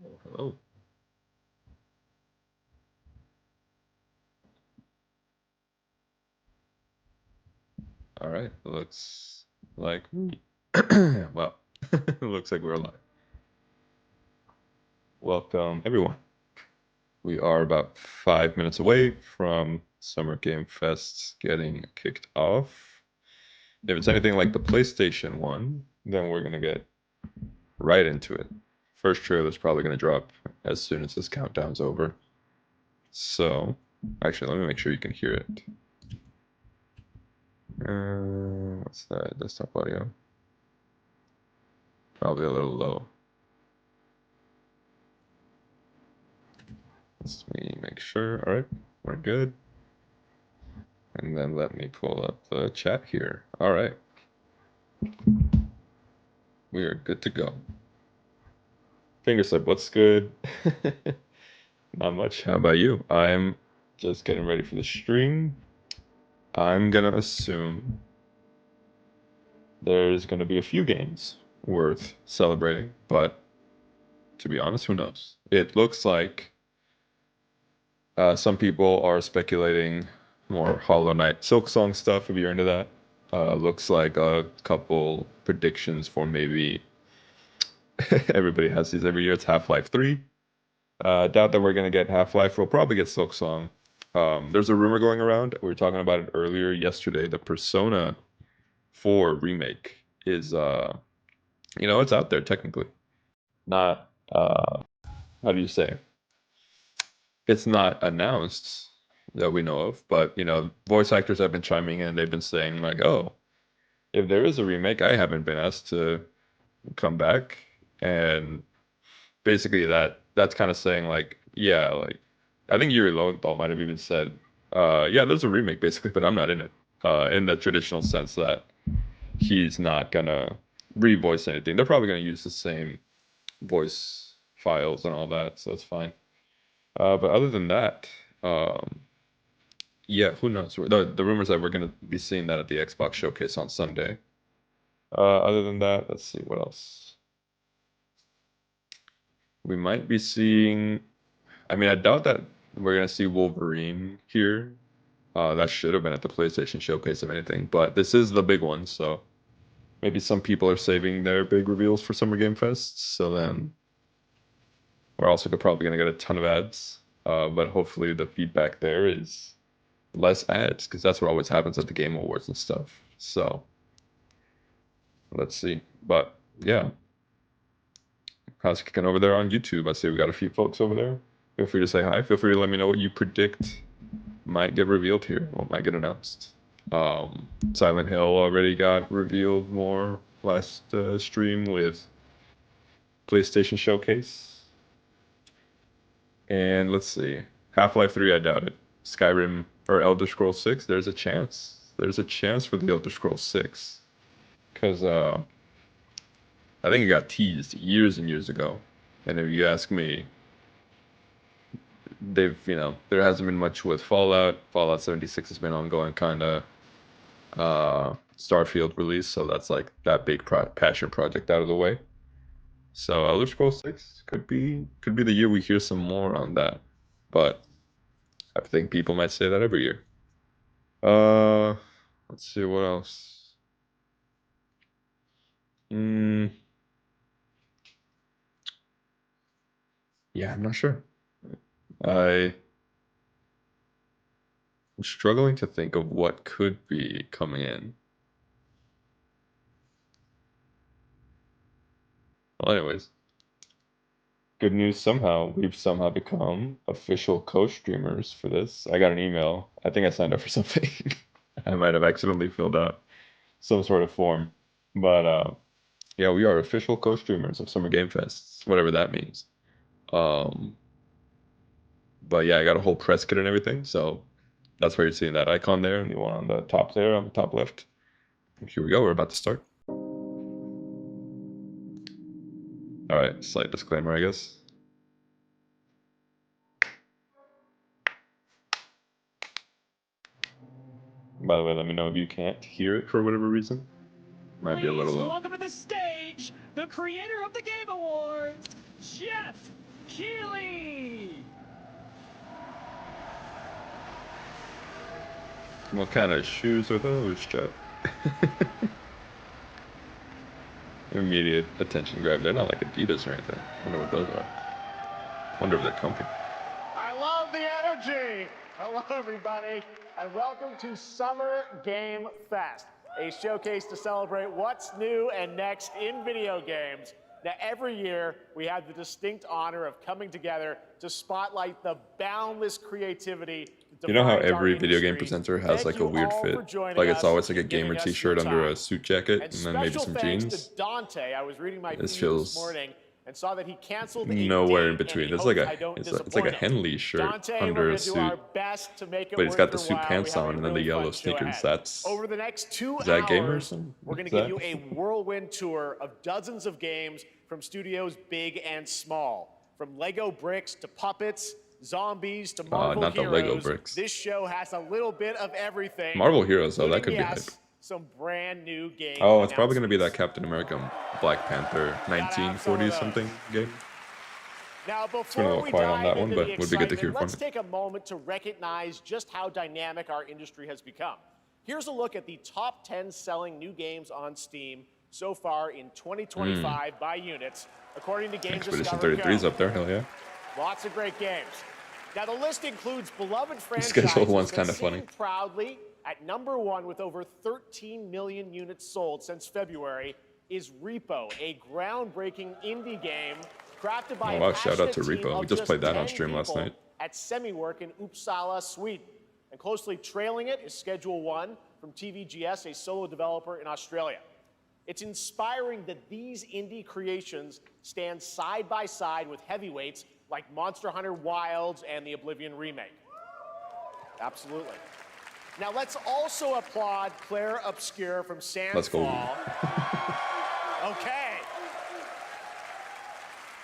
Oh, hello. All right. Looks like well, it looks like we're live. Welcome, everyone. We are about 5 minutes away from Summer Game Fest getting kicked off. If it's anything like the PlayStation one, then we're gonna get right into it. First trailer's probably gonna drop as soon as this countdown's over. So, actually, let me make sure you can hear it. What's that? Desktop audio. Probably a little low. Let me make sure. All right, we're good. And then let me pull up the chat here. All right, we are good to go. Fingerslip, what's good? Not much. How about you? I'm just getting ready for the stream. I'm gonna assume there's gonna be a few games worth celebrating, but to be honest, who knows? It looks like some people are speculating more Hollow Knight Silksong stuff if you're into that. Looks like a couple predictions for maybe everybody has these every year. It's Half-Life 3. Doubt that we're gonna get Half-Life. We'll probably get Silksong. There's a rumor going around. We were talking about it earlier yesterday. The Persona 4 remake is it's out there technically. Not how do you say? It's not announced that we know of, but voice actors have been chiming in. They've been saying like, "Oh, if there is a remake, I haven't been asked to come back," and basically that's kind of saying like, yeah, like I think Yuri Lowenthal might have even said, "Yeah, there's a remake basically, but I'm not in it," in the traditional sense that he's not gonna revoice anything. They're probably gonna use the same voice files and all that, so that's fine. But other than that, um, yeah, who knows? The rumors that we're gonna be seeing that at the Xbox showcase on Sunday. Other than that, let's see what else. We might be seeing. I mean, I doubt that we're gonna see Wolverine here. That should have been at the PlayStation showcase if anything, but this is the big one, so maybe some people are saving their big reveals for Summer Game Fest. So then we're also probably gonna get a ton of ads. But hopefully the feedback there is less ads because that's what always happens at the Game Awards and stuff. So let's see. But yeah, how's it kicking over there on YouTube? I see we got a few folks over there. Feel free to say hi. Feel free to let me know what you predict might get revealed here, what might get announced. Silent Hill already got revealed more last stream with PlayStation Showcase. And let's see. Half-Life 3, I doubt it. Skyrim or Elder Scrolls 6, there's a chance. There's a chance for the Elder Scrolls 6. Because I think it got teased years and years ago. And if you ask me, there hasn't been much with Fallout. Fallout 76 has been ongoing, kind of. Starfield release, so that's like that big passion project out of the way. So Elder Scrolls 6 could be the year we hear some more on that. But I think people might say that every year. Uh, let's see what else. Mm, yeah, I'm not sure. I'm struggling to think of what could be coming in. Well, anyways, good news somehow. We've somehow become official co-streamers for this. I got an email. I think I signed up for something. I might have accidentally filled out some sort of form. But yeah, we are official co-streamers of Summer Game Fest, whatever that means. Um, but yeah, I got a whole press kit and everything, so that's why you're seeing that icon there, and the one on the top there, on the top left. Here we go. We're about to start. All right, slight disclaimer, I guess. By the way, let me know if you can't hear it for whatever reason. Might be a little Please low. welcome to the stage the creator of the Game Awards, Jeff Chile! What kind of shoes are those, Chet? Immediate attention grab. They're not like Adidas or anything. I wonder what those are. Wonder if they're comfy. I love the energy! Hello, everybody, and welcome to Summer Game Fest, a showcase to celebrate what's new and next in video games. Now, every year, we have the distinct honor of coming together to spotlight the boundless creativity that You know how defines our every video game industry. presenter has Thank like a you weird all fit? for joining Like it's us always like a and giving gamer us t-shirt your under a time. suit jacket And and then maybe special some thanks jeans. to Dante. I was reading my This feed feels this morning and saw that he canceled a nowhere in date, between. and It's he like hopes a I don't it's like a disappoint him. Henley shirt Dante, we're under gonna a do our suit, best to make it but he's worth got the your suit while. pants We have on a and then the really yellow fun show sneakers. ahead. That's Over the next 2 is that gamer or hours, something? we're going Is to give that? you a whirlwind tour of dozens of games from studios big and small. From Lego bricks to puppets, zombies to Marvel not the Heroes. Lego bricks. This show has a little bit of everything. Marvel Heroes, though, that including, could be yes, hype. some brand new game Oh, it's probably gonna be that announcements. Captain America Black Panther 1940 something game. Now, been a before little we quiet on dive that one, into but the would be good to excitement, hear from let's you. take a moment to recognize just how dynamic our industry has become. Here's a look at the top 10 selling new games on Steam so far in 2025 by units, according to Game Expedition Discover 33 is Go. up there, hell yeah. Lots of great games. Now, the list includes beloved scheduled franchises one's that kinda sitting funny. proudly at #1 with over 13 million units sold since February is Repo, a groundbreaking indie game crafted by Oh, wow, a shout out to passionate team Repo. We of just played that on 10 stream last people night. at Semiwork in Uppsala, Sweden. And closely trailing it is Schedule 1 from TVGS, a solo developer in Australia. It's inspiring that these indie creations stand side by side with heavyweights like Monster Hunter Wilds and the Oblivion remake. Absolutely. Now let's also applaud Claire Obscure from Let's go. Sandfall. Okay.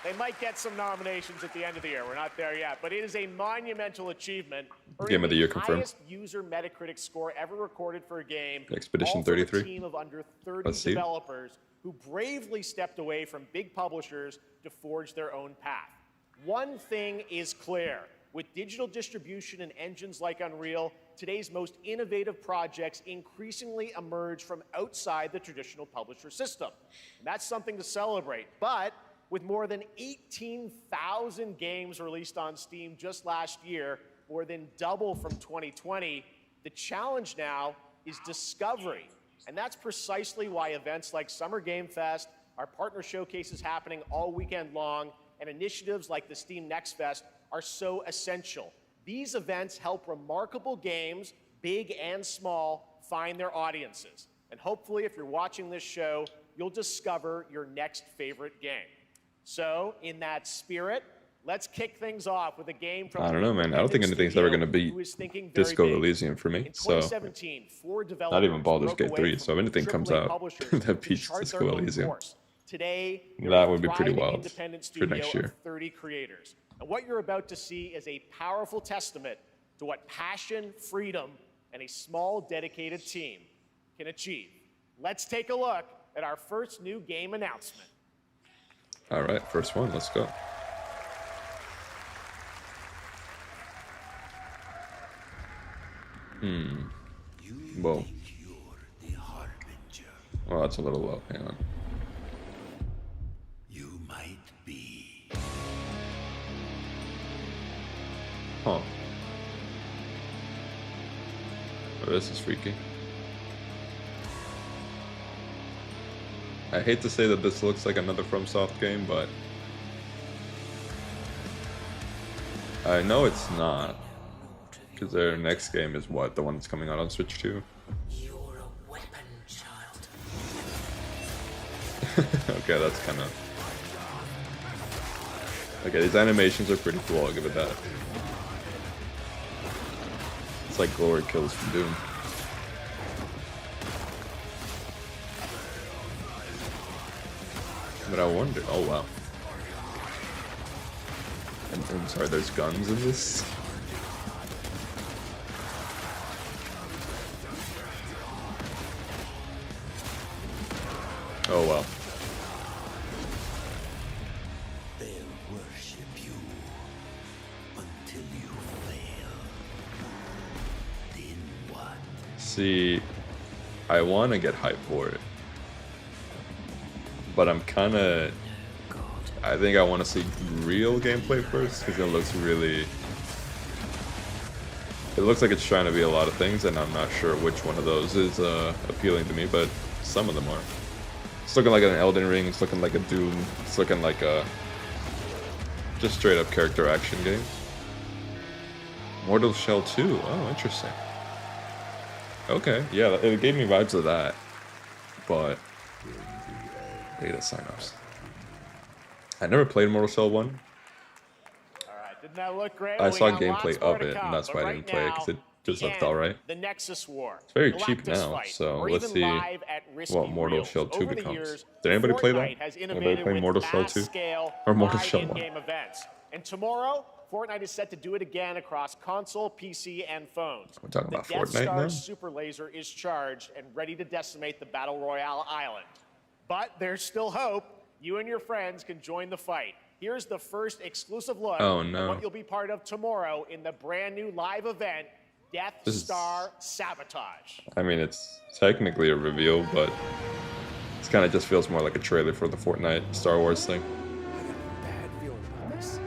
They might get some nominations at the end of the year. We're not there yet, but it is a monumental achievement. Game of the year confirmed. Highest user Metacritic score ever recorded for a game. Expedition all from 33. A team of under 30 Let's see. developers who bravely stepped away from big publishers to forge their own path. One thing is clear. With digital distribution and engines like Unreal, today's most innovative projects increasingly emerge from outside the traditional publisher system. And that's something to celebrate. But with more than 18,000 games released on Steam just last year, more than double from 2020, the challenge now is discovery. And that's precisely why events like Summer Game Fest, our partner showcases happening all weekend long, and initiatives like the Steam Next Fest are so essential. These events help remarkable games, big and small, find their audiences. And hopefully, if you're watching this show, you'll discover your next favorite game. So, in that spirit, let's kick things off with a game from I don't know, man. I don't think anything's ever gonna beat Disco Elysium for me. In So 2017, 4 developers not even Baldur's broke Gate away 3. from So if anything comes AAA out publishers that to beats chart Disco their own Elysium, course. Today, you're that a would be pretty thriving wild independent for studio next of year. 30 creators. And what you're about to see is a powerful testament to what passion, freedom, and a small dedicated team can achieve. Let's take a look at our first new game announcement. All right, first one, let's go. Whoa. Well, that's a little low. Hang on. You might be. Huh. Oh, this is freaky. I hate to say that this looks like another FromSoft game, but I know it's not. Because their next game is what? The one that's coming out on Switch 2? You're a weapon, child. Okay, that's kind of... Okay, these animations are pretty cool, I'll give it that. It's like glory kills from Doom. But I wonder... Oh, wow. And I'm sorry, there's guns in this? Oh, wow. They'll worship you. See, I want to get hyped for it, but I'm kind of. I think I want to see real gameplay first because it looks really. It looks like it's trying to be a lot of things, and I'm not sure which one of those is appealing to me, but some of them are. It's looking like an Elden Ring. It's looking like a Doom. It's looking like a just straight up character action game. Mortal Shell 2. Oh, interesting. Okay, yeah, it gave me vibes of that, but beta signups. I never played Mortal Shell 1. All right, didn't that look great? I We saw got gameplay lots more of to it, come, and that's but why I right didn't play it, because it now, just the looked end, alright. The Nexus War. It's very Galactus cheap now, fight, so or let's even see live at Risky what Mortal Reels. Shell 2 Over the becomes. years, Did anybody play Fortnite that? has Anybody innovated play with Mortal Shell 2? fast-scale Or Mortal live Shell 1? in-game events. And tomorrow, Fortnite is set to do it again across console, PC, and phones. We're talking about the Death Fortnite Star now? super laser is charged and ready to decimate the Battle Royale island. But there's still hope. You and your friends can join the fight. Here's the first exclusive look Oh, at no. what you'll be part of tomorrow in the brand new live event, Death This is- Star Sabotage. I mean, it's technically a reveal, but it kind of just feels more like a trailer for the Fortnite Star Wars thing. Bad feeling about this.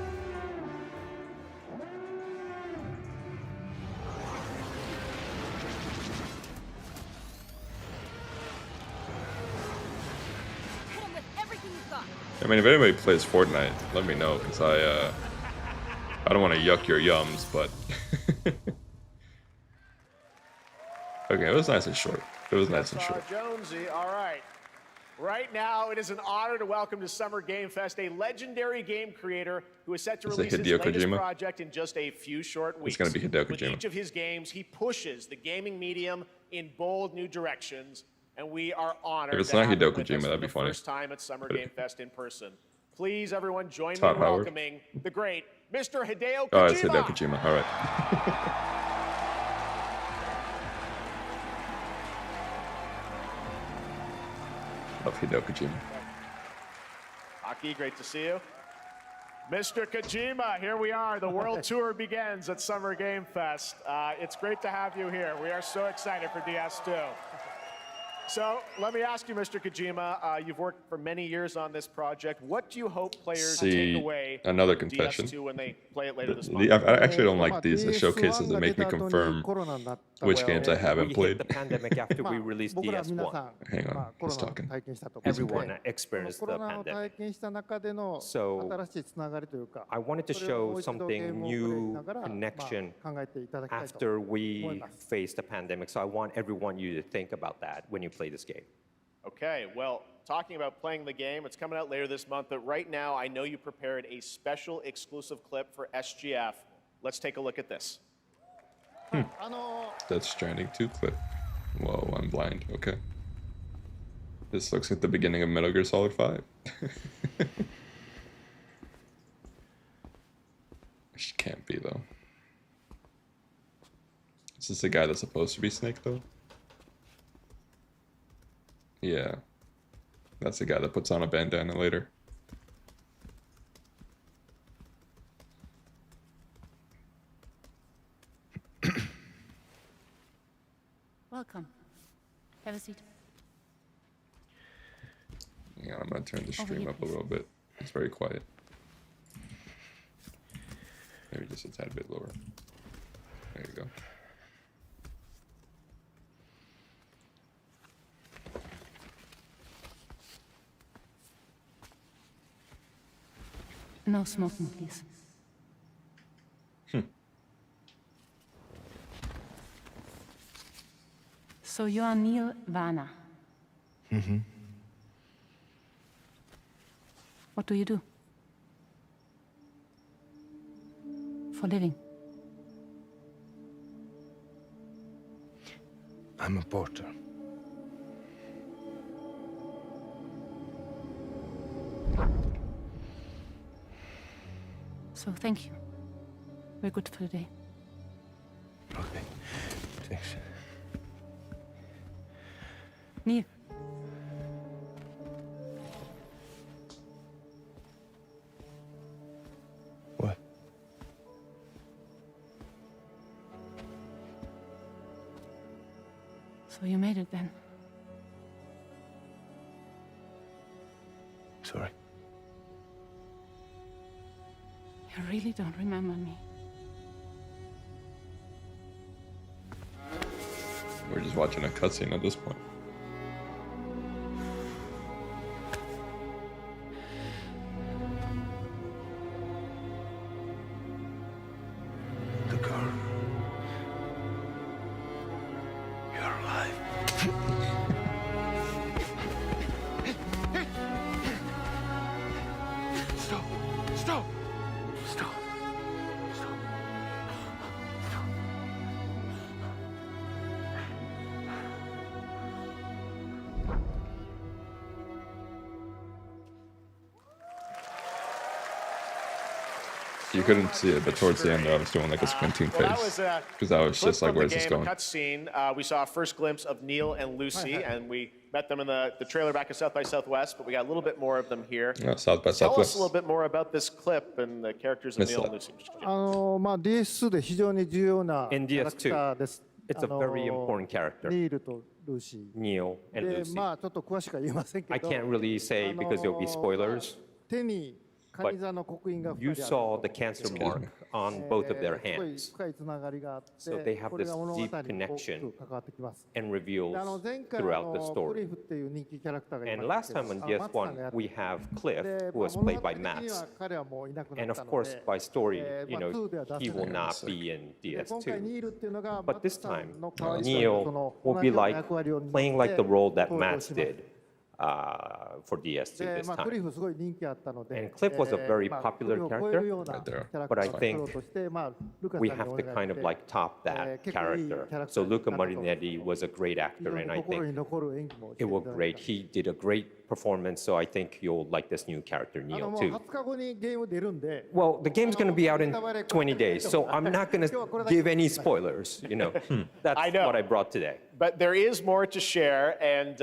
Hit him with everything you've got. I mean, if anybody plays Fortnite, let me know, because I don't want to yuck your yums, but okay, it was nice and short. It was nice and short. Jonesy, all right. Right now, it is an honor to welcome to Summer Game Fest a legendary game creator who is set to Is it release his Hideo latest Kojima? project in just a few short weeks. It's gonna be Hideo With Kojima. each of his games, he pushes the gaming medium in bold new directions, and we are honored If it's to not have Hideo him with Kojima, us for that'd be the funny. first time at Summer Game Fest in person. Please, everyone, join me Todd in Howard. welcoming the great Mr. Hideo Kojima. Oh, it's Hideo Kojima. All right. Love Hideo Kojima. Aki, great to see you. Mr. Kojima, here we are. The world tour begins at Summer Game Fest. It's great to have you here. We are so excited for DS2. So let me ask you, Mr. Kojima, you've worked for many years on this project. What do you hope players See, take away another from confession. DS2 when they play it later this month? I actually don't like these showcases that make me confirm which games I haven't we played. hit the pandemic after we released DS1. Hang on, he's talking. Everyone experienced the pandemic. So I wanted to show something new, connection after we faced the pandemic. So I want everyone you to think about that when you play this game. Okay, well, talking about playing the game, it's coming out later this month, but right now I know you prepared a special exclusive clip for SGF. Let's take a look at this. Death Stranding 2 clip. Whoa, I'm blind. Okay. This looks like the beginning of Metal Gear Solid 5. Which can't be, though. Is this the guy that's supposed to be Snake, though? Yeah. That's the guy that puts on a bandana later. Welcome. Have a seat. Hang on, I'm gonna turn the stream up a little bit. It's very quiet. Maybe just a tad bit lower. There you go. No smoking, please. So you are Neil Varner. Mm-hmm. What do you do? For living? I'm a porter. So thank you. We're good for the day. Okay. Thanks. Neil. What? So you made it then. Sorry. You really don't remember me. We're just watching a cutscene at this point. The girl. You're alive. Stop. Stop. Stop. Stop. Stop. You couldn't see it, but towards the end, I was doing like a squinting face because I was just like, "Where's this going?" Cutscene. We saw a first glimpse of Neil and Lucy, and we met them in the trailer back at South by Southwest. But we got a little bit more of them here. Yeah, South by Tell us Southwest. a little bit more about this clip and the characters of Missed Neil that. and Lucy. DS2 で非常に重要な In キャラクターです It's a very important character, ニールとルーシ Neil ー and で Lucy. まあちょっと詳しくは言えませんけ I ど can't really say because there'll be spoilers. 手にカニ座の刻印が You 2人ある saw the cancer mark on both of their すごい hands 深いつながりがあって So they have これが this 物語に deep 大き connection く関わってきます and で reveals 前回 throughout the ク story. リフっていう人気キャラクターがい And ま last したけ time ど on マッツさんがやっ DS1, て we have で Cliff, who まあ was 物 played 語 by 的には Mats. 彼はもういなくな And っ of たの course, で by story, まあ 2では出 he せ will ない not be in で今回 DS2. ニールっていうのが But this マッツさ time, んの代わりと Neil その will 同 be じような like 役割を担って playing like the role that 登場 Mats します did for DS2 で this まあ、クリ time. フすごい人気あったので、 And Cliff was a very まあ popular クリフを超えるような character. キャラクタ But I ーを think 作ろうとして、まあ、ルカさん We に have お to 願い kind し of て like top that 結構いいキャ character. ラクタ So ーに Luca なったと Marinetti was a great 非 actor, 常 and に I 心に think 残る演技もして it いた was だい great. た He did a great performance, so I think you'll like this new character, あの Neil, もう too. 20日後にゲーム出るんで、 Well, the game's going to be out in 20 days, so I'm not going to give any spoilers, you know. That's I know. what I brought today. But there is more to share, and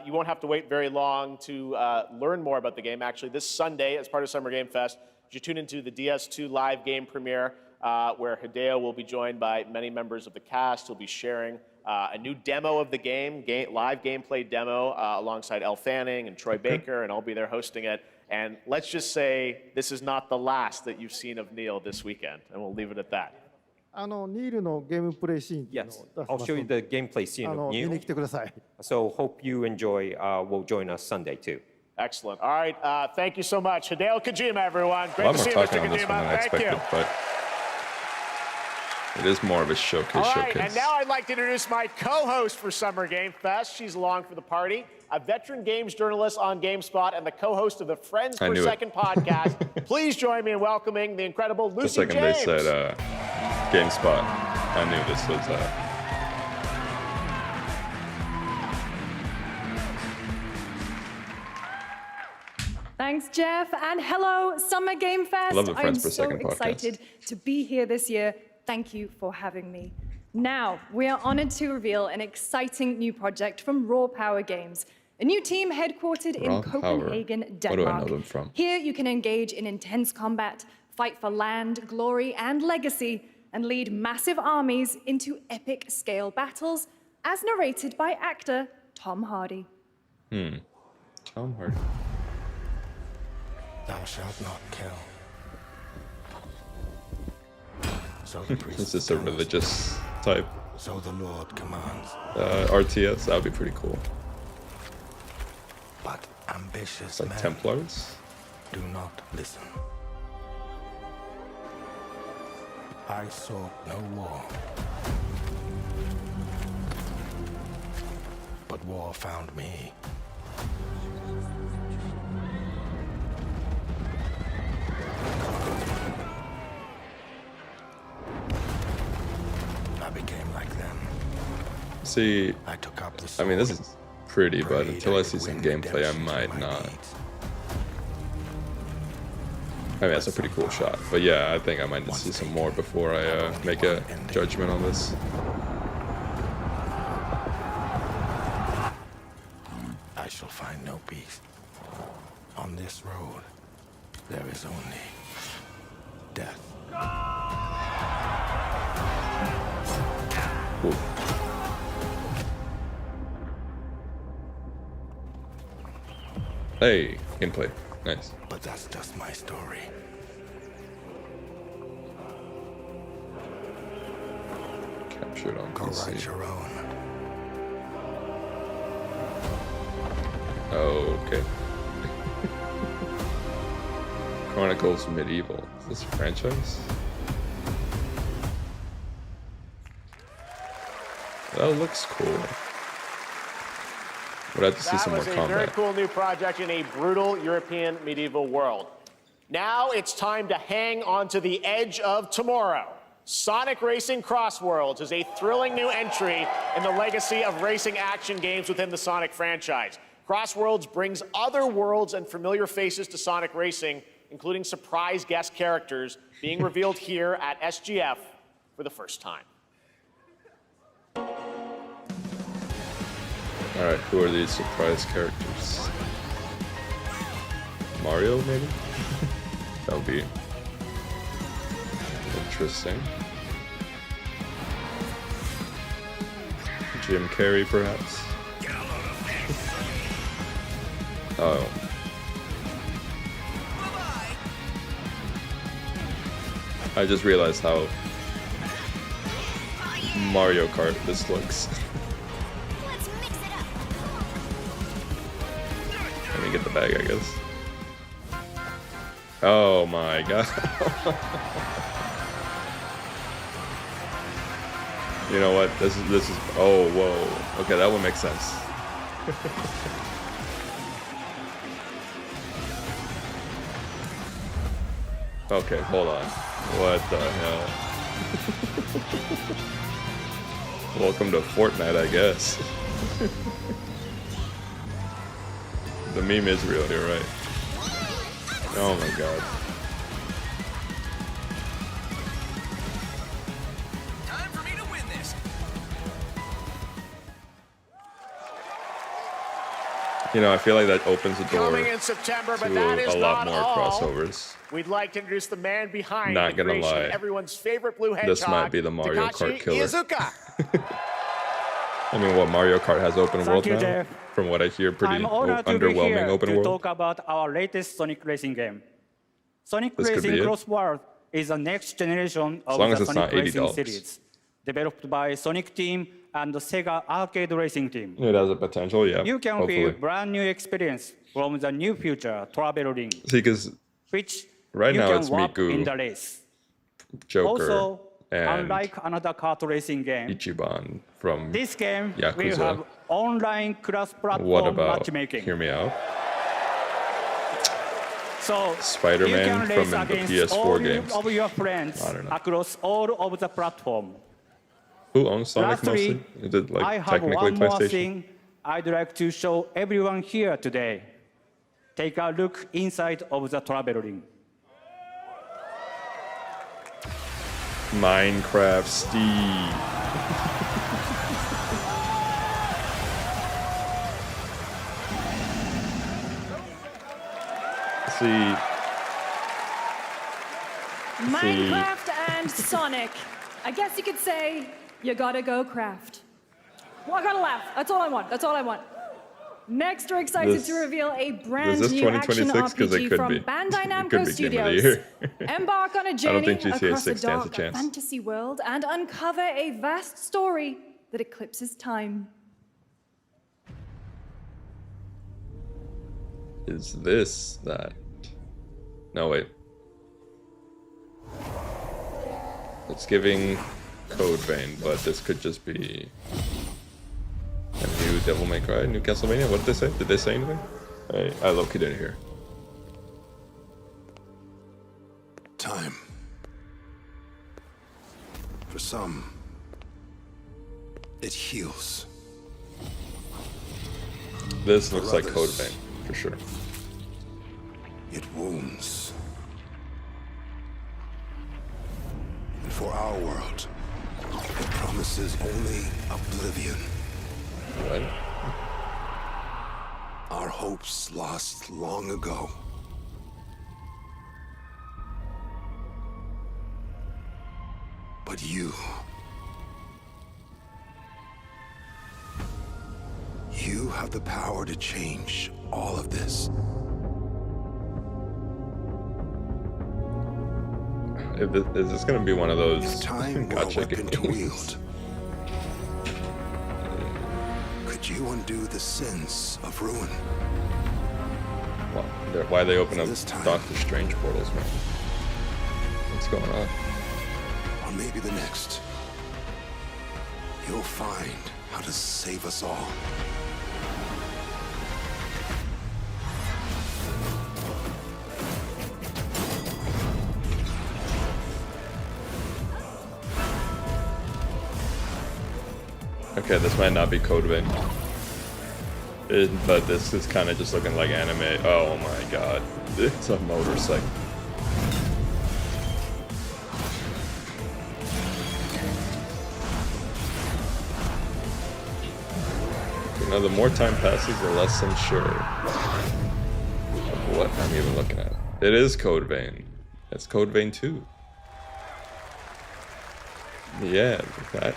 you won't have to wait very long to learn more about the game. Actually, this Sunday, as part of Summer Game Fest, you tune into the DS2 live game premiere, where Hideo will be joined by many members of the cast. He'll be sharing a new demo of the game, live gameplay demo, alongside Elle Fanning and Troy Baker, and I'll be there hosting it. And let's just say this is not the last that you've seen of Neil this weekend, and we'll leave it at that. あのニールのゲームプレイシーンっていうのを Yes, 出し I'll ます show you ので the gameplay scene あ of の見に Neil. 来てください。 So hope you enjoy. Will join us Sunday too. Excellent. All right, thank you so much. Hideo Kojima, everyone. A Great lot to more see you, talking Mr. on this one than I Kojima. Thank expected, you. but it is more of a showcase. All right, showcase. and now I'd like to introduce my co-host for Summer Game Fest. She's along for the party, a veteran games journalist on GameSpot and the co-host of the Friends I Per knew it. Second podcast. Please join me in welcoming the incredible The Lucy second James. they said GameSpot, I knew this was Thanks, Jeff, and hello, Summer Game Fest. Love the I'm Friends Per so Second podcast. excited to be here this year. Thank you for having me. Now, we are honored to reveal an exciting new project from Raw Power Games, a new team headquartered Raw in Power. Copenhagen, Where do I Denmark. know them from? Here, you can engage in intense combat, fight for land, glory, and legacy, and lead massive armies into epic scale battles, as narrated by actor Tom Hardy. Tom Hardy. Thou shalt not kill. So the priest Is this a tells, religious type so the Lord commands. RTS? That would be pretty cool. But ambitious It's like men Templars. do not listen. I sought no war, but war found me. I became like them. See, I took up the I sword. mean, this is pretty, but prayed until I could see some win gameplay, I redemption to might my not. needs. I mean, that's a pretty cool shot. But yeah, I think I might need to see some more before I make a judgment on this. I shall find no peace. On this road, there is only death. Ooh. Hey, gameplay. Nice. But that's just my story. Captured on Go PC. write your own. Oh, okay. Chronicles Medieval. Is this a franchise? That looks cool. Would have to see some more That was a very combat. cool new project in a brutal European medieval world. Now it's time to hang on to the edge of tomorrow. Sonic Racing Crossworlds is a thrilling new entry in the legacy of racing action games within the Sonic franchise. Crossworlds brings other worlds and familiar faces to Sonic Racing, including surprise guest characters being revealed here at SGF for the first time. Alright, who are these surprise characters? Mario, maybe? That would be interesting. Jim Carrey, perhaps? Oh. I just realized how Mario Kart this looks. Let me get the bag, I guess. Oh my god. You know what? This is oh whoa. Okay, that would make sense. Okay, hold on. What the hell? Welcome to Fortnite, I guess. The meme is real here, right? Oh my god. Time for me to win this. You know, I feel like that opens the door Coming in September, but to that is a lot not more all. crossovers. We'd like to introduce the man behind Not the gonna creation of lie. everyone's favorite blue hedgehog, This might be the Mario Takashi Kart killer. Iizuka. I mean, what, Mario Kart has open world you, now? Jeff. From what I hear, pretty I'm honored to be underwhelming here open to world. talk about our latest Sonic Racing game. Sonic This could Racing be it. Crossworld is the next generation of long as the it's Sonic not Racing $80. series, developed by Sonic Team and the Sega Arcade Racing Team. It has a potential, yeah. You can hopefully. feel brand new experience from the new future travel ring, See, because which right you now can it's walk Miku, in the race. Joker, Also, and unlike another kart racing game, Ichiban from this game will Yakuza. have online What cross-platform about, matchmaking. hear me out, So Spider-Man you can from race the against PS4 all games? of your friends I don't know. across all of the platform. Who owns Sonic Lastly, mostly? Is it like I have technically one more PlayStation? thing I'd like to show everyone here today. Take a look inside of the travel ring. Minecraft Steve. See, Minecraft and Sonic. I guess you could say you gotta go craft. Well, I gotta laugh. That's all I want. That's all I want. Next, we're excited This- to reveal a brand this new action 2026? 'Cause it RPG could from be. Bandai It Namco could be Game of the Studios. Year. Embark on a don't journey think GTA across a 6 stands a dark chance. fantasy world and uncover a vast story that eclipses time. is this that? No, wait. It's giving Code Vein, but this could just be a new Devil May Cry, new Castlevania. What did they say? Did they say anything? I low-key didn't hear. Time. For some, it heals. This looks like Code others. Vein, for sure. It wounds. And for our world, it promises only oblivion. What? Our hopes lost long ago. But you have the power to change all of this. Is this gonna be one of those If time were a gotcha weapon to games? wield, could you undo the sins of ruin? Why they open up This time. Doctor Strange portals, man? What's going on? Or maybe the next. You'll find how to save us all. Okay, this might not be Code Vein. But this is kind of just looking like anime. Oh my god. It's a motorcycle. You know, the more time passes, the less I'm sure of what I'm even looking at. It is Code Vein. It's Code Vein 2. Yeah, that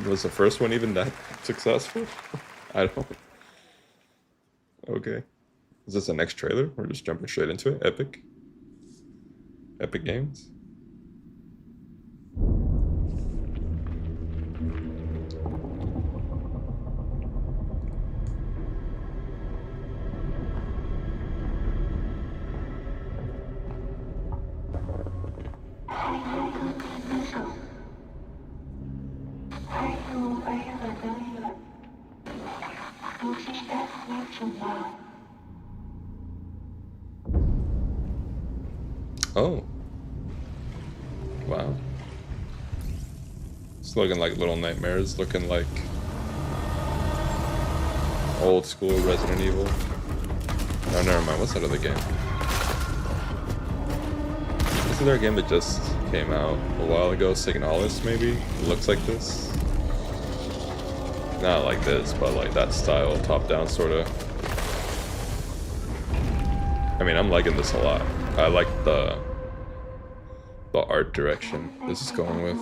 was the first one even that successful? I don't. Okay. Is this the next trailer? We're just jumping straight into it. Epic. Epic Games. Oh. Wow. It's looking like Little Nightmares, looking like old school Resident Evil. Oh, never mind. What's that other game? Isn't there a game that just came out a while ago? Signalis, maybe? It looks like this. Not like this, but like that style, top-down sort of. I mean, I'm liking this a lot. I like the art direction this is going with.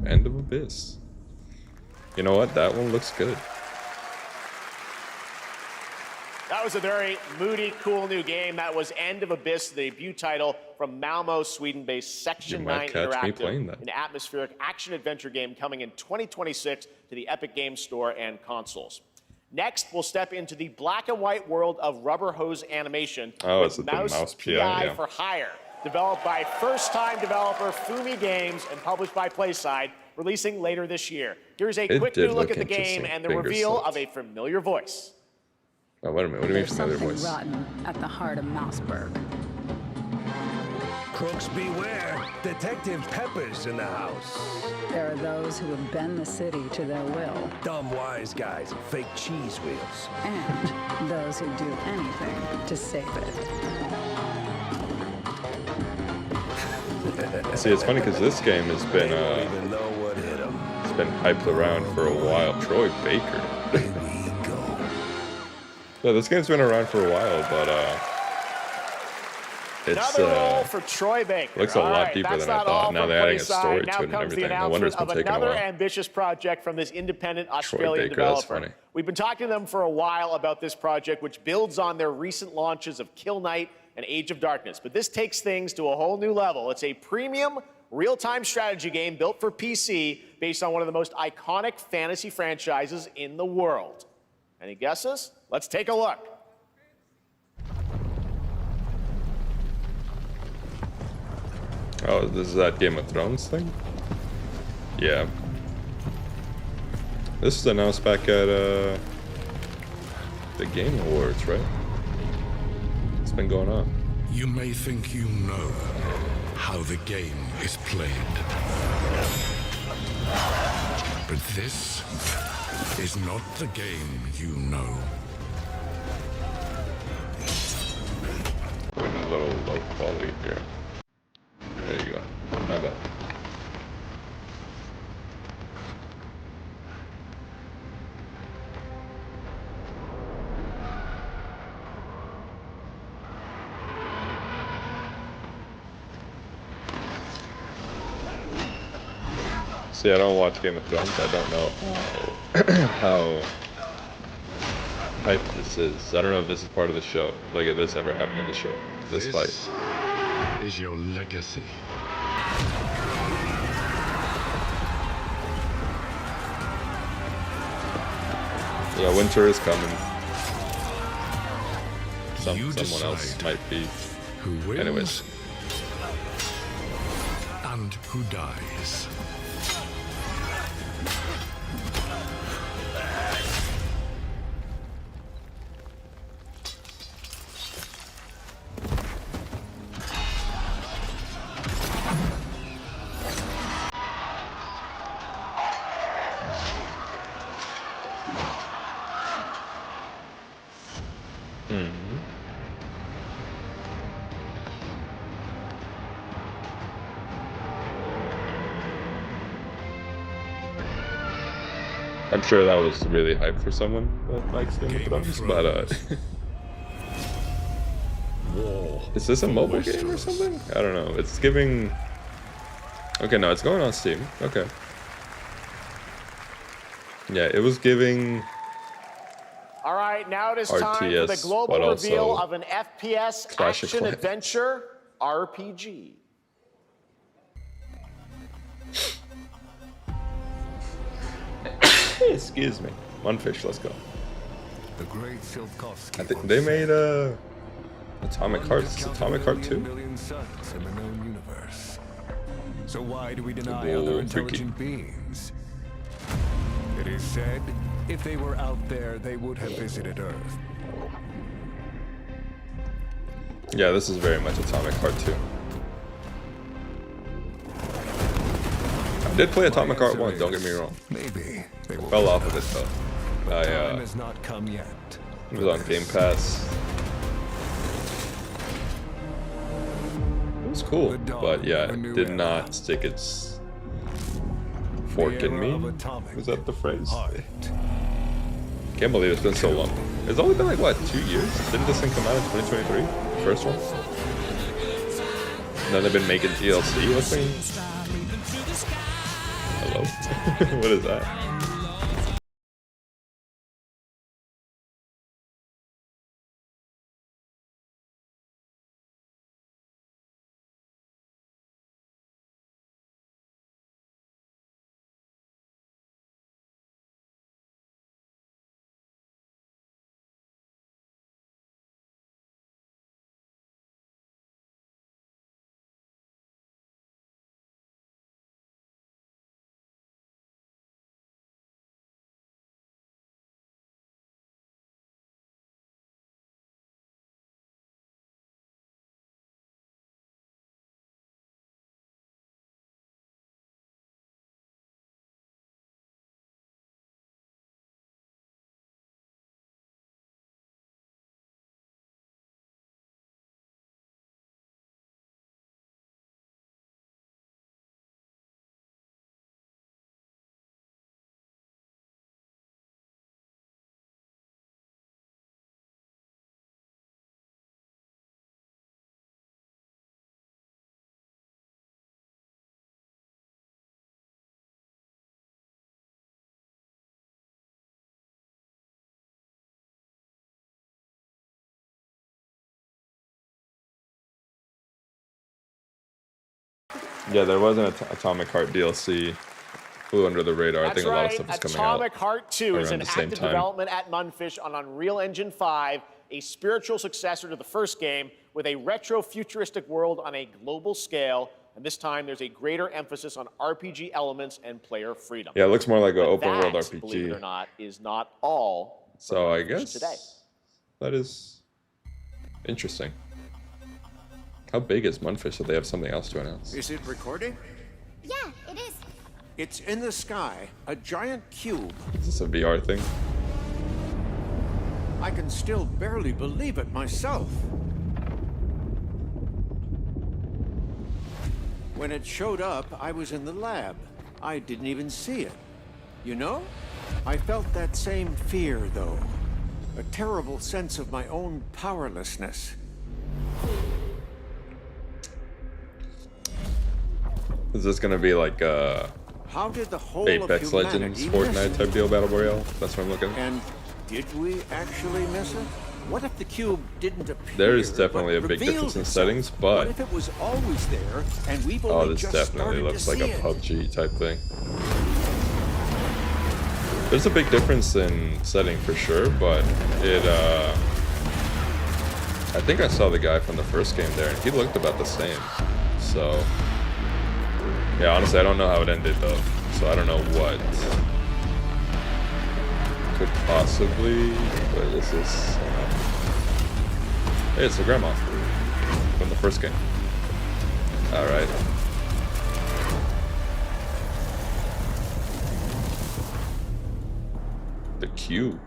End of Abyss. You know what? That one looks good. That was a very moody, cool new game. That was End of Abyss, the debut title from Malmo, Sweden-based Section 9 Interactive, an atmospheric action-adventure game coming in 2026 to the Epic Games Store and consoles. Next, we'll step into the black and white world of rubber hose animation with Mouse PI for Hire, developed by first-time developer Fumi Games and published by PlaySide, releasing later this year. Here's a quick new look at the game and the reveal of a familiar voice. Oh, wait a minute. What do you mean familiar There's voice? something rotten at the heart of Mouseburg. Crooks beware. Detective Pepper's in the house. There are those who would bend the city to their will. Dumb wise guys and fake cheese wheels. And those who do anything to save it. See, it's funny because this game has been They don't even know what hit 'em. it's been hyped around for a while. Troy Baker. Here we go. Yeah, this game's been around for a while, but it's Another role for Troy Baker. looks a lot deeper than I thought. Now they're adding a story to it and Now comes the everything. No wonder it's been announcement of taking a another while. ambitious project from this independent Australian Baker, that's developer. funny. We've been talking to them for a while about this project, which builds on their recent launches of Kill Knight and Age of Darkness. But this takes things to a whole new level. It's a premium real-time strategy game built for PC based on one of the most iconic fantasy franchises in the world. Any guesses? Let's take a look. Oh, this is that Game of Thrones thing? Yeah. This was announced back at the Game Awards, right? It's been going on. You may think you know how the game is played. But this is not the game you know. A little low quality here. There you go. My bad. See, I don't watch Game of Thrones. I don't know how hype this is. I don't know if this is part of the show. Like if this ever happened in the show. This fight is your legacy. Yeah, winter is coming. Someone else might be. Who wins anyways. And who dies. I'm sure that was really hype for someone that likes Game of Thrones, but is this a mobile game or something? I don't know. It's giving. Okay, no, it's going on Steam. Okay. Yeah, it was giving. All right, now it is time for the RTS, global but reveal also of an FPS Clash of action Clans. adventure RPG. Excuse me. One fish, let's go. The great Silkovsky. I think they made Atomic Heart. Is Atomic Heart 2? Million suns in the known universe. So why do we deny Whoa, other freaky. intelligent beings? It is said, if they were out there, they would have visited Earth. Yeah, this is very much Atomic Heart 2. I did play Atomic Heart 1, don't get me wrong. Maybe they will Fell off of it though. time has not come yet. It was on Game Pass. It was cool, but yeah, it did not stick its fork in me. Was that the phrase? Can't believe it's been so long. It's only been like, what, 2 years? Didn't this thing come out in 2023? The first one? And then they've been making DLC with me? Hello? What is that? Yeah, there wasn't an Atomic Heart DLC. Flew under the radar. I think a lot of stuff is coming out. Atomic Heart 2 is in around the same active time. development at Munfish on Unreal Engine 5, a spiritual successor to the first game with a retro-futuristic world on a global scale. And this time, there's a greater emphasis on RPG elements and player freedom. Yeah, it looks more like an But open world that, RPG. believe it or not, is not all. So I Munfish guess today. that is interesting. How big is Munfish that they have something else to announce? Is it recording? Yeah, it is. It's in the sky, a giant cube. Is this a VR thing? I can still barely believe it myself. When it showed up, I was in the lab. I didn't even see it. You know? I felt that same fear, though. A terrible sense of my own powerlessness. Is this gonna be like How did the whole Apex of Legends, humanity Fortnite miss type it? deal, Battle Royale. That's what I'm looking at. And did we actually miss it? What if the cube didn't appear? There is definitely a but big difference in revealed settings, itself? but What if it was always there and we've oh, only this just definitely started looks to like see a it? PUBG type thing. There's a big difference in setting for sure, but it I think I saw the guy from the first game there and he looked about the same. So yeah, honestly I don't know how it ended though. So I don't know what could possibly, what is this? Hey, it's the grandma from the first game. Alright. The cube.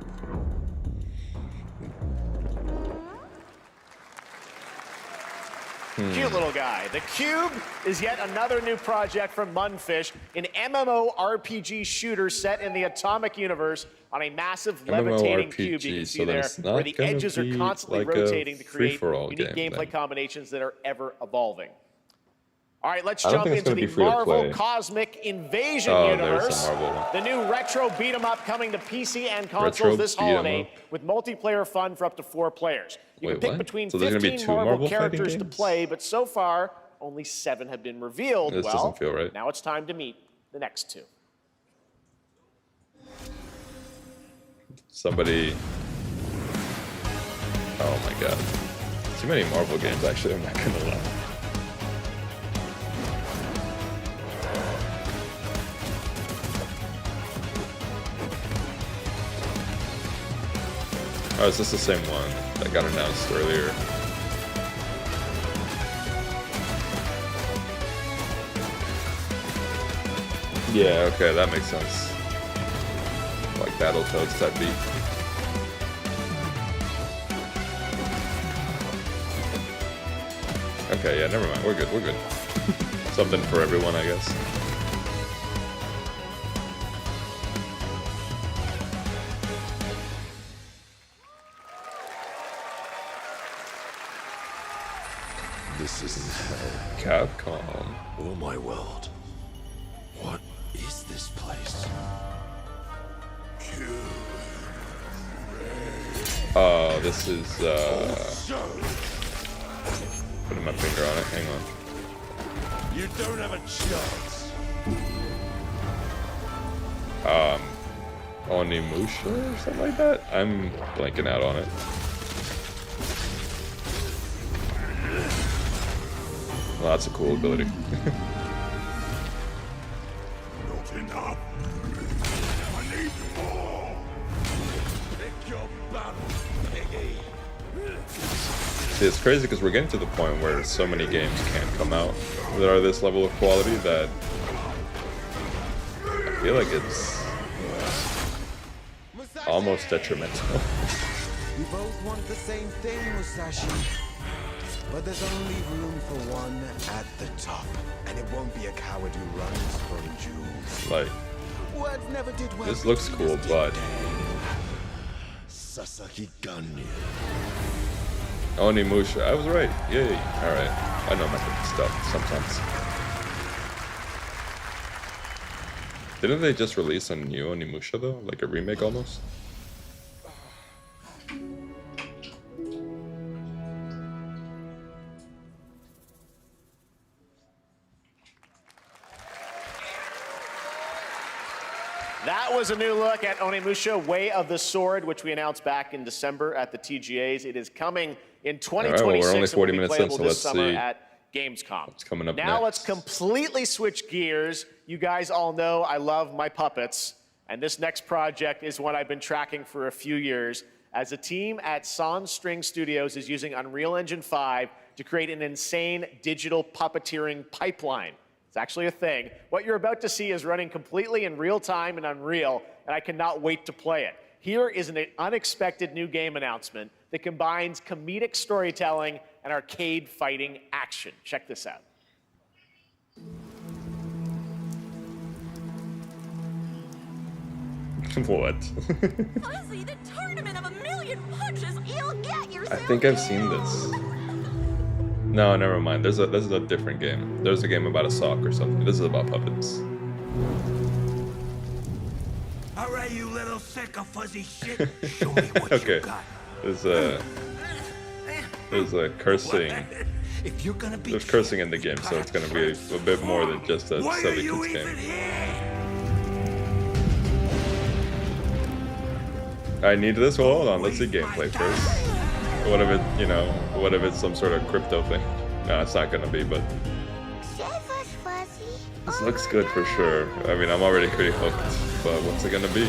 Cute little guy. The Cube is yet another new project from Munfish, an MMORPG shooter set in the Atomic Universe on a massive levitating cube you can see there, where the edges are constantly rotating to create unique gameplay combinations that are ever evolving. All right, let's jump into the Marvel Cosmic Invasion universe. The new retro beat 'em up coming to PC and consoles this holiday with multiplayer fun for up to 4 players. You can pick between 15 Marvel characters to play, but so far, only 7 have been revealed. This doesn't feel right. Now it's time to meet the next 2. Somebody... Oh my god. Too many Marvel games, actually, I'm not gonna lie. Oh, is this the same one that got announced earlier? Yeah, okay, that makes sense. Like Battletoads type beat. Okay, yeah, never mind. We're good, we're good. Something for everyone, I guess. This isn't hell. Capcom. Oh my world. What is this place? Oh, this is putting my finger on it, hang on. You don't have a chance. Onimusha or something like that? I'm blanking out on it. Well, that's a cool ability. Not enough. I need more. Pick your battle, piggy. See, it's crazy because we're getting to the point where so many games can't come out that are this level of quality that I feel like it's almost detrimental. We both want the same thing, Musashi. But there's only room for one at the top. And it won't be a coward who runs from jewels. Like, Words never did well. this looks cool, but Sasaki Ganyu. Onimusha, I was right. Yay. Alright. I know my stuff sometimes. Didn't they just release a new Onimusha though? Like a remake almost? That was a new look at Onimusha Way of the Sword, which we announced back in December at the TGAs. It is coming in 2026 well, we're only 40 and will be minutes in, playable so this let's summer see at Gamescom. what's coming up Now next. let's completely switch gears. You guys all know I love my puppets, and this next project is one I've been tracking for a few years, as a team at Sans String Studios is using Unreal Engine 5 to create an insane digital puppeteering pipeline. It's actually a thing. What you're about to see is running completely in real time in Unreal, and I cannot wait to play it. Here is an unexpected new game announcement that combines comedic storytelling and arcade fighting action. Check this out. What? Fuzzy, the tournament of a million punches, you'll get yourself. I think I've seen this. No, never mind. There's a different game. There's a game about a sock or something. This is about puppets. sick of fuzzy shit? Show me what Okay. you got. There's a cursing. If you're gonna be There's cursing in the game, so it's gonna be a bit more than just a Why are silly you kids even game. I need this. Well, hold on. Let's see gameplay first. What if it, you know, what if it's some sort of crypto thing? No, it's not gonna be, but this looks good for sure. I mean, I'm already pretty hooked, but what's it gonna be?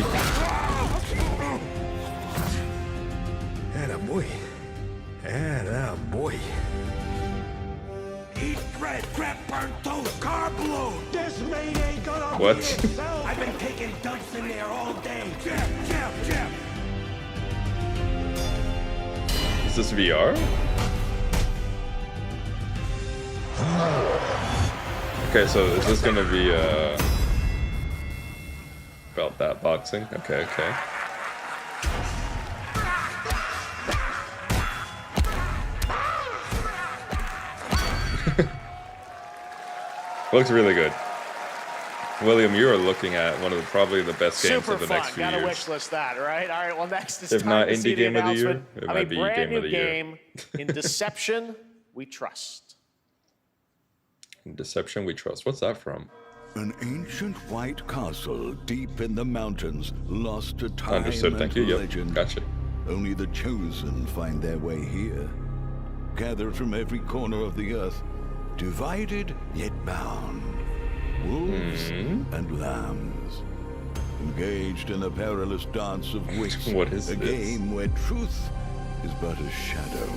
Attaboy. Attaboy. Eat bread, crap, burnt toast, carb load. This mate ain't gonna What? be itself. I've been taking dumps in there all day. Jeff. Is this VR? Okay, so is this gonna be about that boxing? Okay. Looks really good. William, you are looking at one of probably the best games of the next few Gotta years. wish list that, right? All right, well, next is If time not to see indie the game of the year, announcement it of might a be brand game new of the year. game in Deception We Trust. In Deception We Trust. What's that from? An ancient white castle deep in the mountains, lost to time Understood, thank and you. Yep, legend. gotcha. Only the chosen find their way here. Gathered from every corner of the earth, divided yet bound. Wolves and lambs. Engaged in a perilous dance of wits. What is a this? game where truth is but a shadow.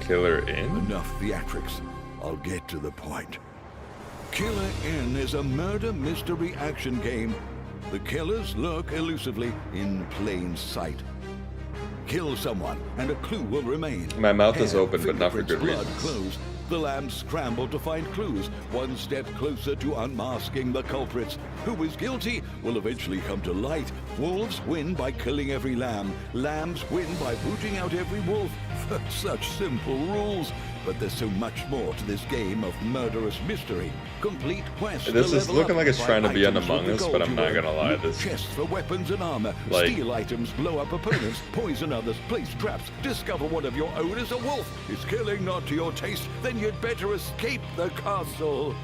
Killer Inn? Enough theatrics. I'll get to the point. Killer Inn is a murder mystery action game. The killers lurk elusively in plain sight. Kill someone, and a clue will remain. My mouth is Hair, open, but not for good fingerprints, reasons. blood, clothes. The lambs scramble to find clues, one step closer to unmasking the culprits. Who is guilty will eventually come to light. Wolves win by killing every lamb. Lambs win by booting out every wolf. Such simple rules. But there's so much more to this game of murderous mystery. Complete quest. This to is level looking up, like it's find trying to be an items with Among the Us, gold but I'm to not earn. gonna lie, Loot this- chests for weapons and armor. Like- Steal items, blow up opponents, poison others, place traps. Discover one of your own is a wolf. Is killing not to your taste? Then you'd better escape the castle.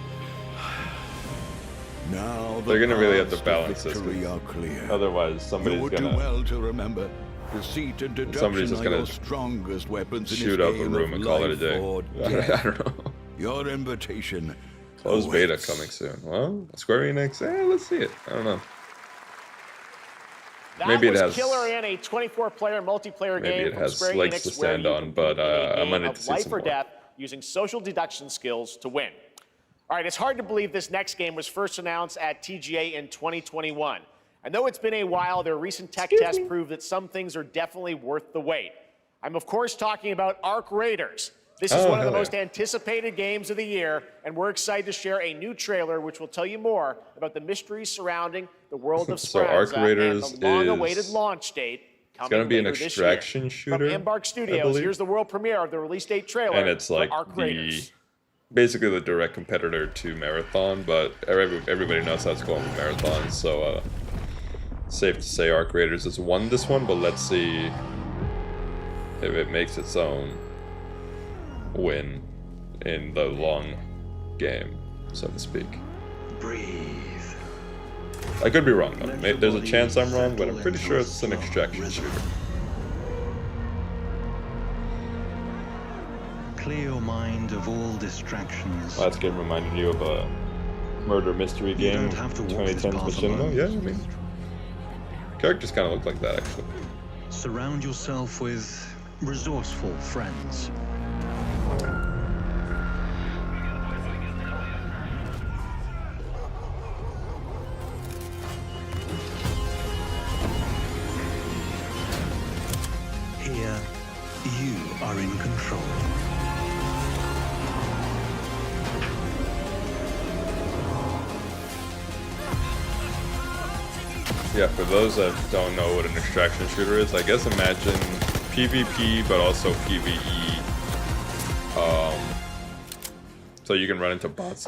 Now They're gonna really have to paths balance this. victory are clear. Otherwise, You somebody's would do gonna well to remember. Deceit and deduction Somebody's just are gonna your strongest weapons in shoot this up a game room of and call it a life day. or I death. don't know. Your invitation. Closed beta awaits. coming soon. Well, Square Enix, let's see it. I don't know. That Maybe it was has- Killer Inn, a 24-player multiplayer Maybe game it from has Square legs Enix, to stand where you on, but, compete in a I game might need of to see life some or more. death using social deduction skills to win. All right, it's hard to believe this next game was first announced at TGA in 2021. And though it's been a while, their recent tech tests prove that some things are definitely worth the wait. I'm of course talking about Ark Raiders. This is one of the most anticipated games of the year, and we're excited to share a new trailer which will tell you more about the mysteries surrounding the world of So Ark Speranza Raiders and the long-awaited is- launch date coming gonna be an later this extraction year. shooter, From Embark I Studios, believe. here's the world premiere of the release date trailer And it's like for Ark Raiders. basically the direct competitor to Marathon, but everybody knows how it's going with Marathon, so safe to say Ark Raiders has won this one, but let's see if it makes its own win in the long game, so to speak. Breathe. I could be wrong though. There's a chance I'm wrong, but I'm pretty sure it's an extraction shooter. Clear your mind of all distractions. Last game reminded you of a murder mystery game, don't have to walk this 2010s path Machinima. alone. Yeah, I mean, characters kind of look like that actually. Surround yourself with resourceful friends. Here, you are in control. Yeah, for those that don't know what an extraction shooter is, I guess imagine PvP but also PvE. So you can run into bots.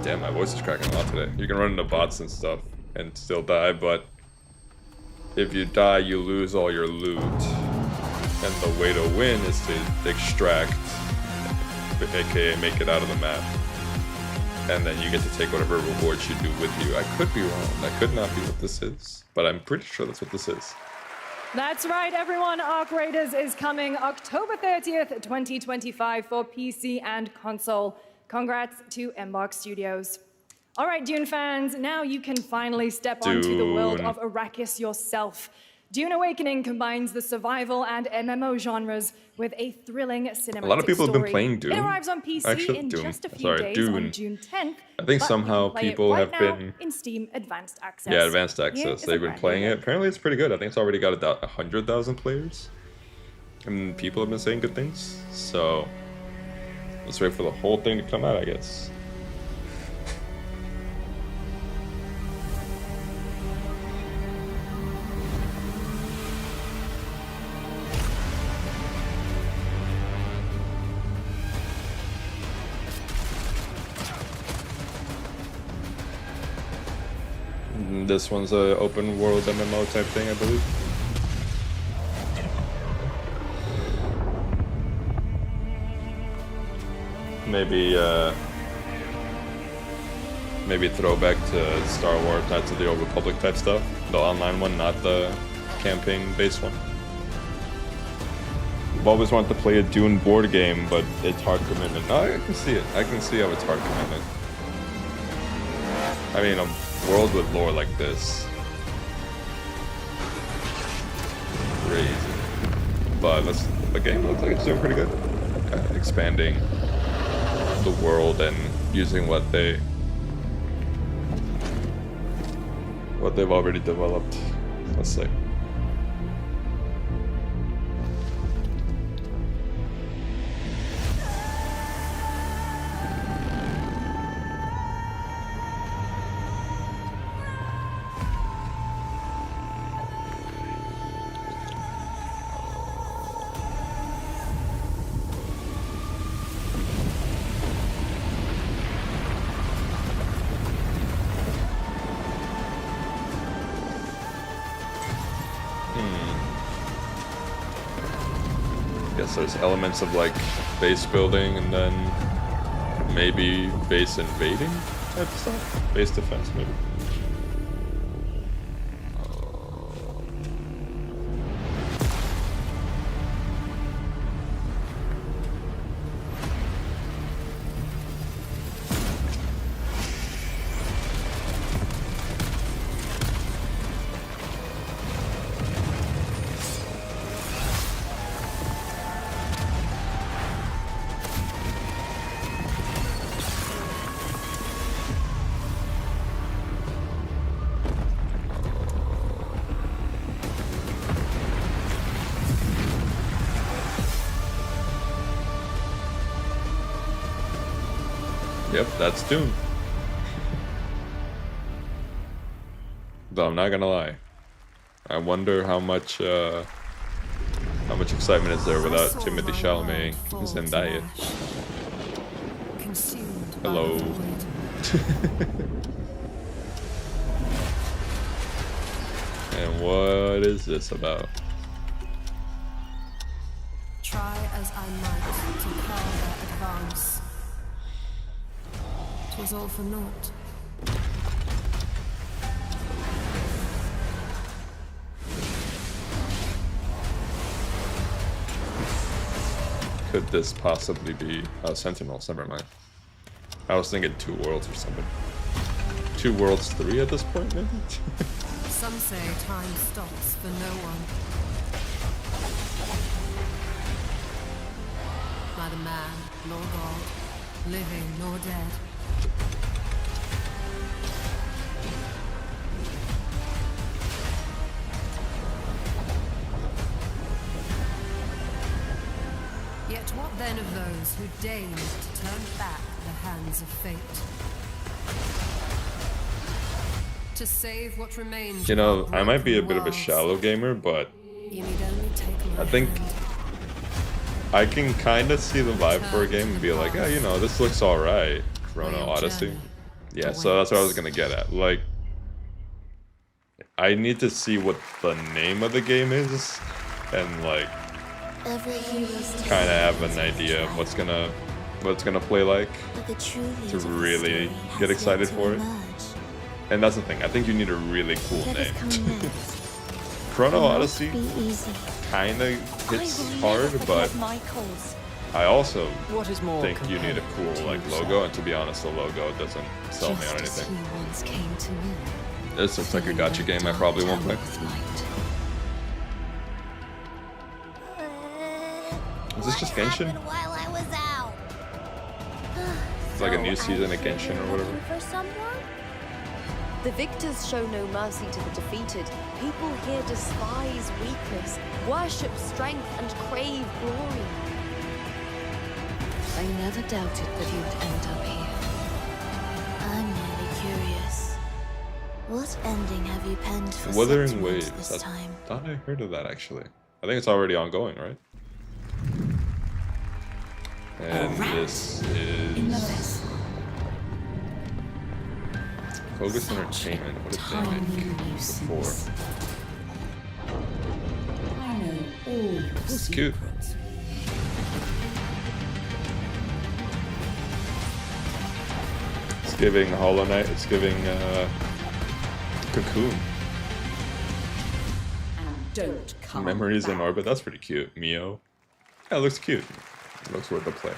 Damn, my voice is cracking a lot today. You can run into bots and stuff and still die, but if you die, you lose all your loot. And the way to win is to extract, aka make it out of the map. And then you get to take whatever rewards you do with you. I could be wrong. That could not be what this is. But I'm pretty sure that's what this is. That's right, everyone. Arc Raiders is coming October 30th, 2025 for PC and console. Congrats to Embark Studios. All right, Dune fans, now you can finally step onto the world of Arrakis yourself. Dune Awakening combines the survival and MMO genres with a thrilling cinematic story. A lot of people have been playing Dune. It arrives on PC in just a few days on June 10th. I think somehow people have been in Steam Advanced Access. Yeah, Advanced Access. They've been playing it. Apparently, it's pretty good. I think it's already got about 100,000 players, and people have been saying good things. So let's wait for the whole thing to come out, I guess. This one's a open world MMO type thing, I believe. Maybe throwback to Star Wars, Knights of the Old Republic type stuff. The online one, not the campaign-based one. I've always wanted to play a Dune board game, but it's hard commitment. No, I can see it. I can see how it's hard commitment. I mean, a world with lore like this. Crazy. But the game looks like it's doing pretty good. Expanding the world and using what they've already developed. Let's see. There's elements of like base building and then maybe base invading type of stuff. Base defense maybe. Yep, that's Dune. Though I'm not gonna lie, I wonder how much excitement is there without Timothée Chalamet and Zendaya. Hello. And what is this about? Try as I might to quell their advance. 'Twas all for naught. Could this possibly be Sentinels? Never mind. I was thinking Two Worlds or something. Two Worlds 3 at this point, maybe? Some say time stops for no one. Neither man nor God, living nor dead. Yet what then of those who deigned to turn back the hands of fate? To save what remains. You know, I might be a bit of a shallow gamer, but I think I can kind of see the vibe for a game and be like, yeah, you know, this looks alright. Chrono Odyssey. Yeah, so that's what I was gonna get at. Like, I need to see what the name of the game is, and like kind of have an idea of what it's gonna play like to really get excited for it. And that's the thing. I think you need a really cool name. Chrono Odyssey kind of hits hard, but I also think you need a cool like logo. And to be honest, the logo doesn't sell me on anything. This looks like a gacha game I probably won't play. Is this just Genshin? It's like a new season of Genshin or whatever. The victors show no mercy to the defeated. People here despise weakness, worship strength, and crave glory. I never doubted that you'd end up here. I'm really curious. What ending have you penned for Wuthering Waves. this time? I thought I heard of that actually. I think it's already ongoing, right? And this is Focus Entertainment. What did they make before? It's cute. It's giving Hollow Knight. It's giving Cocoon. Don't come Memories in Orbit. That's pretty cute. Mio. Yeah, it looks cute. It looks worth a play.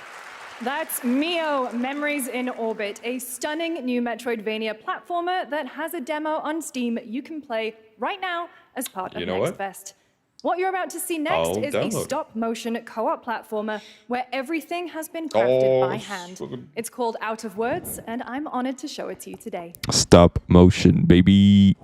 That's Mio, Memories in Orbit, a stunning new Metroidvania platformer that has a demo on Steam you can play right now as part of Next Fest. What you're about to see next is a stop-motion co-op platformer where everything has been crafted by hand. It's called Out of Words, and I'm honored to show it to you today. Stop motion, baby.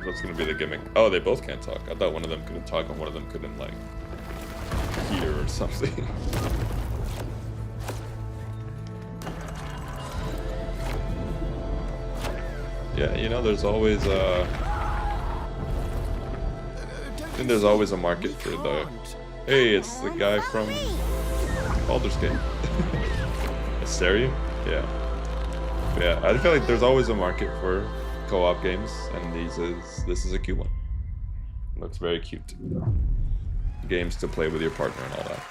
What's gonna be the gimmick? Oh, they both can't talk. I thought one of them couldn't talk and one of them couldn't like hear or something. Yeah, you know, there's always I think there's always a market for the. Hey, it's the guy from Baldur's Gate. Asterion? Yeah. Yeah, I feel like there's always a market for co-op games, and this is a cute one. Looks very cute. Games to play with your partner and all that,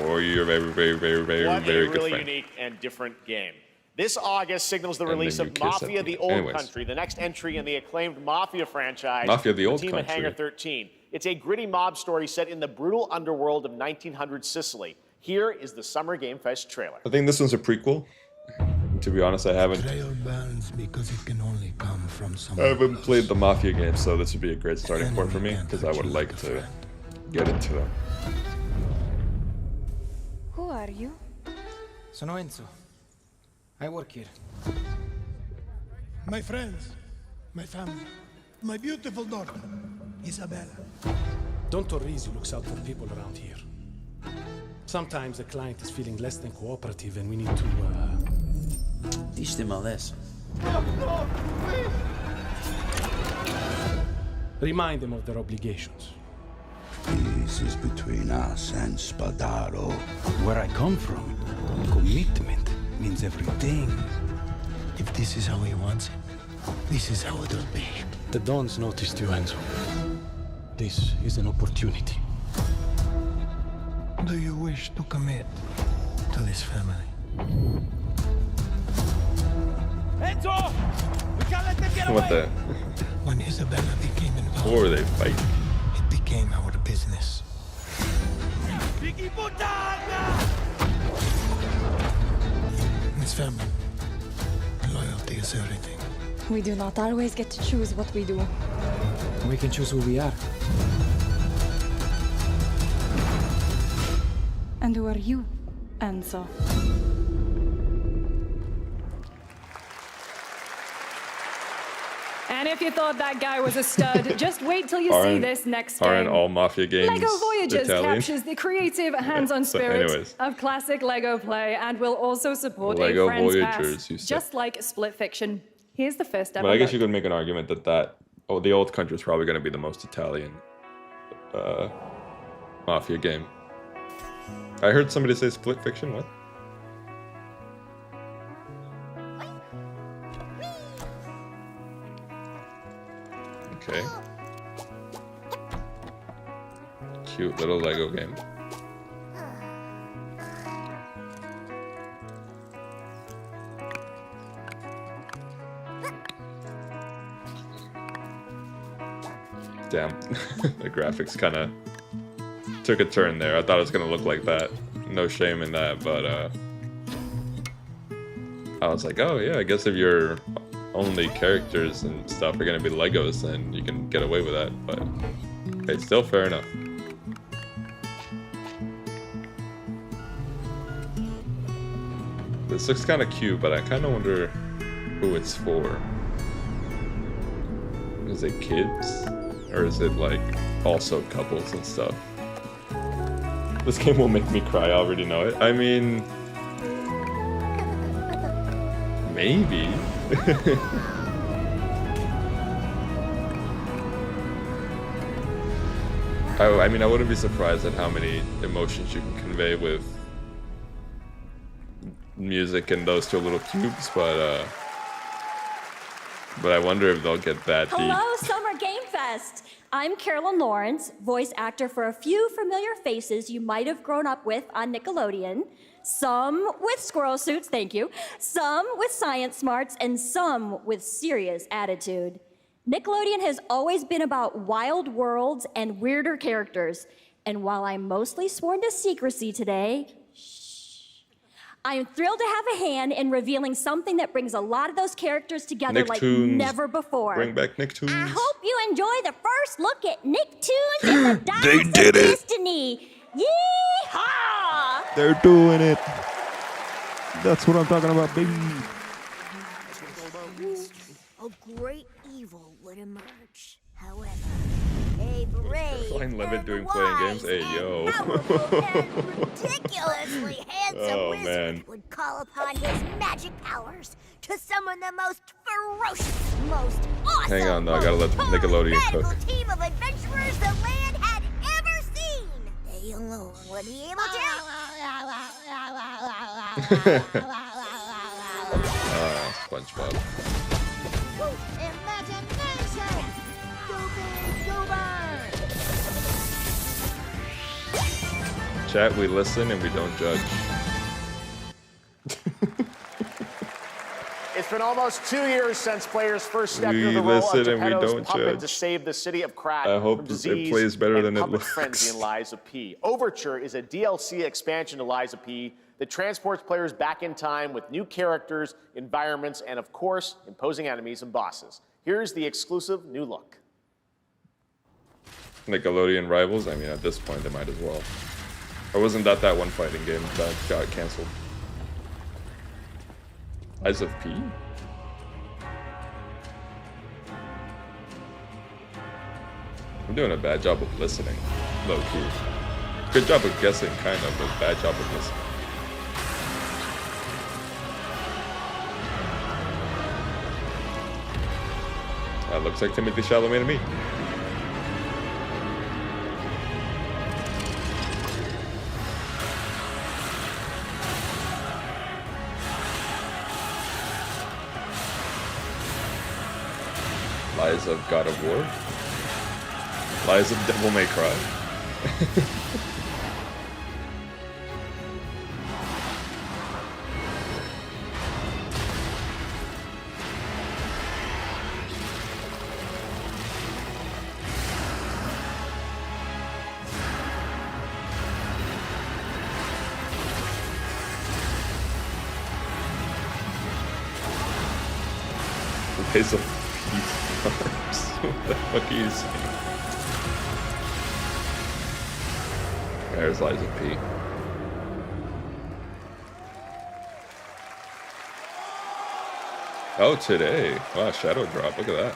or your very good friend. Really unique and different game. This August signals the release of Mafia: The Old Country, the next entry in the acclaimed Mafia franchise. Mafia: The Old Team Country. at Hangar 13. It's a gritty mob story set in the brutal underworld of 1900 Sicily. Here is the Summer Game Fest trailer. I think this one's a prequel. To be honest, I haven't played the Mafia games, so this would be a great starting point for me, because I would like to get into them. Who are you? Sono Enzo. I work here. My friends, my family, my beautiful daughter, Isabella. Don Torrisi looks out for people around here. Sometimes the client is feeling less than cooperative and we need to, teach them a lesson. Remind them of their obligations. This is between us and Spadaro. Where I come from, commitment means everything. If this is how he wants it, this is how it'll be. The Dons noticed you, Enzo. This is an opportunity. Do you wish to commit to this family? Enzo! We can't let them get away! What the? When Isabella became involved, Or they fight. it became our business. Piggy puttana! This family, loyalty is everything. We do not always get to choose what we do. We can choose who we are. And who are you, Enzo? And if you thought that guy was a stud, just wait till you see this next game. Aren't all Mafia games LEGO Voyages Italian? captures the creative hands-on spirit of classic LEGO play and will also support LEGO a friend's Voyagers, pass, you said. just like Split Fiction. Here's the first ever But I guess look. you could make an argument that the old country is probably going to be the most Italian Mafia game. I heard somebody say Split Fiction. What? Okay. Cute little Lego game. Damn, the graphics kind of took a turn there. I thought it was gonna look like that. No shame in that, but I was like, oh yeah, I guess if your only characters and stuff are gonna be Legos, then you can get away with that. But hey, still fair enough. This looks kind of cute, but I kind of wonder who it's for. Is it kids? Or is it like also couples and stuff? This game will make me cry, I already know it. I mean, maybe. I mean, I wouldn't be surprised at how many emotions you can convey with music and those two little cubes, but I wonder if they'll get that deep. Hello, Summer Game Fest! I'm Carolyn Lawrence, voice actor for a few familiar faces you might have grown up with on Nickelodeon. Some with squirrel suits, thank you. Some with science smarts, and some with serious attitude. Nickelodeon has always been about wild worlds and weirder characters. And while I'm mostly sworn to secrecy today, I am thrilled to have a hand in revealing something that brings a lot of those characters together like never before. Bring back Nicktoons. I hope you enjoy the first look at Nicktoons and the Dice They did of it. Destiny. Yeehaw! They're doing it. That's what I'm talking about, baby. A great evil would emerge. However, a brave, Fine Levitt doing playing games. Hey yo. ridiculously handsome wizard would call upon his magic powers to summon the most ferocious, most awesome, Hang on, though. I gotta let Nickelodeon cook. team of adventurers the land had ever seen. They alone would be able to. SpongeBob. Imagination! Chat, we listen and we don't judge. It's been almost 2 years since players first stepped into We the role of listen and we Geppetto's don't puppet judge. to save the city of Krat I hope from it disease plays better than and it puppet looks. frenzy in Liza P. Overture is a DLC expansion to Liza P that transports players back in time with new characters, environments, and of course, imposing enemies and bosses. Here's the exclusive new look. Nickelodeon rivals? I mean, at this point, they might as well. Or wasn't that one fighting game that got canceled? Eyes of P? I'm doing a bad job of listening, low key. Good job of guessing, kind of, but bad job of listening. That looks like Timothy Chalamet to me. Lies of God of War? Lies of Devil May Cry? Lies of Peace Arms? What the fuck are you saying? There's Lies of P. Oh, today. Wow, Shadow Drop. Look at that.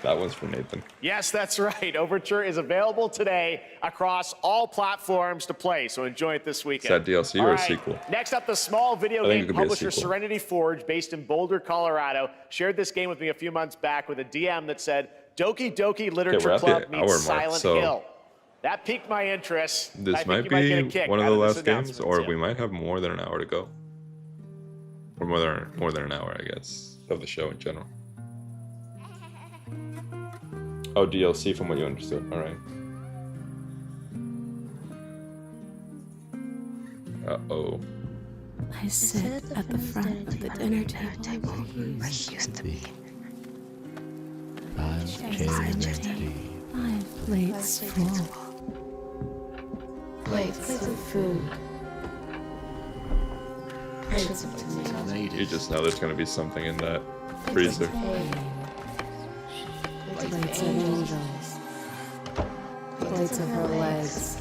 That one's for Nathan. Yes, that's right. Overture is available today across all platforms to play, so enjoy it this weekend. Is that DLC or a sequel? Next up, the small video I think game it could be a publisher sequel. Serenity Forge, based in Boulder, Colorado, shared this game with me a few months back with a DM that said, Doki Doki Literature we're at the Club hour meets mark, Silent so Hill. That piqued my interest. I This think might you might get a be kick one of out the this last games, announcement, or Tim. we might have more than an hour to go. Or more than an hour, I guess, of the show in general. Oh, DLC from what you understood. All right. Uh-oh. I sit at the front of the dinner table where he used to be. My plate's full. Plates of food. Plates of tomatoes. You just know there's going to be something in that freezer. Plates of angels. Plates of her legs.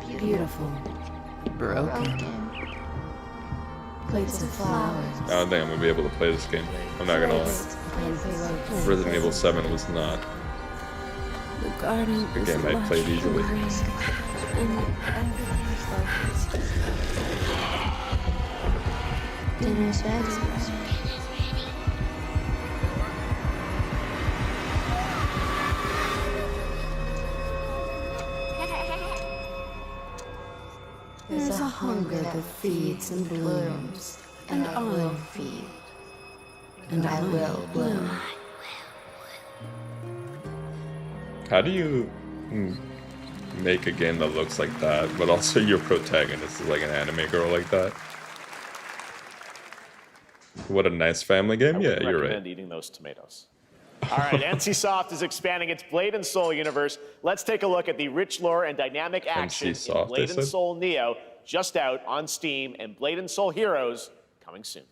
Beautiful. Broken. Plates of flowers. I don't think I'm going to be able to play this game. I'm not going to lie. Resident Evil 7 was not The garden a game I played easily. Dinner's ready. There's a hunger that feeds and blooms, and I will feed, and I will bloom. How do you make a game that looks like that, but also your protagonist is like an anime girl like that? What a nice family game. Yeah, you're right. recommend eating those tomatoes. All right, NCSoft is expanding its Blade and Soul universe. Let's take a look at the rich lore and dynamic action in NCSoft, Blade they and said? Soul Neo, just out on Steam, and Blade and Soul Heroes coming soon.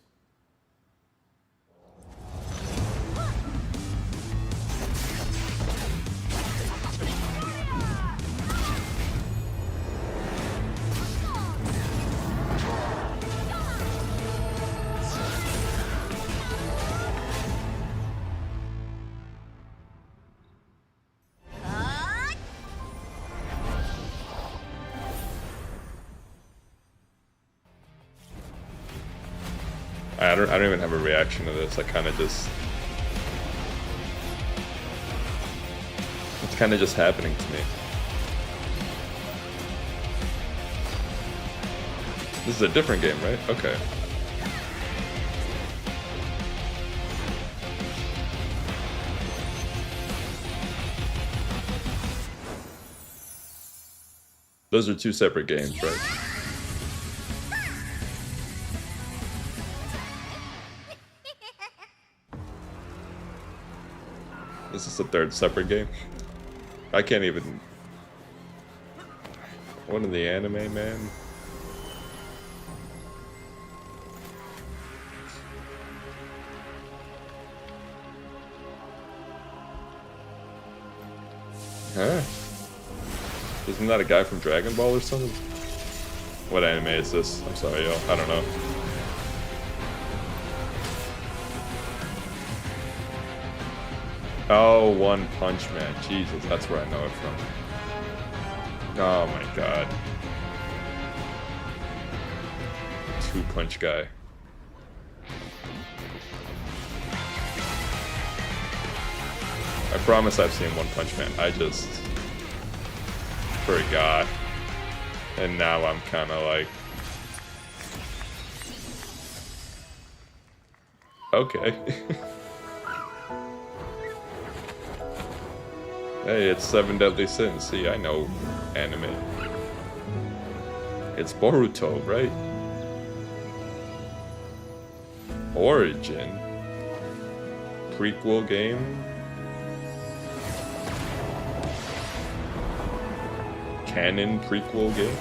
I don't even have a reaction to this. I kind of just... It's kind of just happening to me. This is a different game, right? Okay. Those are two separate games, right? Is this a third separate game? I can't even... What in the anime, man? Huh? Isn't that a guy from Dragon Ball or something? What anime is this? I'm sorry, yo. I don't know. Oh, One Punch Man. Jesus, that's where I know it from. Oh my god. Two Punch Guy. I promise I've seen One Punch Man. I just forgot. And now I'm kind of like... Okay. Hey, it's Seven Deadly Sins. See, I know anime. It's Boruto, right? Origin. Prequel game. Canon prequel game.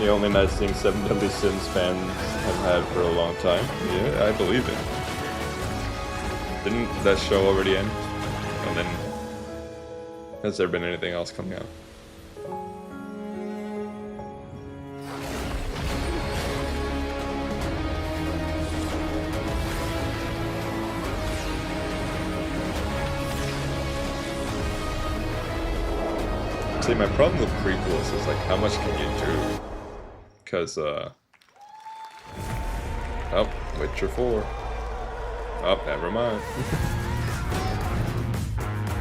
The only nice thing 7 Deadly Sins fans have had for a long time. Yeah, I believe it. Didn't that show already end? And then, has there been anything else coming out? See, my problem with prequels is like, how much can you do? Because, oh, Witcher 4. Oh, never mind.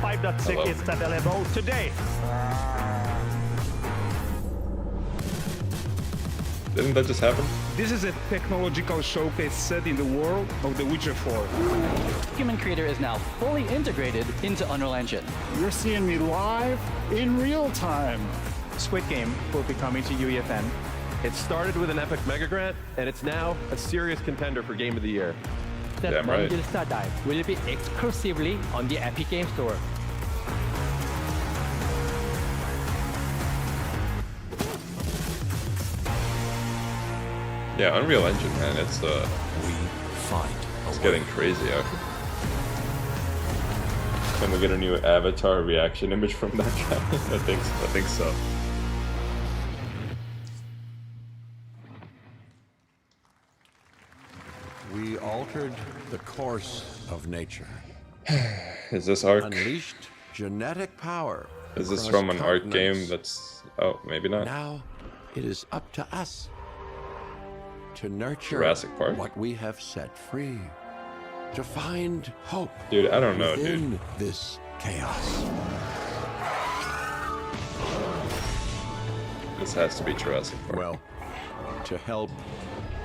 5.6 is available today. Didn't that just happen? This is a technological showcase set in the world of The Witcher 4. Human Creator is now fully integrated into Unreal Engine. You're seeing me live in real time. Squid Game will be coming to UEFN. It started with an epic mega grant, and it's now a serious contender for Game of the Year. Damn right. Star Dive will be exclusively on the Epic Game Store. Yeah, Unreal Engine, man, it's getting crazy out here. Can we get a new avatar reaction image from that guy? I think so. We altered the course of nature. Is this Ark? Unleashed genetic power. Is this from an Ark game that's... Oh, maybe not. Now, it is up to us to nurture Jurassic Park? what we have set free. To find hope. Dude, I don't know, within dude. this chaos. This has to be Jurassic Park. Well, to help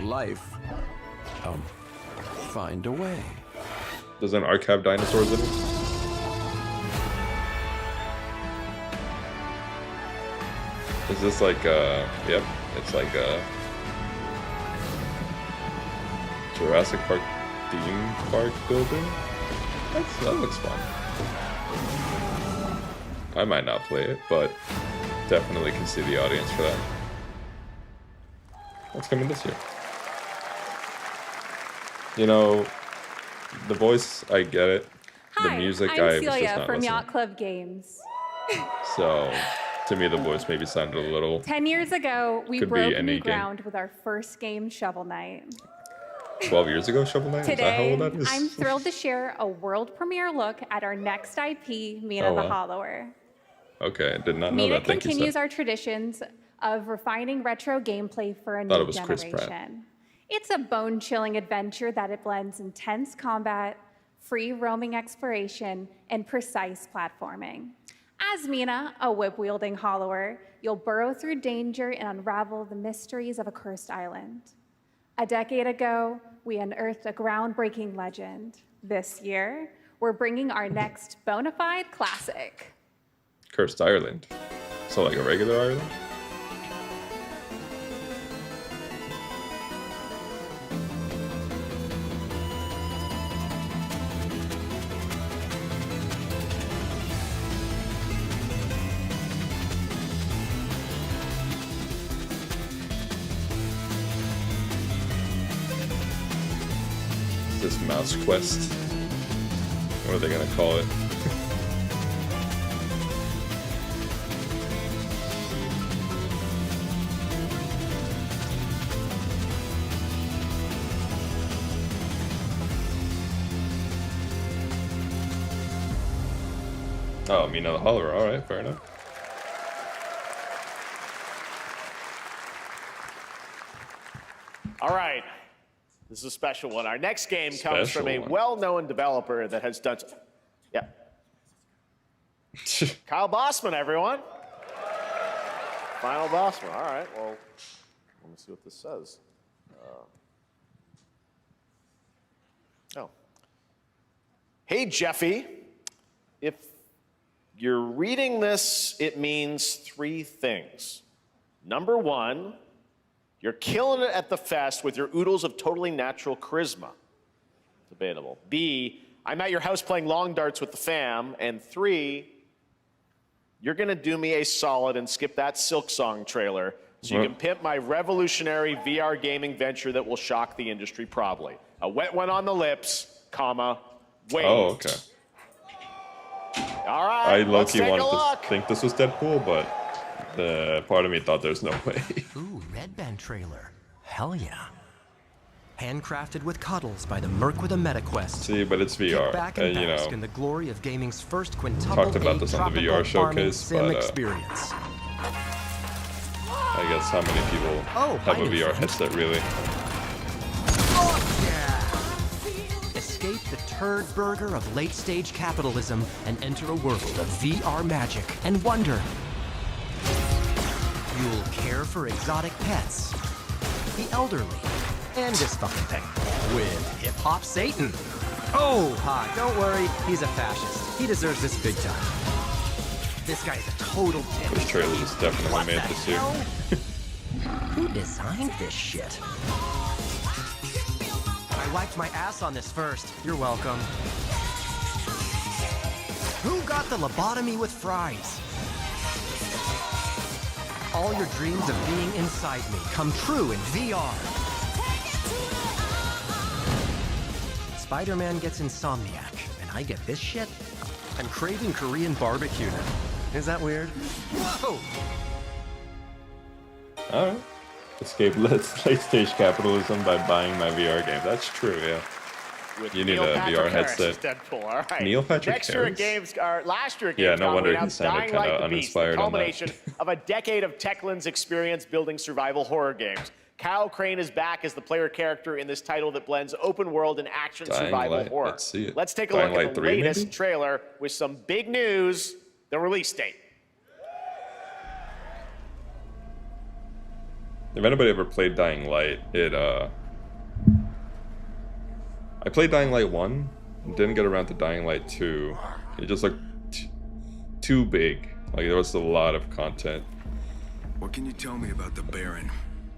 life find a way. Does an Ark have dinosaurs in it? Is this like yep, it's like a Jurassic Park theme park building? That looks fun. I might not play it, but definitely can see the audience for that. What's coming this year? You know, the voice, I get it. Hi, the music, I'm I was Celia just not from listening. Yacht Club Games. So, to me, the voice maybe sounded a little... 10 years ago, we Could be broke any new game. ground with our first game, Shovel Knight. 12 years ago, Shovel Knight? Is that how Today, old that is? I'm thrilled to share a world premiere look at our next IP, Mina Oh, the wow. Hollower. Okay, I did not know Mina that. Thank you, continues Seth. our traditions of refining retro gameplay for a Thought new it was Chris Pratt. generation. It's a bone-chilling adventure that it blends intense combat, free roaming exploration, and precise platforming. As Mina, a whip-wielding hollower, you'll burrow through danger and unravel the mysteries of a cursed island. A decade ago, we unearthed a groundbreaking legend. This year, we're bringing our next bona fide classic. Cursed Ireland. So like a regular Ireland? This Mouse Quest? What are they gonna call it? Oh, Mina the Hollower. Alright, fair enough. All right. This is a special one. Our next game comes from a Special one. well-known developer that has done... Yeah. Kyle Bossman, everyone. Final Bossman. All right, well, let me see what this says. Oh. Hey, Jeffy. If you're reading this, it means 3 things. Number 1, you're killing it at the fest with your oodles of totally natural charisma. Debatable. B, I'm at your house playing long darts with the fam. And 3, you're gonna do me a solid and skip that Silk Song trailer so you can pimp my revolutionary VR gaming venture that will shock the industry probably. A wet one on the lips, comma, wait. Oh, okay. All right, I low-key let's take a wanted look. to think this was Deadpool, but part of me thought there's no way. Ooh, Red Band trailer. Hell yeah. Handcrafted with cuddles by the Merc with a MetaQuest. See, but it's VR, Kick back and you bask know. in the glory of gaming's first quintuple Talked about this on the VR showcase, sim but experience. I guess how many people have a VR headset really? Escape the turd burger of late-stage capitalism and enter a world of VR magic and wonder. You'll care for exotic pets, the elderly, and this fucking thing with hip-hop Satan. Oh, hi, don't worry, he's a fascist. He deserves this big time. This guy's a total dick. This trailer is definitely made this year. Who designed this shit? I wiped my ass on this first. You're welcome. Who got the lobotomy with fries? All your dreams of being inside me come true in VR. Spider-Man gets Insomniac, and I get this shit? I'm craving Korean barbecue now. Is that weird? Whoa! Alright. Escape late-stage capitalism by buying my VR game. That's true, yeah. With You need Neil a Patrick VR Harris headset. as Deadpool. All right. Neil Patrick Next year at Harris? last year at Gamescom, Yeah, no wonder we he announced sounded Dying kinda Light the Beast, the uninspired on that. culmination of a decade of Techland's experience building survival horror games. Kyle Crane is back as the player character in this title that blends open world and action Dying survival Light, horror. let's see it. Let's take a Dying look at Light the 3 latest maybe? trailer with some big news, the release date. If anybody ever played Dying Light, I played Dying Light 1, and didn't get around to Dying Light 2. It just looked too big. Like, there was a lot of content. What can you tell me about the Baron?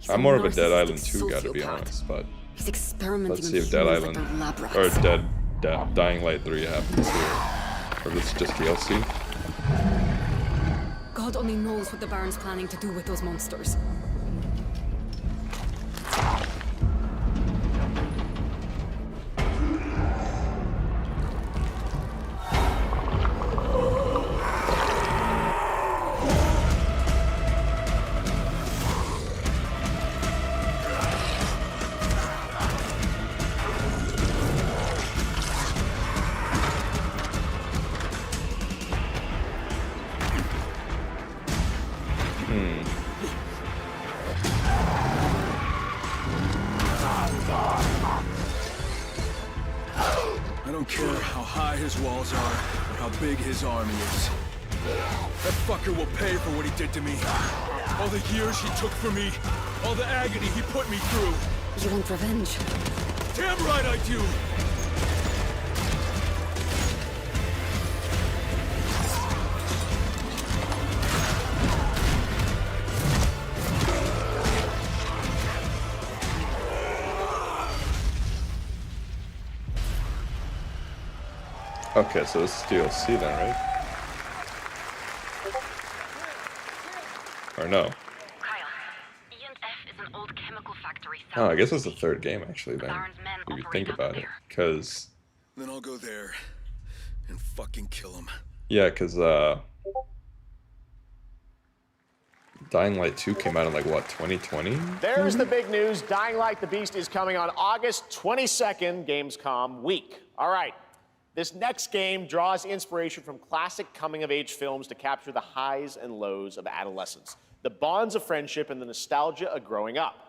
I'm more of a Dead Island 2 guy, to be honest, but He's experimenting let's see if on Dead humans Island, like they're lab rats. or Dying Light 3 happens here. Or if it's just DLC. God only knows what the Baron's planning to do with those monsters. I don't care how high his walls are or how big his army is. That fucker will pay for what he did to me. All the years he took from me. All the agony he put me through. You want revenge? Damn right I do! Okay, so this is DLC then, right? Or no? Oh, I guess it's the third game actually then, if you think about it. Because, Then I'll go there and fucking kill him. yeah, because Dying Light 2 came out in like, what, 2020? There's the big news. Dying Light the Beast is coming on August 22nd, Gamescom week. All right. This next game draws inspiration from classic coming-of-age films to capture the highs and lows of adolescence, the bonds of friendship, and the nostalgia of growing up.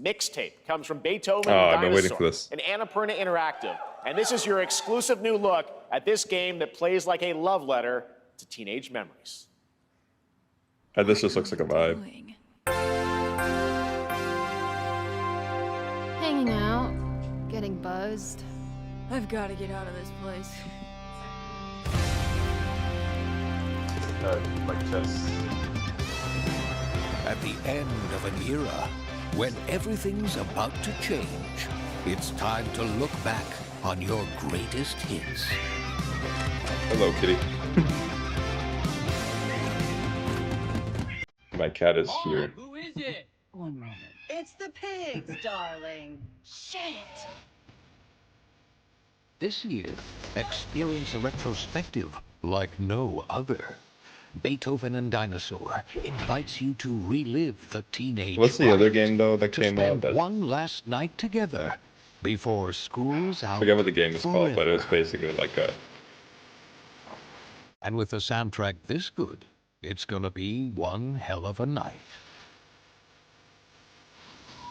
Mixtape comes from Beethoven Oh, and I've been waiting Dinosaur, for this. and Annapurna Interactive. And this is your exclusive new look at this game that plays like a love letter to teenage memories. This just looks like a vibe. Hanging out, getting buzzed. I've got to get out of this place. Like chess. At the end of an era, when everything's about to change, it's time to look back on your greatest hits. Hello, kitty. My cat is here. is it? 1 moment. It's the pigs, darling. Shit! This year, experience a retrospective like no other. Beethoven and Dinosaur invites you to relive the teenage What's the other riot, game though that to came out? spend That one last night together before school's I out. forget what the game is called, but it was forever. basically like a. And with a soundtrack this good, it's gonna be one hell of a night.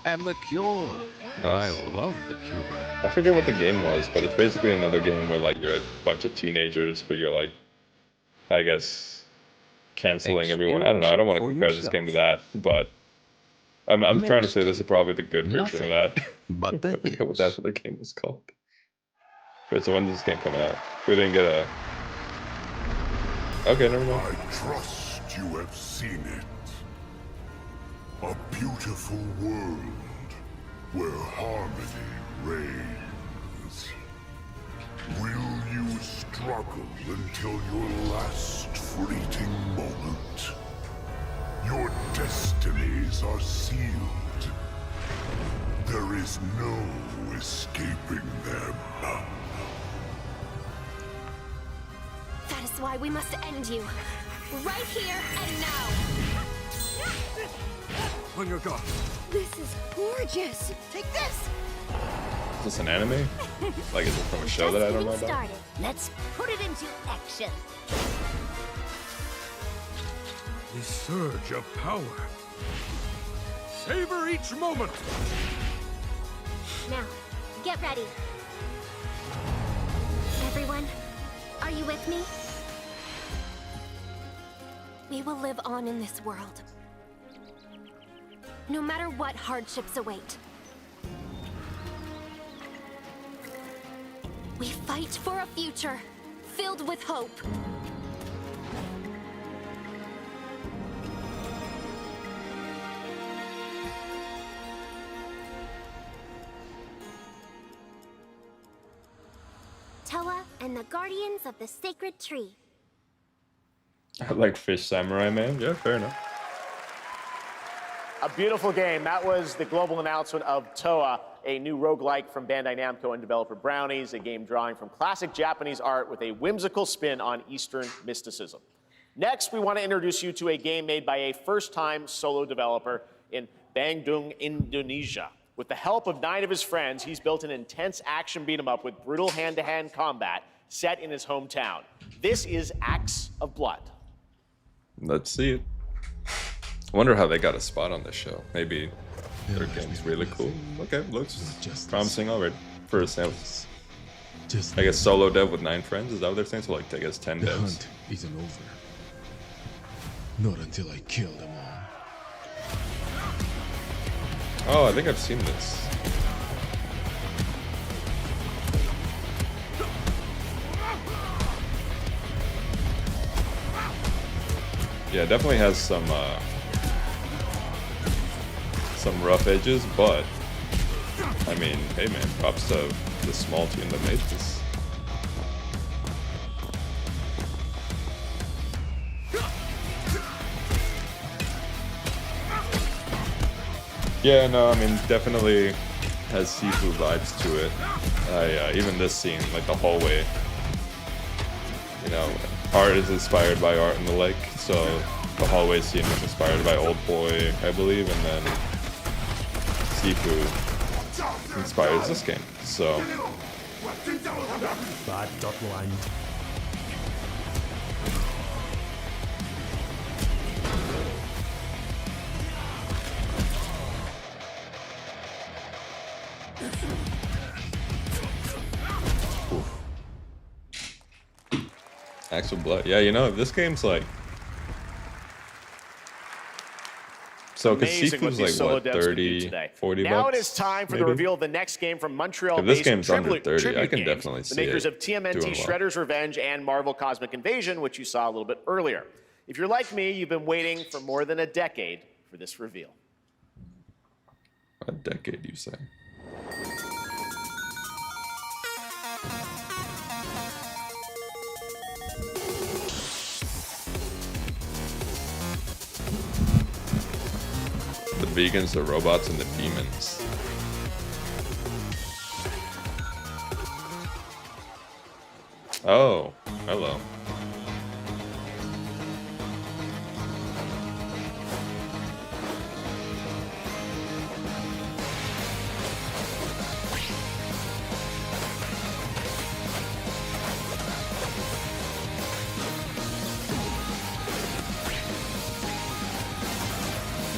And The Cure. I love The Cure. I forget what the game was, but it's basically another game where like you're a bunch of teenagers, but you're like, I guess, canceling everyone. I don't know. I don't want to compare this game to that, but I'm trying to say this is probably the good version of that. But I forget what that other game was called. Wait, so when is this game coming out? We didn't get a. Okay, never mind. I trust you have seen it. A beautiful world where harmony reigns. Will you struggle until your last fleeting moment? Your destinies are sealed. There is no escaping them. That is why we must end you. Right here and now. On your guard. This is gorgeous. Take this. Is this an anime? Like, is it from a show that I don't know about? Started. Let's put it into action. The surge of power. Savor each moment. Now, get ready. Everyone, are you with me? We will live on in this world. No matter what hardships await. We fight for a future filled with hope. Toa and the Guardians of the Sacred Tree. Like Fish Samurai Man? Yeah, fair enough. A beautiful game. That was the global announcement of Toa, a new roguelike from Bandai Namco and developer Brownies, a game drawing from classic Japanese art with a whimsical spin on Eastern mysticism. Next, we want to introduce you to a game made by a first-time solo developer in Bandung, Indonesia. With the help of 9 of his friends, he's built an intense action beat-em-up with brutal hand-to-hand combat set in his hometown. This is Acts of Blood. Let's see it. I wonder how they got a spot on this show. Maybe their game's really cool. Okay, looks promising already. For a sample. I guess solo dev with 9 friends, is that what they're saying? So like, I guess 10 The devs. hunt isn't over. Not until I kill them all. Oh, I think I've seen this. Yeah, it definitely has some rough edges, but I mean, hey man, props to the small team that made this. Yeah, no, I mean, definitely has seafood vibes to it. Even this scene, like the hallway, you know, art is inspired by art in the lake, so the hallway scene was inspired by Old Boy, I believe, and then seafood inspires this game, so. Bad dot line. Actual blood. Yeah, you know, this game's like. So, because Amazing what seafood's these like, solo what, devs can do 30, today. 40 Now bucks? it is time for the maybe? reveal of the next game from Montreal. If this based game's under Tribute 30, I can Games, definitely the see makers it of TMNT, doing well. Shredder's Revenge, and Marvel Cosmic Invasion, which you saw a little bit earlier. If you're like me, you've been waiting for more than a decade for this reveal. A decade, you say? vegans, the robots, and the demons. Oh, hello.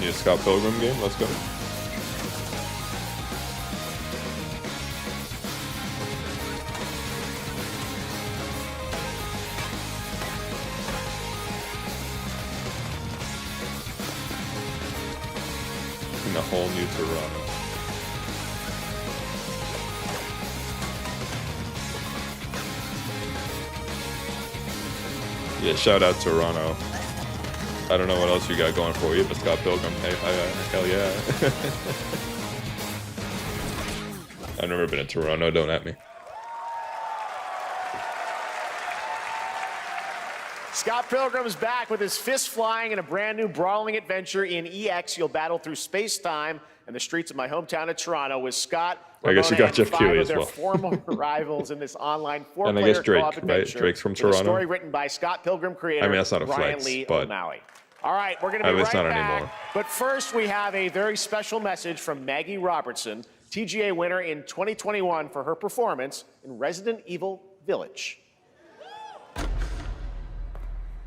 Need a Scott Pilgrim game? Let's go. In a whole new Toronto. Yeah, shout out Toronto. I don't know what else you got going for you, but Scott Pilgrim, hey, hell yeah. I've never been in Toronto, don't at me. Scott Pilgrim's back with his fist flying in a brand new brawling adventure in EX. You'll battle through space-time and the streets of my hometown of Toronto with Scott. I guess you got JosephKeighley as well. Former rivals in this online four-player And I guess Drake, co-op adventure. right? Drake's from with Toronto. A story written by Scott Pilgrim creator I mean, that's not a Brian flex, Lee but O'Malley. All right, we're going to be right not back. anymore. But first, we have a very special message from Maggie Robertson, TGA winner in 2021 for her performance in Resident Evil Village.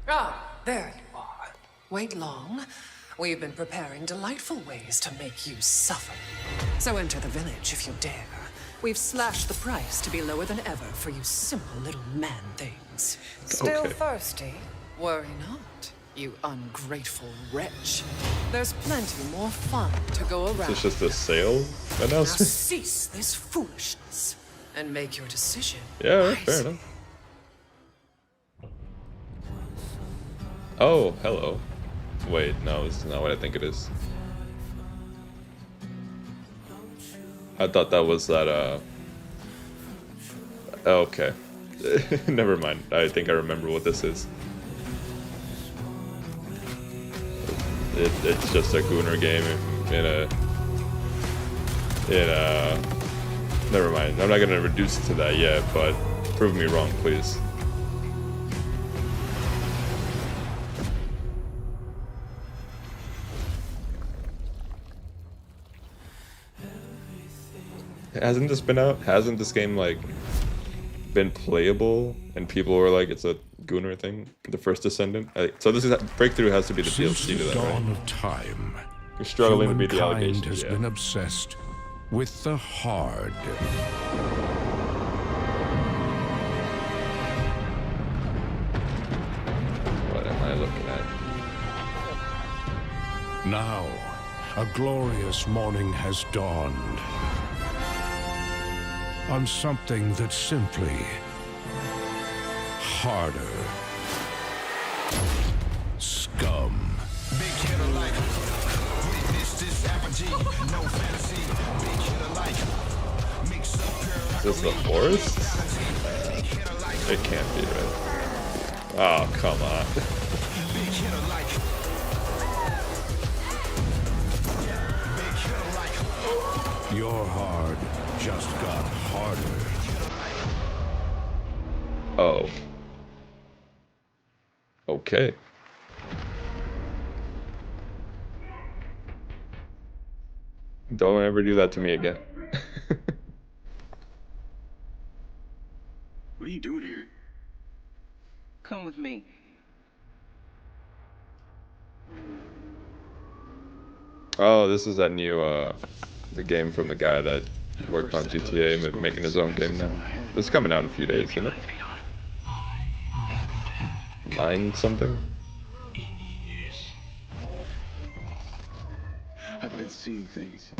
Ah, there you are. Wait long. We've been preparing delightful ways to make you suffer. So enter the village if you dare. We've slashed the price to be lower than ever for you simple little man things. Still thirsty? Worry not, you ungrateful wretch. There's plenty more fun to go around. Is this just a sale Now announcement? cease this foolishness and make your decision. Yeah, fair enough. Oh, hello. Wait, no, this is not what I think it is. I thought that was that, oh, okay. Never mind. I think I remember what this is. It's just a Gooner game in a... Never mind. I'm not gonna reduce it to that yet, but prove me wrong, please. Hasn't this been out? Hasn't this game like been playable and people were like it's a Gooner thing? The first Descendant? So this is Breakthrough has to be the Since DLC to the that, dawn right? of time, You're struggling to beat the humankind allegations, has been obsessed with the hard. What am I looking at? Now, a glorious morning has dawned on something that's simply harder. Scum. Is this the forest? It can't be, right? Oh, come on. Your hard just got harder. Oh. Okay. Don't ever do that to me again. What are you doing here? Come with me. Oh, this is that new, the game from the guy that worked on GTA, making his own game now. It's coming out in a few days, isn't it? Mind something? I've been seeing things.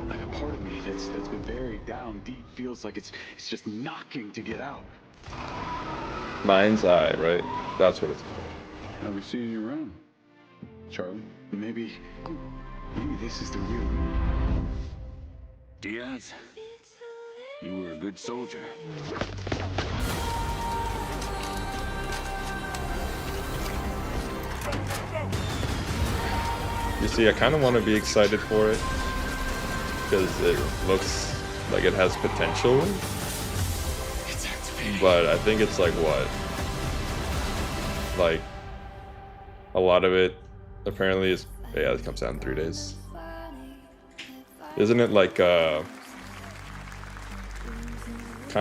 Like a part of me that's been buried down deep feels like it's just knocking to get out. Mind's Eye, right? That's what it's called. I'll be seeing you around, Charlie. Maybe this is the real me. Diaz, you were a good soldier. You see, I kind of want to be excited for it because it looks like it has potential. But I think it's like what? Like a lot of it apparently is, yeah, it comes out in 3 days. Isn't it like kind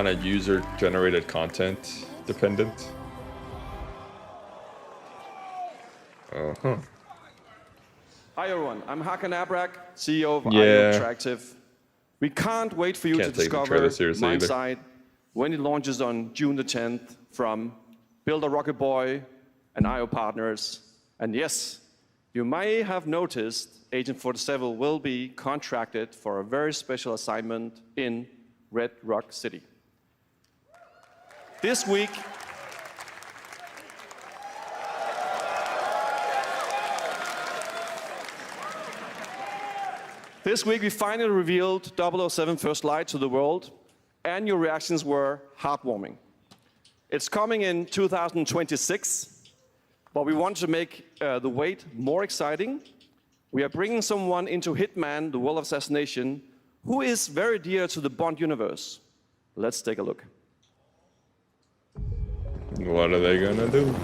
of user generated content dependent? Uh-huh. Hi everyone, I'm Hakan Abrak, CEO of Yeah. IO Interactive. We can't wait for you Can't to take the discover trailer seriously either. Mindside when it launches on June the 10th from Build a Rocket Boy and IO partners. And yes, you may have noticed Agent 47 will be contracted for a very special assignment in Red Rock City. This week, we finally revealed 007 First Light to the world, and your reactions were heartwarming. It's coming in 2026, but we want to make the wait more exciting. We are bringing someone into Hitman, the World of Assassination, who is very dear to the Bond universe. Let's take a look. What are they gonna do?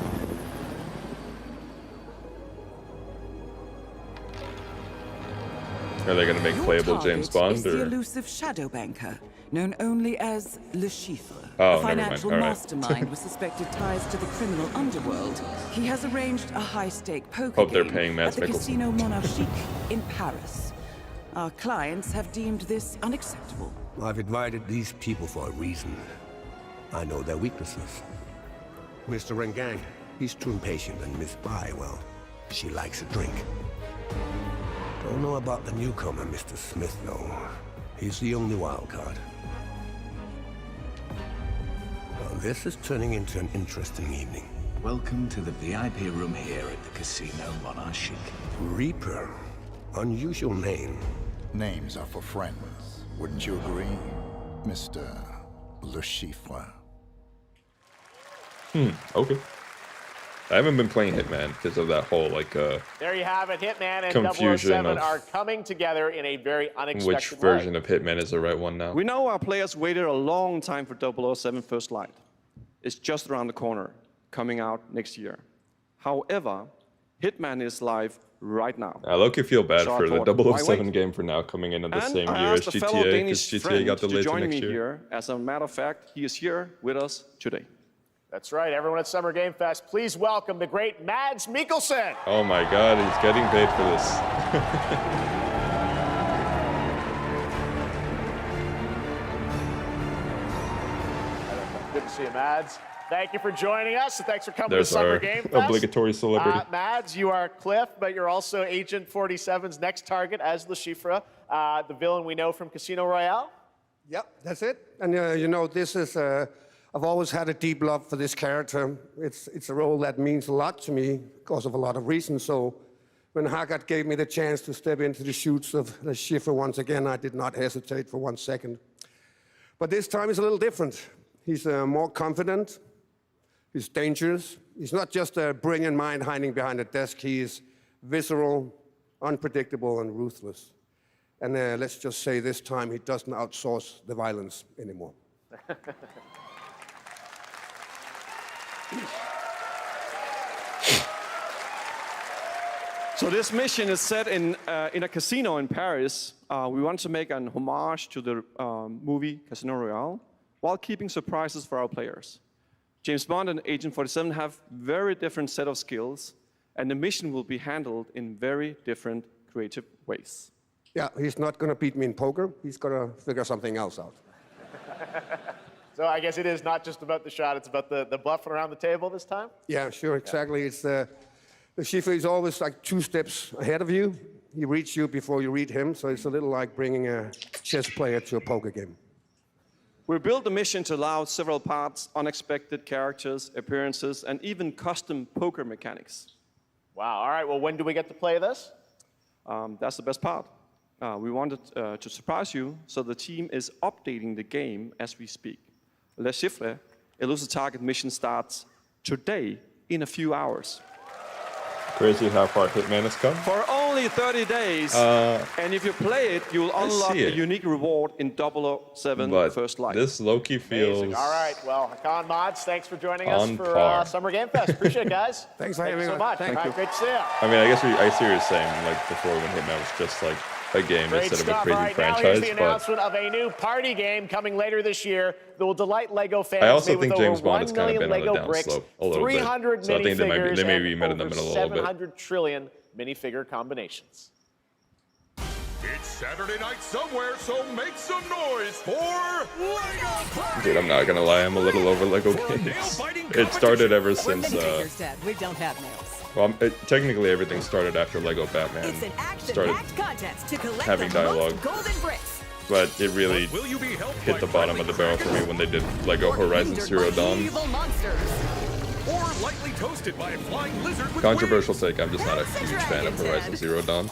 Are they gonna make playable James Bond, is the or? elusive shadow banker, known only as Le Chiffre, Oh, a never mind. financial All right. mastermind with suspected ties to the criminal underworld. He has arranged a high-stake poker Hope they're game paying Mads at the Mikkelsen. Casino Monarchique in Paris. Our clients have deemed this unacceptable. I've invited these people for a reason. I know their weaknesses. Mr. Rengang, he's too impatient, and Miss Bai, well, she likes a drink. Don't know about the newcomer, Mr. Smith, though. He's the only wild card. Well, this is turning into an interesting evening. Welcome to the VIP room here at the Casino Monarchique. Reaper. Unusual name. Names are for friends. Wouldn't you agree, Mr. Le Chiffre? Okay. I haven't been playing Hitman because of that whole like There you have it. Hitman and confusion 007 of are coming together in a very unexpected which way. version of Hitman is the right one now. We know our players waited a long time for 007 First Light. It's just around the corner, coming out next year. However, Hitman is live right now. I low-key feel bad So I for the thought, why 007 wait? game for now coming in at the And same I year as asked a fellow GTA, Danish because GTA friend got to delayed to join next me year. here. As a matter of fact, he is here with us today. That's right, everyone at Summer Game Fest, please welcome the great Mads Mikkelsen. Oh my god, he's getting paid for this. Good to see you, Mads. Thank you for joining us, and thanks for coming There's to Summer our Game Fest. obligatory celebrity. Mads, you are Cliff, but you're also Agent 47's next target as Le Chiffre, the villain we know from Casino Royale. Yep, that's it. And you know, this is, I've always had a deep love for this character. It's a role that means a lot to me because of a lot of reasons. So when Haggard gave me the chance to step into the shoes of Le Chiffre once again, I did not hesitate for 1 second. But this time is a little different. He's more confident. He's dangerous. He's not just a brilliant mind hiding behind a desk. He is visceral, unpredictable, and ruthless. And let's just say this time he doesn't outsource the violence anymore. So this mission is set in a casino in Paris. We want to make an homage to the movie Casino Royale while keeping surprises for our players. James Bond and Agent 47 have very different set of skills, and the mission will be handled in very different creative ways. Yeah, he's not going to beat me in poker. He's going to figure something else out. So I guess it is not just about the shot, it's about the bluffing around the table this time? Yeah, sure, exactly. It's the Chiffre is always like 2 steps ahead of you. He reads you before you read him, so it's a little like bringing a chess player to a poker game. We built the mission to allow several parts, unexpected characters, appearances, and even custom poker mechanics. Wow, all right, well, when do we get to play this? That's the best part. We wanted to surprise you, so the team is updating the game as we speak. Le Chiffre, Elusive Target mission starts today in a few hours. Crazy how far Hitman has come. For only 30 days. And if you play it, you'll unlock a unique reward in 007 First Light. This Loki feels. Amazing. All right. Well, Hakan Mods, thanks for joining us for par. Summer Game Fest. Appreciate it, guys. Thanks for Thank you having so us. much. Thank All right, you. great to see you. I mean, I guess I see what you're saying. Like before, when Hitman was just like a game Great instead stuff. of a crazy All right, franchise. now here's the But announcement of a new party game coming later this year that will delight LEGO fans. I also made with think over James Bond 1 has kind of million been on a LEGO bricks, downslope a little bit. 300 So I think they minifigures, may be and met in the over middle a little bit. 700 trillion minifigure combinations. It's Saturday night somewhere, so make some noise for LEGO Party! Dude, I'm not gonna lie, I'm a little over LEGO games. It started ever since. We don't have nails. Well, technically everything started after LEGO Batman It's an started action-packed contest to collect having the dialogue. most golden bricks. But it really hit the bottom of the barrel for me when they did LEGO Horizon Zero Dawn. Evil monsters. Or lightly toasted by a flying lizard with Controversial take, I'm just not a huge fan of Horizon Zero Dawn.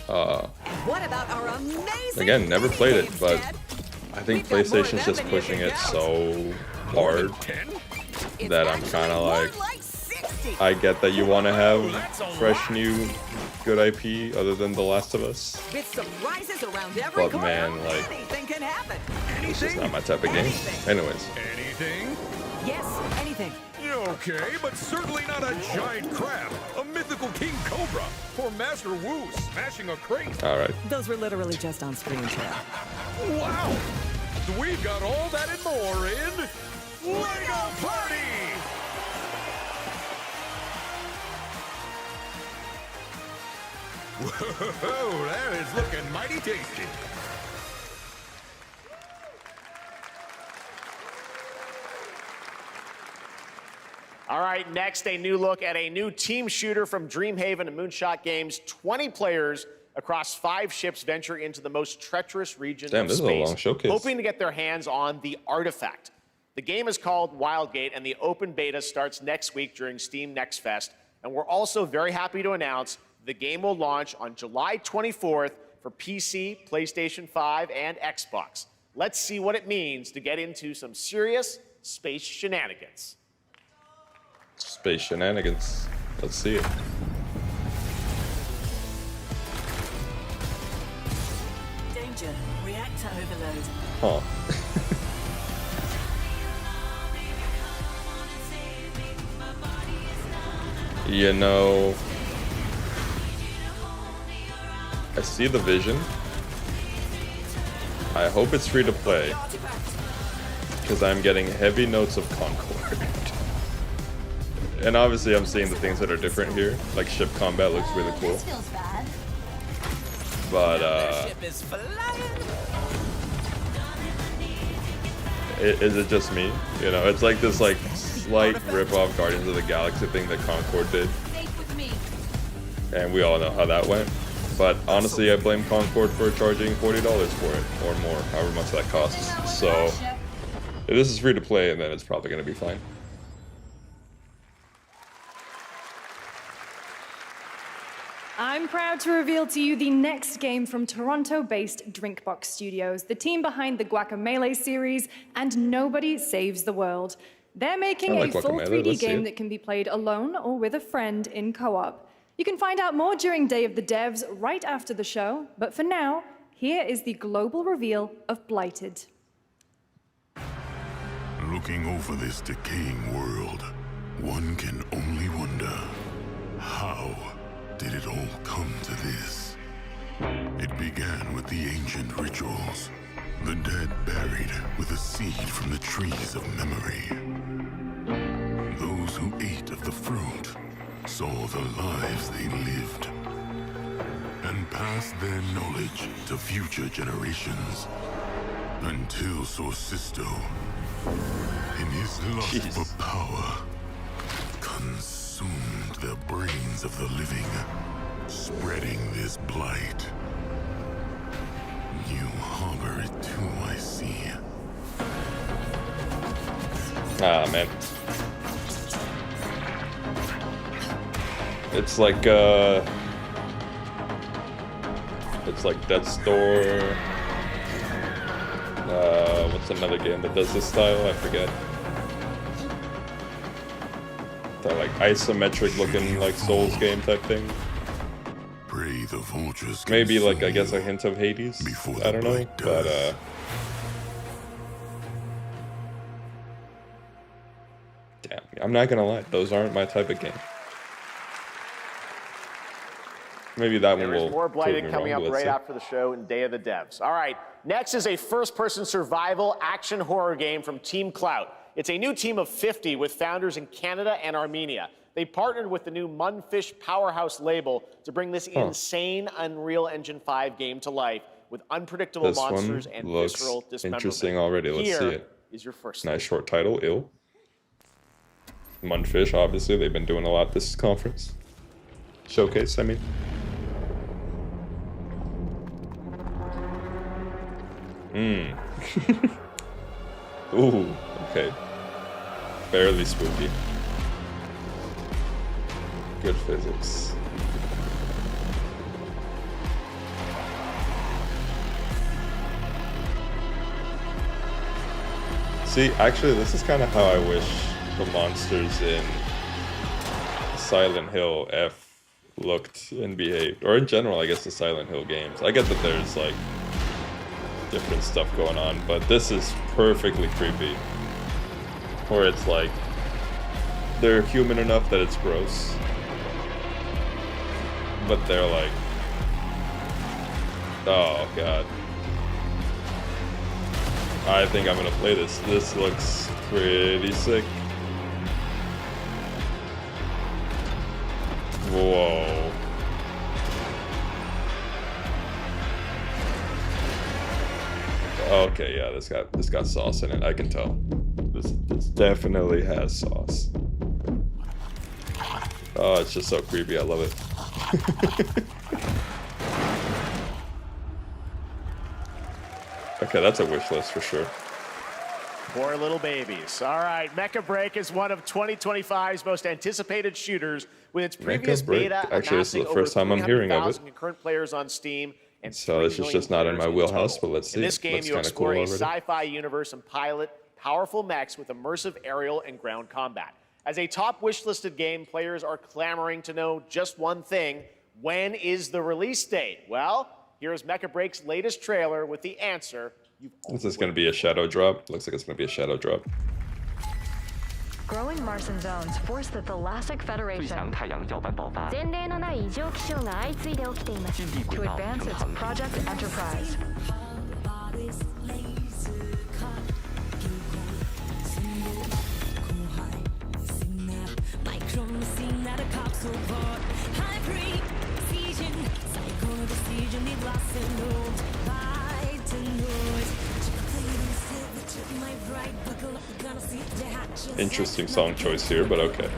What about our amazing Again, never played it, but I think PlayStation's just pushing it so hard that I'm kind of like, I get that you want to have fresh, new, good IP other than The Last of Us. With surprises around every But corner, man, like, anything can happen. it's just not my type of game. Anyways. Anything? Yes, anything. Okay, but certainly not a giant crab, a mythical king cobra, or Master Wu smashing a crate. Alright. Those were literally just on screen, Chad. Wow! We've got all that and more in LEGO Party! Whoa, that is looking mighty tasty. All right, next, a new look at a new team shooter from Dreamhaven and Moonshot Games. 20 players across 5 ships venture into the most treacherous region Damn, of this is a space, long showcase. hoping to get their hands on the artifact. The game is called Wildgate, and the open beta starts next week during Steam Next Fest. And we're also very happy to announce the game will launch on July 24th for PC, PlayStation 5, and Xbox. Let's see what it means to get into some serious space shenanigans. Space shenanigans. Let's see it. Danger. Reactor overload. Huh. You know, I see the vision. I hope it's free to play, because I'm getting heavy notes of Concord. And obviously I'm seeing the things that are different here, like ship combat looks really cool. But is it just me? You know, it's like this like slight rip-off Guardians of the Galaxy thing that Concord did. And we all know how that went. But honestly, I blame Concord for charging $40 for it, or more, however much that costs. So, if this is free to play, then it's probably going to be fine. I'm proud to reveal to you the next game from Toronto-based Drinkbox Studios, the team behind the Guacamelee series and Nobody Saves the World. They're making a full 3D game that can be played alone or with a friend in co-op. You can find out more during Day of the Devs right after the show, but for now, here is the global reveal of Blighted. Looking over this decaying world, one can only wonder, how did it all come to this? It began with the ancient rituals, the dead buried with a seed from the trees of memory. Those who ate of the fruit saw the lives they lived and passed their knowledge to future generations until Sorcisto, in his lust for power, consumed the brains of the living, spreading this blight. You harbor it too, I see. Ah, man. It's like Death's Door. What's another game that does this style? I forget. That like isometric looking like Souls game type thing. Pray the vultures Maybe like I guess a hint of Hades. I don't know, but damn, I'm not gonna lie, those aren't my type of game. Maybe that one will. There's more Blighted prove me coming wrong, up but let's right see. after the show in Day of the Devs. All right, next is a first-person survival action horror game from Team Clout. It's a new team of 50 with founders in Canada and Armenia. They partnered with the new Munfish Powerhouse label to bring this insane Unreal Engine 5 game to life with unpredictable This monsters one and looks visceral dismemberment. interesting already. Let's see Here it. is your first. Nice short title, Ill. Munfish, obviously, they've been doing a lot this conference. Showcase, I mean. Ooh, okay. Fairly spooky. Good physics. See, actually, this is kind of how I wish the monsters in Silent Hill F looked and behaved. Or in general, I guess the Silent Hill games. I get that there's, like, different stuff going on, but this is perfectly creepy. Where it's like, they're human enough that it's gross. But they're like, oh god. I think I'm gonna play this. This looks pretty sick. Whoa. Okay, yeah, this got sauce in it. I can tell. This definitely has sauce. Oh, it's just so creepy. I love it. Okay, that's a wish list for sure. Poor little babies. All right, Mecha Break is one of 2025's most anticipated shooters with its previous Mecha Break? beta Actually, this is the amassing first over time I'm hearing of it. 300,000 concurrent players on Steam and So this 3 is million just not in my players wheelhouse, total. but let's see. In this game, Looks you kinda explore cool a already. sci-fi universe and pilot powerful mechs with immersive aerial and ground combat. As a top wish-listed game, players are clamoring to know just one thing: when is the release date? Well, here's Mecha Break's latest trailer with the answer. This is going to be a shadow drop. Looks like it's going to be a shadow drop. Growing Martian zones force the Thalassic Federation to advance its Project Enterprise. Interesting song choice here, but okay.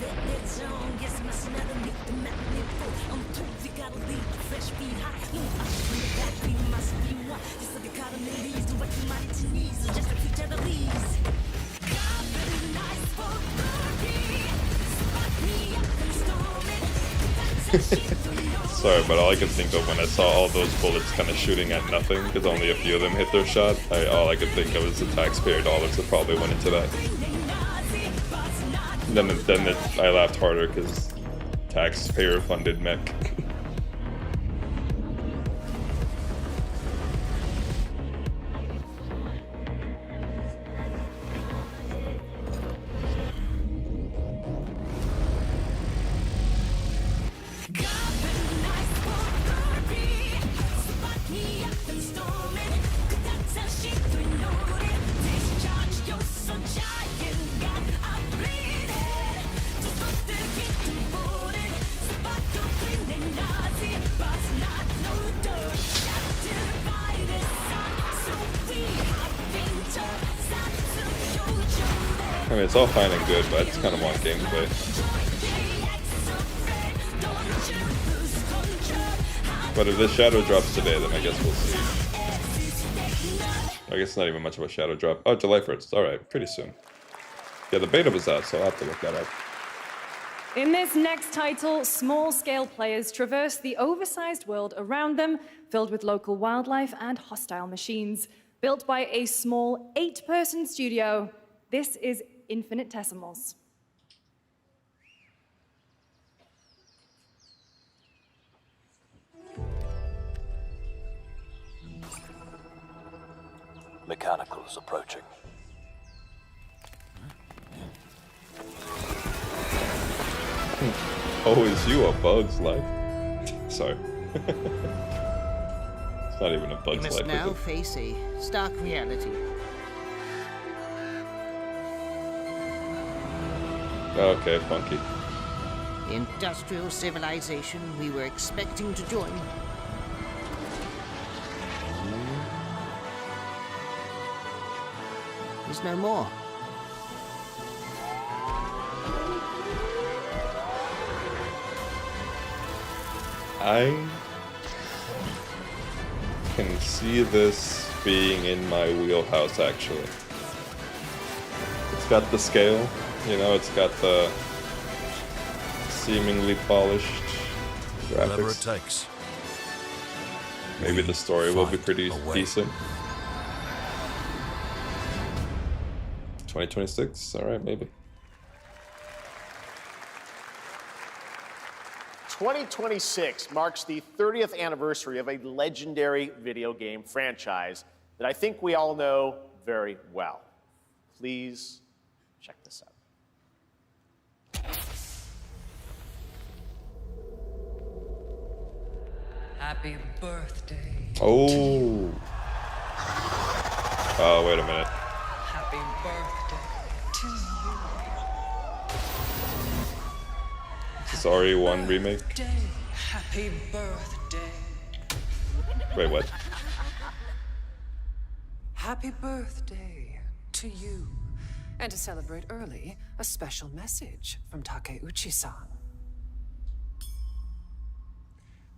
Sorry, but all I could think of when I saw all those bullets kind of shooting at nothing, because only a few of them hit their shot, all I could think of was the taxpayer dollars that probably went into that. I laughed harder because taxpayer-funded mech. I mean, it's all fine and good, but I just kind of want gameplay. But if this shadow drops today, then I guess we'll see. I guess it's not even much of a shadow drop. Oh, July 1st. Alright, pretty soon. Yeah, the beta was out, so I'll have to look that up. In this next title, small-scale players traverse the oversized world around them, filled with local wildlife and hostile machines. Built by a small 8-person studio, this is Infinitesimals. Mechanicals approaching. Oh, is you a Bug's Life? Sorry. It's not even a Bug's You must Life. now Is it? face a stark reality. Okay, funky. The industrial civilization we were expecting to join is no more. I can see this being in my wheelhouse, actually. It's got the scale, you know, it's got the seemingly polished Whatever it graphics. takes. Maybe the story will be pretty decent. 2026? Alright, maybe. 2026 marks the 30th anniversary of a legendary video game franchise that I think we all know very well. Please check this out. Happy birthday. Oh. Oh, wait a minute. Happy birthday to you. Sorry, one remake. Happy birthday. Wait, what? Happy birthday to you. And to celebrate early, a special message from Takeuchi-san.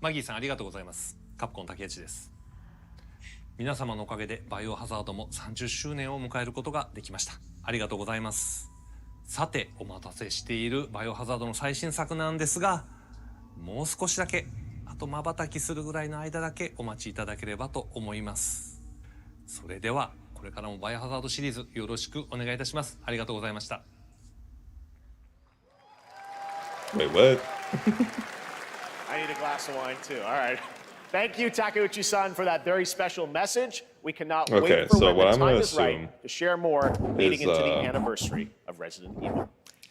マギーさんありがとうございます。カプコン竹内です。皆様のおかげでバイオハザードも30周年を迎えることができました。ありがとうございます。さて、お待たせしているバイオハザードの最新作なんですが、もう少しだけ、あと瞬きするぐらいの間だけお待ちいただければと思います。それでは、これからもバイオハザードシリーズよろしくお願いいたします。ありがとうございました。Wait, what? I need a glass of wine too. All right. Thank you, Takeuchi-san, for that very special message. We cannot wait for when the time is right to share more leading into the anniversary of Resident Evil.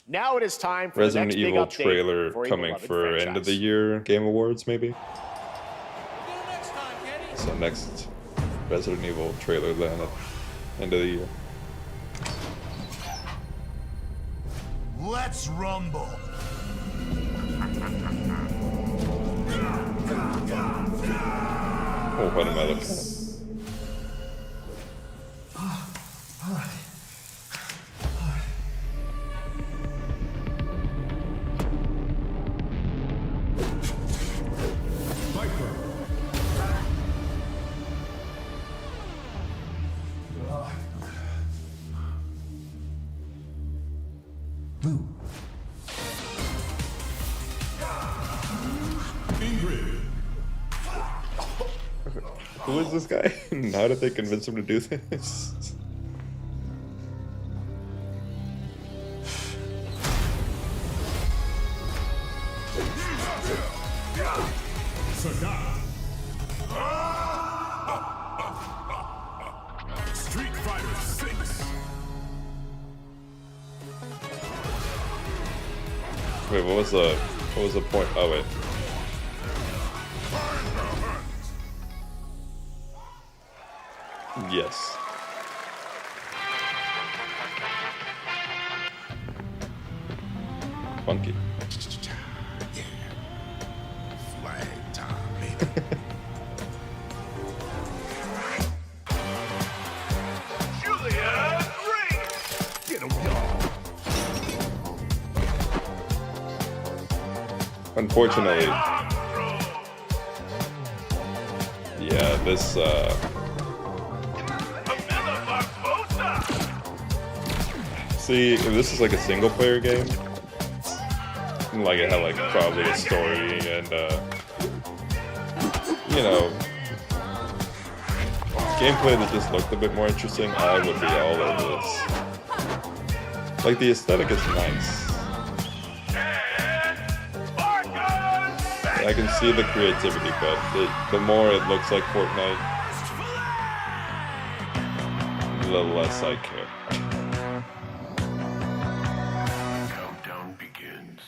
Now it is time for Resident the next Evil big update trailer for a coming beloved for franchise. end of the year Game Awards, maybe? So next Resident Evil trailer then at end of the year. Let's rumble. Oh, what am I looking at? Who is this guy? How did they convince him to do this? Street Fighter 6. Wait, what was the point? Oh wait. Yes. Funky. Flag time, baby. Julia Green! Get him, y'all! Unfortunately. Yeah, this see, if this is like a single player game, like it had like probably a story and you know, gameplay that just looked a bit more interesting, I would be all over this. Like the aesthetic is nice. I can see the creativity, but the more it looks like Fortnite, the less I care. Countdown begins.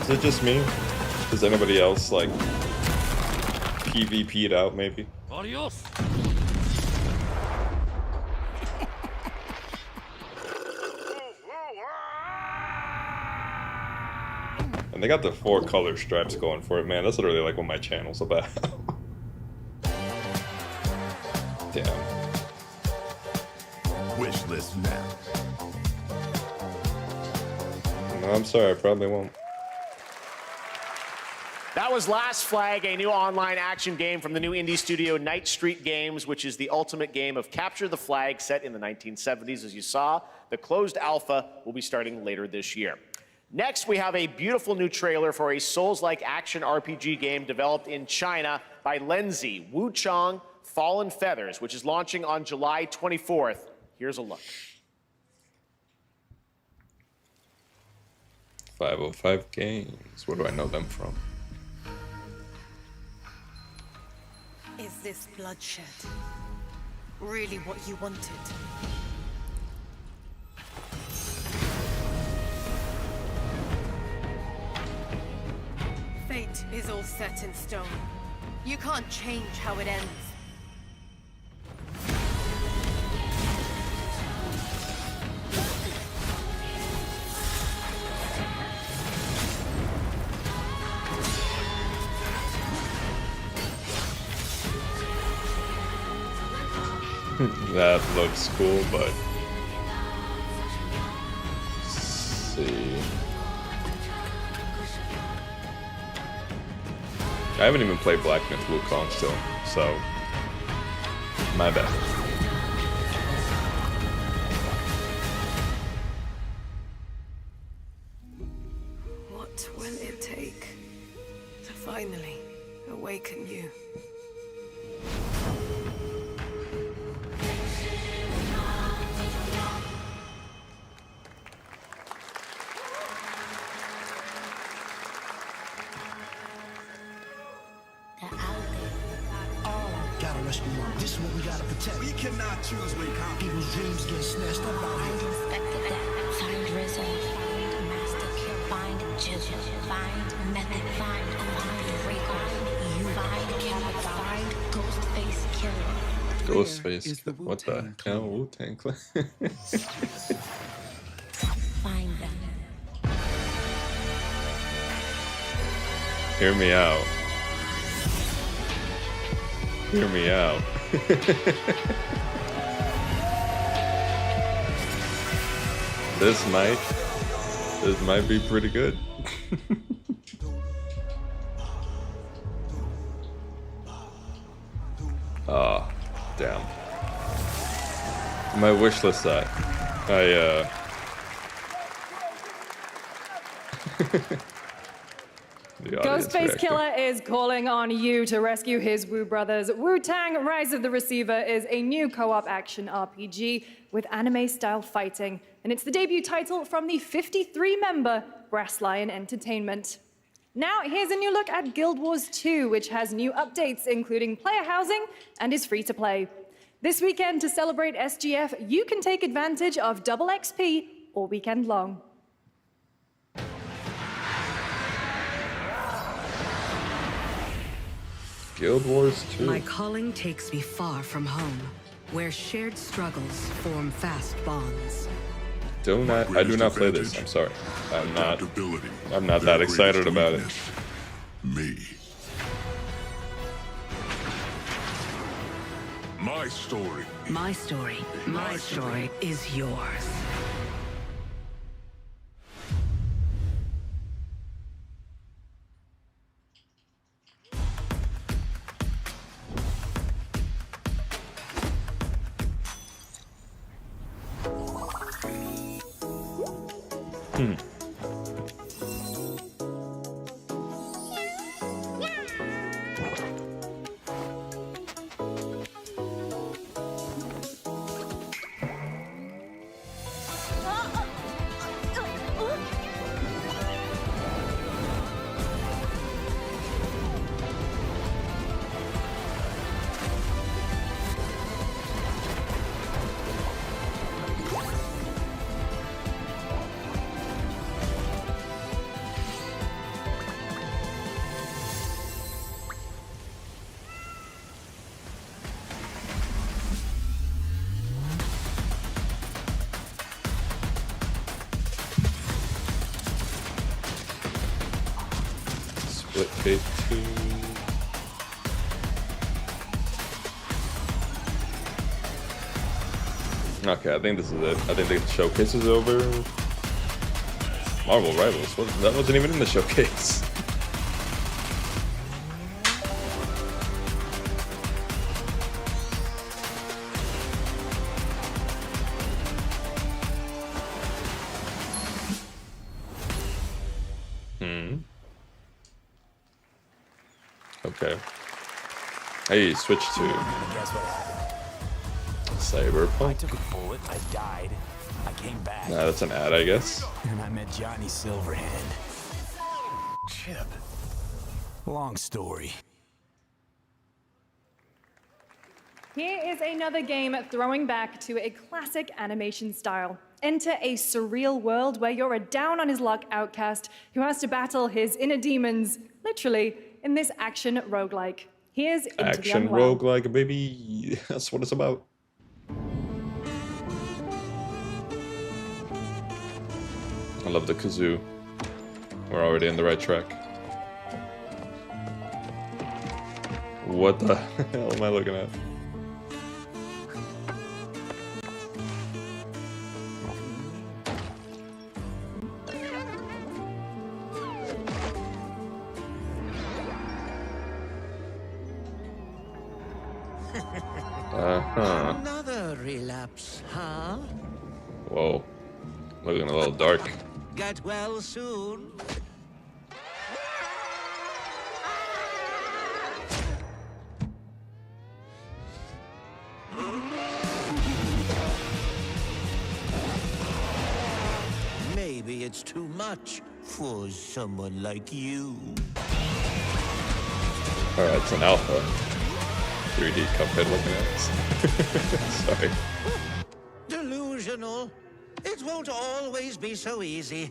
Is it just me? Does anybody else like PvP'd out maybe? Adios. And they got the 4 color stripes going for it, man. That's literally like what my channel's about. Damn. Wish list now. No, I'm sorry, I probably won't. That was Last Flag, a new online action game from the new indie studio Night Street Games, which is the ultimate game of capture the flag set in the 1970s. As you saw, the closed alpha will be starting later this year. Next, we have a beautiful new trailer for a Souls-like action RPG game developed in China by Lenzi, Wuchang Fallen Feathers, which is launching on July 24th. Here's a look. 505 Games. Where do I know them from? Is this bloodshed really what you wanted? Fate is all set in stone. You can't change how it ends. That looks cool, but let's see. I haven't even played Black Myth Wukong still, so my bad. What will it take to finally awaken you? Gotta rescue them. This is what we gotta protect. We cannot choose when people's dreams get snatched up out here. Inspected that. Find Rizzo. Find Master Kill. Find Jizzle. Find Method. Find Recon. You find Cabot. Find Ghostface Killer. Ghostface. What the hell? Wu-Tang Clan. Find them. Hear me out. Hear me out. This might be pretty good. Ah, damn. My wish list that. Ghostface Killer is calling on you to rescue his Wu brothers. Wu-Tang Rise of the Receiver is a new co-op action RPG with anime-style fighting, and it's the debut title from the 53-member Brass Lion Entertainment. Now, here's a new look at Guild Wars 2, which has new updates, including player housing, and is free to play. This weekend, to celebrate SGF, you can take advantage of double XP all weekend long. Guild Wars 2. My calling takes me far from home, where shared struggles form fast bonds. I do not play this. I'm sorry. I'm not that excited about it. Me. My story. My story. My story is yours. Splitgate 2. Okay, I think this is it. I think the showcase is over. Marvel Rivals. That wasn't even in the showcase. Okay. Hey, switch to Cyberpunk. I took a bullet, I died, I came back. Nah, that's an ad, I guess. And I met Johnny Silverhand. Chip. Long story. Here is another game throwing back to a classic animation style. Enter a surreal world where you're a down-on-his-luck outcast who has to battle his inner demons, literally, in this action roguelike. Here's Into the Action Unwell. roguelike, baby. That's what it's about. I love the kazoo. We're already in the right track. What the hell am I looking at? Another relapse, huh? Whoa. Looking a little dark. Get well soon. Maybe it's too much for someone like you. Alright, it's an alpha. 3D Cuphead looking at us. Sorry. Delusional. It won't always be so easy.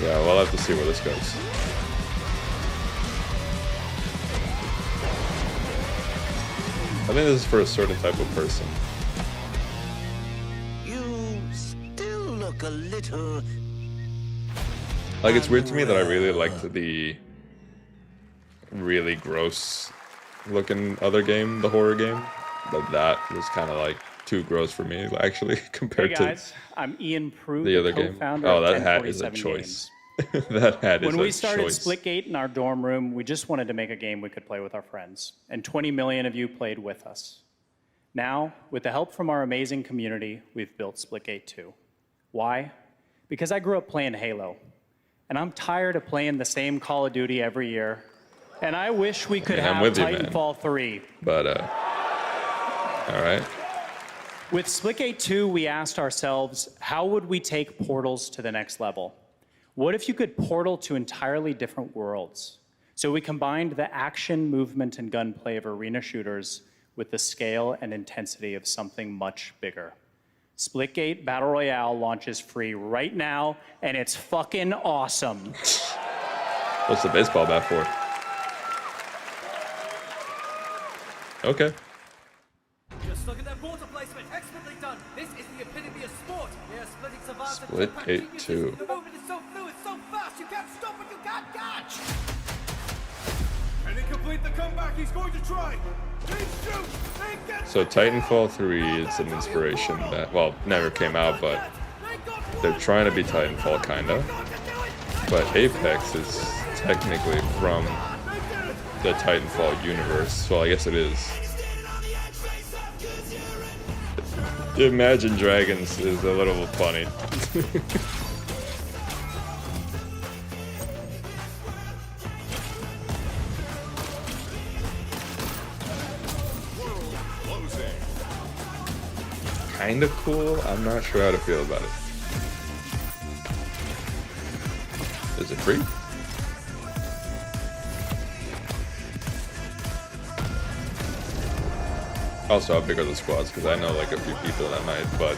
Yeah, we'll have to see where this goes. I think this is for a certain type of person. You still look a little... Like, it's weird to me that I really liked the really gross looking other game, the horror game, but that was kind of like too gross for me, actually, compared Hey guys, I'm Ian Prue, to the other game. co-founder Oh, of that hat is a 1047 choice. Games. That hat is a choice. When we started Splitgate in our dorm room, we just wanted to make a game we could play with our friends, and 20 million of you played with us. Now, with the help from our amazing community, we've built Splitgate 2. Why? Because I grew up playing Halo, and I'm tired of playing the same Call of Duty every year, and I wish we could have Titanfall 3. But, all right. With Splitgate 2, we asked ourselves, how would we take portals to the next level? What if you could portal to entirely different worlds? So we combined the action, movement, and gunplay of arena shooters with the scale and intensity of something much bigger. Splitgate Battle Royale launches free right now, and it's fucking awesome. What's the baseball bat for? Okay. Just look at that water placement. Expertly done. This is the epitome of sport. They are splitting savants. Splitgate 2. The movement is so fluid, so fast. You can't stop it. You can't catch. Can he complete the comeback? He's going to try. So Titanfall 3 is an inspiration that, well, never came out, but they're trying to be Titanfall, kinda. But Apex is technically from the Titanfall universe, well, I guess it is. Imagine Dragons is a little funny. Kinda cool, I'm not sure how to feel about it. Is it free? Also, how big are the squads? Because I know like a few people that might, but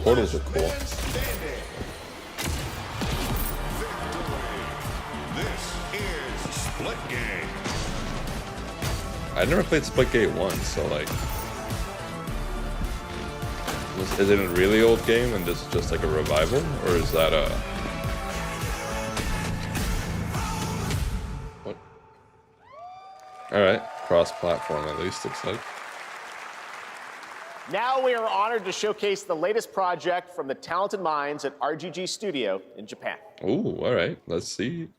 portals are cool. This is Splitgate. I never played Splitgate 1, so like Is it a really old game and this is just like a revival? Or is that a... What? Alright, cross-platform at least, looks like. Now we are honored to showcase the latest project from the talented minds at RGG Studio in Japan. Ooh, alright, let's see.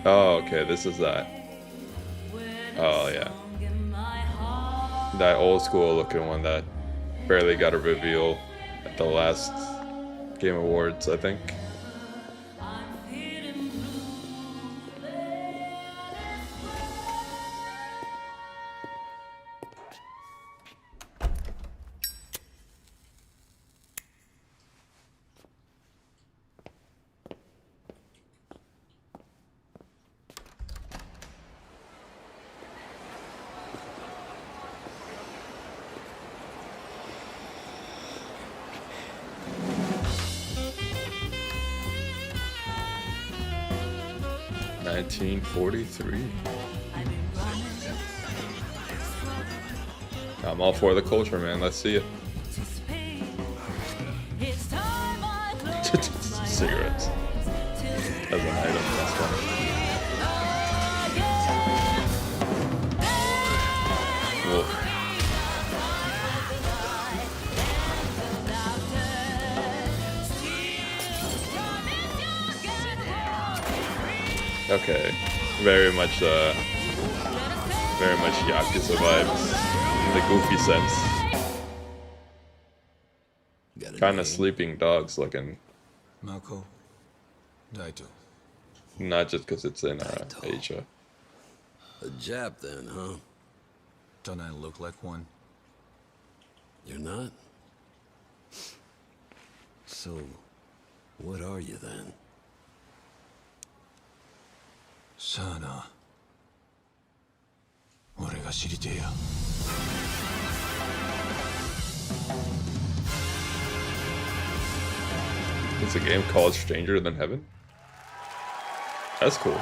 Oh, okay, this is that. Oh, yeah. That old school looking one that barely got a reveal at the last Game Awards, I think. $1943. I'm all for the culture, man. Let's see it. Cigarettes. As an item, that's funny. Whoa. Okay, very much Yakuza vibes in the goofy sense. Kind of Sleeping Dogs looking. Mako, Daito. Not just because it's in Asia. A Jap then, huh? Don't I look like one? You're not? So, what are you then? Sana. 俺が知りてえや。It's a game called Stranger Than Heaven? That's cool.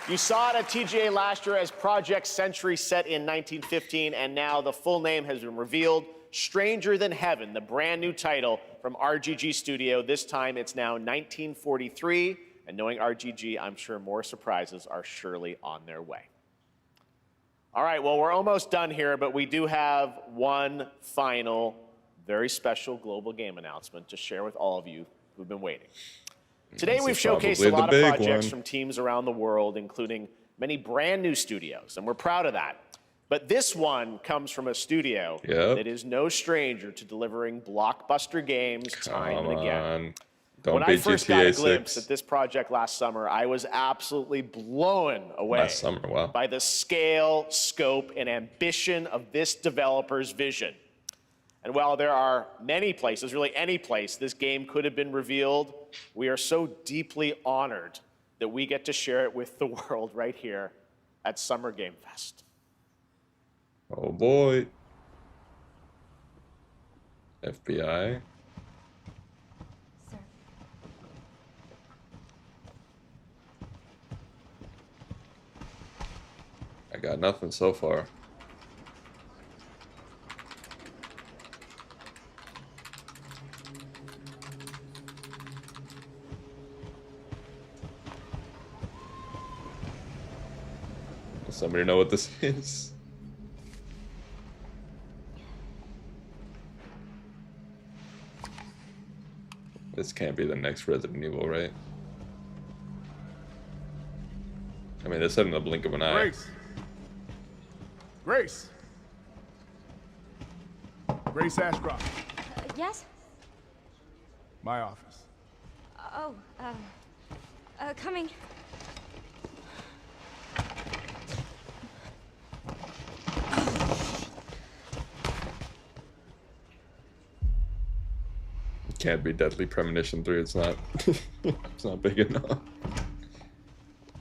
You saw it at TGA last year as Project Century set in 1915, and now the full name has been revealed. Stranger Than Heaven, the brand new title from RGG Studio. This time it's now 1943, and knowing RGG, I'm sure more surprises are surely on their way. All right, well, we're almost done here, but we do have one final, very special global game announcement to share with all of you who've been waiting. Today we've showcased a lot of projects from teams around the world, including many brand new studios, and we're proud of that. But this one comes from a studio that is no stranger to delivering blockbuster games time and again. When I first got a glimpse at this project last summer, I was absolutely blown away by the scale, scope, and ambition of this developer's vision. And while there are many places, really any place, this game could have been revealed, we are so deeply honored that we get to share it with the world right here at Summer Game Fest. Oh boy. FBI. Sir. I got nothing so far. Does somebody know what this is? This can't be the next Resident Evil, right? I mean, they said in the blink of an eye. Grace! Grace! Grace Ashcroft. Yes? My office. Oh, coming. Can't be Deadly Premonition 3, it's not it's not big enough.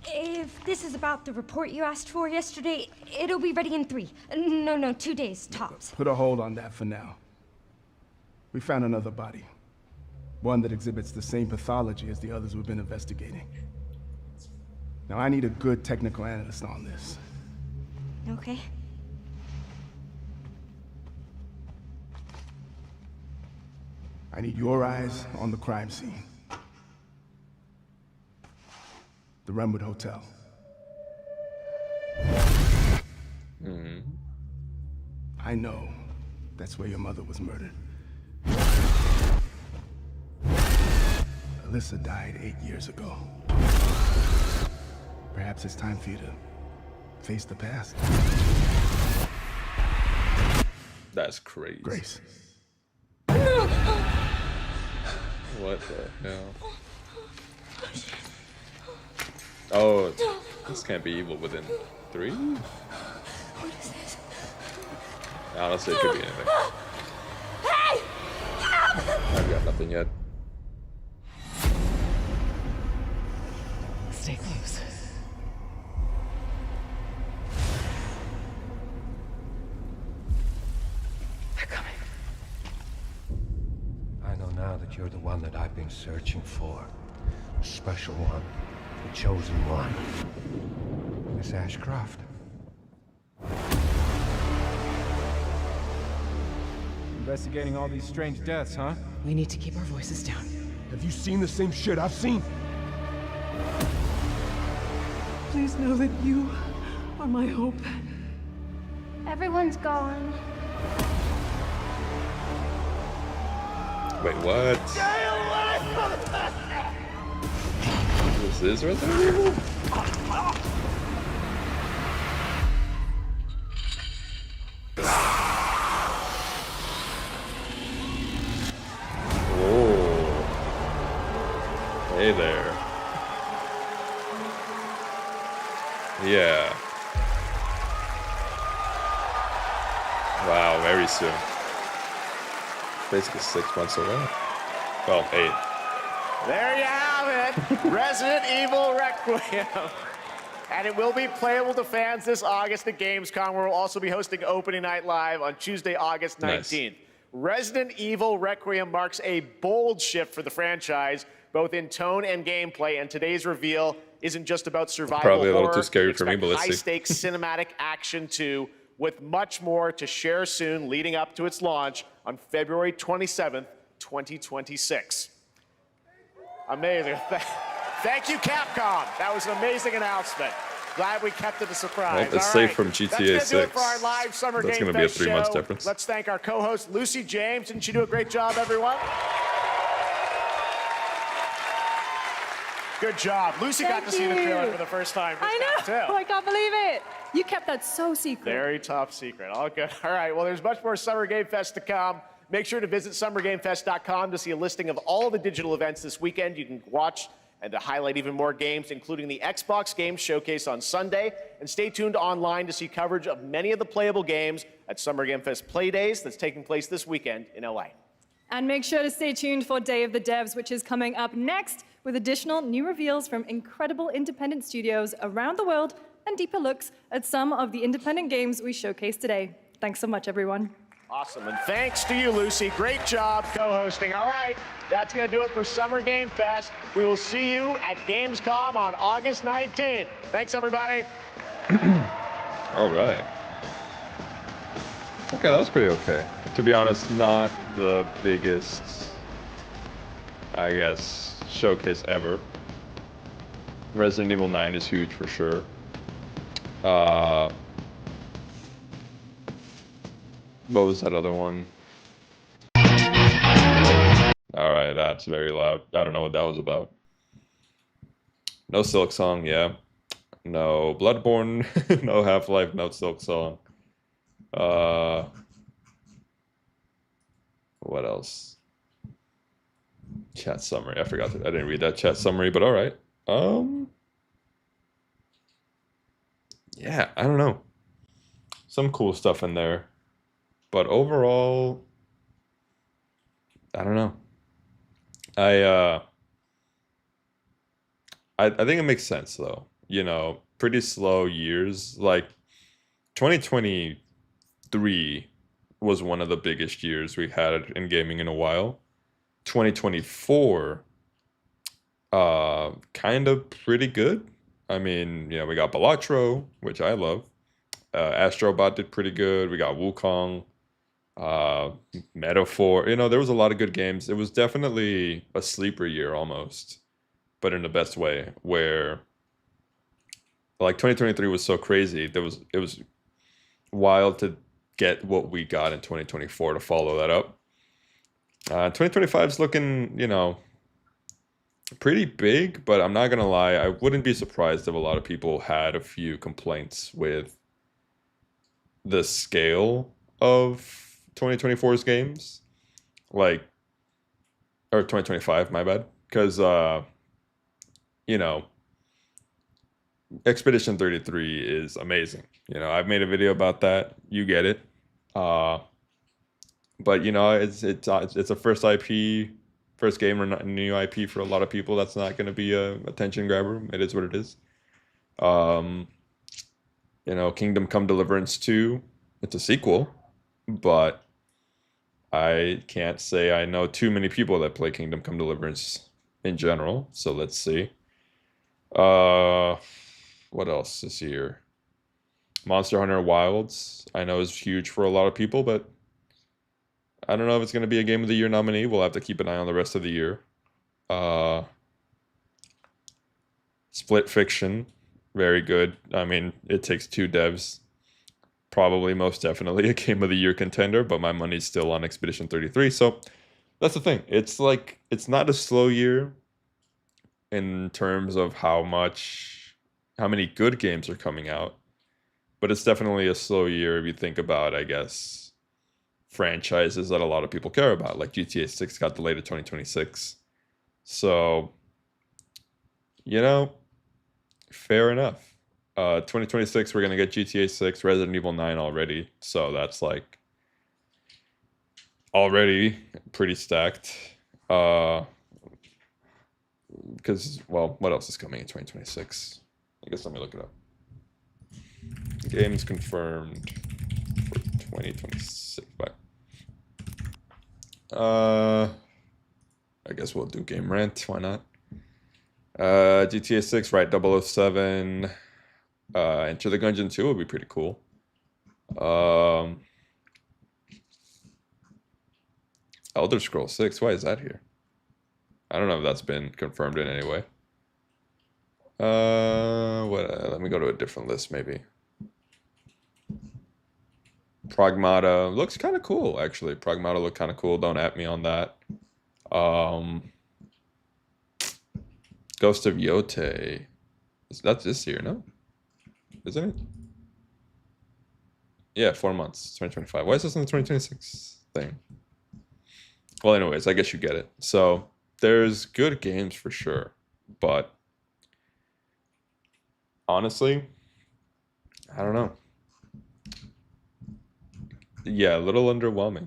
If this is about the report you asked for yesterday, it'll be ready in 3. No, 2 days, tops. Put a hold on that for now. We found another body. One that exhibits the same pathology as the others we've been investigating. Now I need a good technical analyst on this. Okay. I need your eyes on the crime scene. The Renwood Hotel. I know that's where your mother was murdered. Alyssa died 8 years ago. Perhaps it's time for you to face the past. That's crazy. Grace. What the hell? Oh, this can't be evil within 3? What is this? Honestly, it could be anything. Hey! I've got nothing yet. Stay close. They're coming. I know now that you're the one that I've been searching for. The special one. The chosen one. Miss Ashcroft. Investigating all these strange deaths, huh? We need to keep our voices down. Have you seen the same shit I've seen? Please know that you are my hope. Everyone's gone. Wait, what? This is Resident Evil? Hey there. Yeah. Wow, very soon. Basically 6 months away. Well, 8. There you have it, Resident Evil Requiem. And it will be playable to fans this August at Gamescom, where we'll also be hosting Opening Night Live on Tuesday, August 19th. Nice. Resident Evil Requiem marks a bold shift for the franchise, both in tone and gameplay, and today's reveal isn't just about survival Probably a little horror. too scary for me, but let's see. High-stakes cinematic action too, with much more to share soon leading up to its launch on February 27th, 2026. Amazing. Thank you, Capcom. That was an amazing announcement. Glad we kept it a surprise. Well, it's safe from GTA 6. That's going to do it for our live Summer Game Fest That's going to be a 3 months show. difference. Let's thank our co-host, Lucy James. Didn't she do a great job, everyone? Good job. Lucy got to see the trailer for the first time. I know. Too. I can't believe it. You kept that so secret. Very top secret. All good. All right. Well, there's much more Summer Game Fest to come. Make sure to visit summergamefest.com to see a listing of all the digital events this weekend. You can watch and to highlight even more games, including the Xbox Games Showcase on Sunday. And stay tuned online to see coverage of many of the playable games at Summer Game Fest Play Days that's taking place this weekend in LA. And make sure to stay tuned for Day of the Devs, which is coming up next with additional new reveals from incredible independent studios around the world and deeper looks at some of the independent games we showcased today. Thanks so much, everyone. Awesome, and thanks to you, Lucy. Great job co-hosting. All right, that's going to do it for Summer Game Fest. We will see you at Gamescom on August 19th. Thanks, everybody. All right. Okay, that was pretty okay. To be honest, not the biggest, I guess, showcase ever. Resident Evil 9 is huge for sure. What was that other one? Alright, that's very loud. I don't know what that was about. No Silk Song, yeah. No Bloodborne, no Half-Life, no Silk Song. What else? Chat summary. I forgot I didn't read that chat summary, but alright. Yeah, I don't know. Some cool stuff in there. But overall, I don't know. I think it makes sense though. You know, pretty slow years. Like 2023 was one of the biggest years we had in gaming in a while. 2024, kind of pretty good. I mean, you know, we got Balatro, which I love. Astrobot did pretty good. We got Wukong. Metaphor. You know, there was a lot of good games. It was definitely a sleeper year almost, but in the best way. Where like 2023 was so crazy. It was wild to get what we got in 2024 to follow that up. 2025 is looking, you know, pretty big, but I'm not gonna lie, I wouldn't be surprised if a lot of people had a few complaints with the scale of 2024's games, like, or 2025, my bad, because you know, Expedition 33 is amazing. You know, I've made a video about that. You get it. But you know, it's a first IP, first game or new IP for a lot of people. That's not going to be a attention grabber. It is what it is. You know, Kingdom Come Deliverance 2, it's a sequel, but I can't say I know too many people that play Kingdom Come Deliverance in general. So let's see. What else is here? Monster Hunter Wilds, I know is huge for a lot of people, but I don't know if it's going to be a Game of the Year nominee. We'll have to keep an eye on the rest of the year. Split Fiction, very good. I mean, it takes two devs. Probably most definitely a Game of the Year contender, but my money's still on Expedition 33. So that's the thing. It's like, it's not a slow year in terms of how many good games are coming out, but it's definitely a slow year if you think about, I guess, franchises that a lot of people care about, like GTA 6 got delayed to 2026. So, you know, fair enough. 2026, we're going to get GTA 6, Resident Evil 9 already. So that's like already pretty stacked. Because, well, what else is coming in 2026? I guess let me look it up. Games confirmed for 2026. Bye. I guess we'll do Game Rant. Why not? GTA 6, right? 007. Enter the Gungeon 2 would be pretty cool. Elder Scrolls 6. Why is that here? I don't know if that's been confirmed in any way. Let me go to a different list, maybe. Pragmata looks kind of cool, actually. Pragmata looked kind of cool. Don't at me on that. Ghost of Yote. That's this year, no? Isn't it? Yeah, 4 months. 2025. Why is this in the 2026 thing? Well, anyways, I guess you get it. So there's good games for sure, but honestly, I don't know. Yeah, a little underwhelming,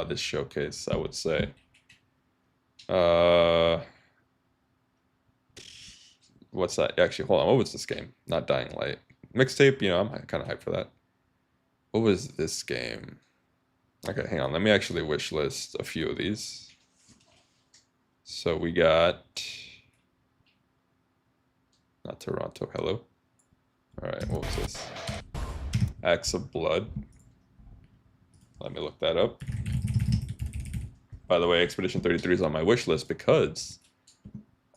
this showcase, I would say. What's that? Actually, hold on. What was this game? Not Dying Light. Mixtape, you know, I'm kind of hyped for that. What was this game? Okay, hang on. Let me actually wish list a few of these. So we got... Not Toronto, hello. Alright, what was this? Axe of Blood. Let me look that up. By the way, Expedition 33 is on my wish list because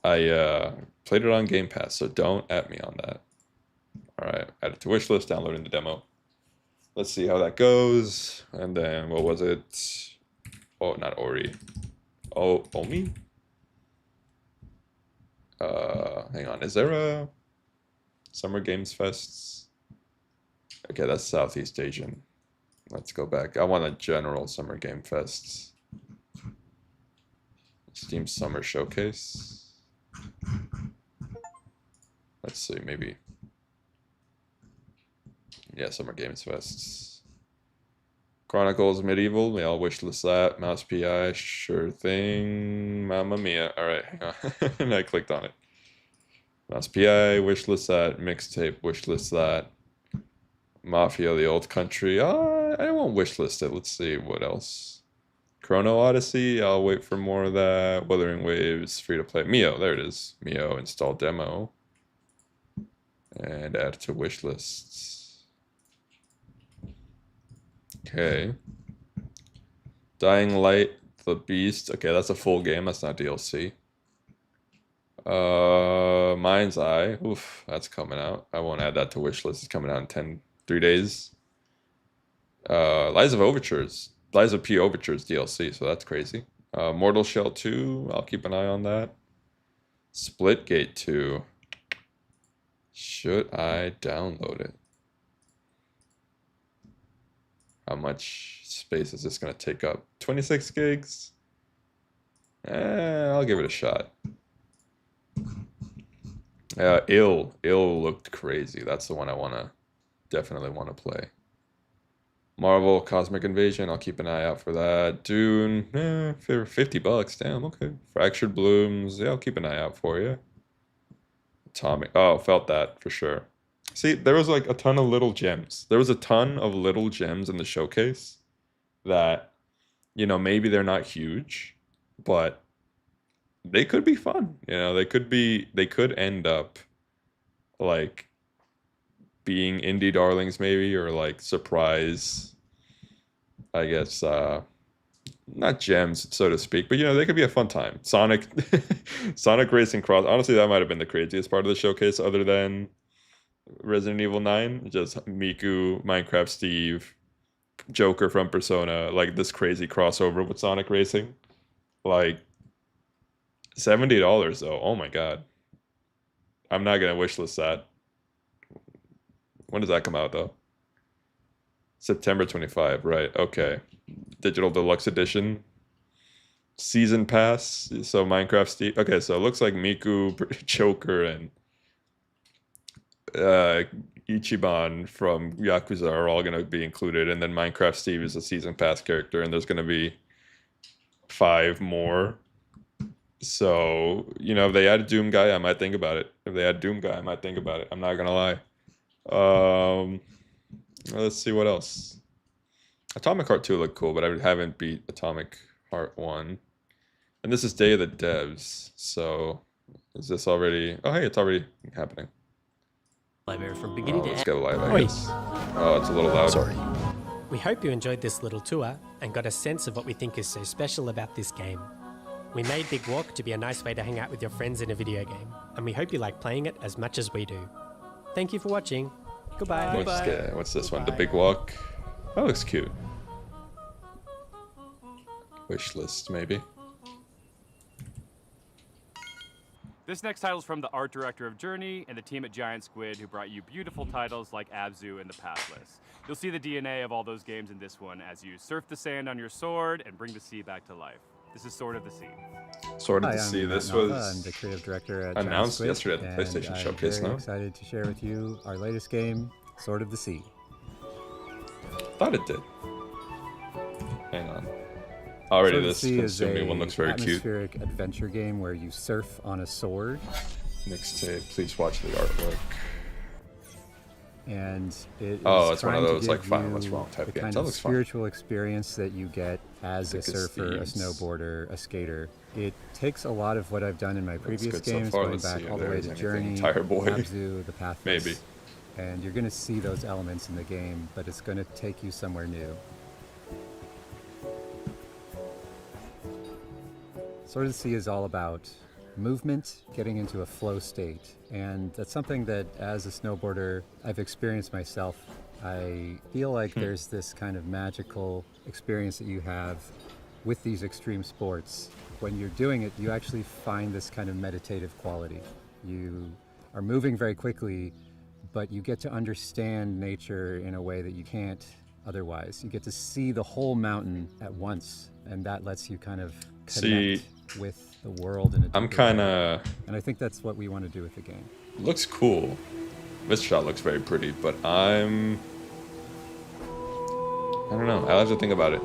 I played it on Game Pass, so don't at me on that. Alright, add it to wish list, downloading the demo. Let's see how that goes. And then, what was it? Oh, not Ori. Oh, Omi? Hang on, is there a Summer Games Fest? Okay, that's Southeast Asian. Let's go back. I want a general Summer Game Fest. Steam Summer Showcase. Let's see, maybe. Yeah, Summer Games Fest. Chronicles Medieval, we all wishlist that. Mouse PI, sure thing. Mamma Mia. Alright, hang on. And I clicked on it. Mouse PI, wishlist that. Mixtape, wishlist that. Mafia, the Old Country. I won't wishlist it. Let's see, what else? Chrono Odyssey, I'll wait for more of that. Wuthering Waves, free to play. Mio, there it is. Mio, install demo. And add to wish lists. Okay. Dying Light, The Beast. Okay, that's a full game. That's not DLC. Mind's Eye. Oof, that's coming out. I won't add that to wishlist. It's coming out in 3 days. Lies of P Overtures DLC, so that's crazy. Mortal Shell 2, I'll keep an eye on that. Splitgate 2. Should I download it? How much space is this going to take up? 26 gigs? I'll give it a shot. Ill looked crazy. That's the one I definitely want to play. Marvel Cosmic Invasion, I'll keep an eye out for that. Dune, for $50, damn, okay. Fractured Blooms, yeah, I'll keep an eye out for you. Atomic, oh, felt that for sure. See, there was like a ton of little gems. There was a ton of little gems in the showcase that, you know, maybe they're not huge, but they could be fun. You know, they could end up like being indie darlings maybe, or like surprise, I guess, not gems, so to speak, but you know, they could be a fun time. Sonic Racing Cross, honestly, that might have been the craziest part of the showcase other than Resident Evil 9. Just Miku, Minecraft Steve, Joker from Persona, like this crazy crossover with Sonic Racing. Like, $70 though, oh my god. I'm not gonna wishlist that. When does that come out though? September 25, right, okay. Digital Deluxe Edition. Season Pass, so Minecraft Steve. Okay, so it looks like Miku, Joker, and Ichiban from Yakuza are all going to be included, and then Minecraft Steve is a Season Pass character, and there's going to be 5 more. So, you know, if they add Doom Guy, I might think about it. I'm not going to lie. Let's see what else. Atomic Heart 2 looked cool, but I haven't beat Atomic Heart 1. And this is Day of the Devs, so is this already... Oh, hey, it's already happening. Library from beginning to let's end. go live, I guess. Oh, it's a little loud. Sorry. We hope you enjoyed this little tour and got a sense of what we think is so special about this game. We made Big Walk to be a nice way to hang out with your friends in a video game, and we hope you like playing it as much as we do. Thank you for watching. Goodbye. What's this one? The Big Walk. That looks cute. Wish list, maybe. This next title is from the art director of Journey and the team at Giant Squid, who brought you beautiful titles like Abzu and The Pathless. You'll see the DNA of all those games in this one as you surf the sand on your sword and bring the sea back to life. This is Sword of the Sea. Sword of the Sea. This was I'm the creative director at announced Giant Squid, yesterday at the PlayStation Showcase. I'm very excited to share with you our latest game, Sword of the Sea. Thought it did. Hang on. Already, Sword of this the Sea is consuming one looks very cute. atmospheric adventure game where you surf on a sword. Mixtape. Please watch the artwork. And it is it's one of trying to those like give find you what's wrong type the games. kind That of looks fun. spiritual experience that you get as a Thick as surfer, a thieves. snowboarder, a skater. It takes a lot of what I've done in my previous good so games, far. going Let's back see if all the way there's to anything Journey, Tire Boy. Abzu, The Pathless. Maybe. And you're going to see those elements in the game, but it's going to take you somewhere new. Sword of the Sea is all about movement, getting into a flow state. And that's something that, as a snowboarder, I've experienced myself. I feel like there's this kind of magical experience that you have with these extreme sports. When you're doing it, you actually find this kind of meditative quality. You are moving very quickly, but you get to understand nature in a way that you can't otherwise. You get to see the whole mountain at once, and that lets you kind of connect with the world in a I'm deeper kind way. of... And I think that's what we want to do with the game. Looks cool. This shot looks very pretty, but I don't know. I'll have to think about it.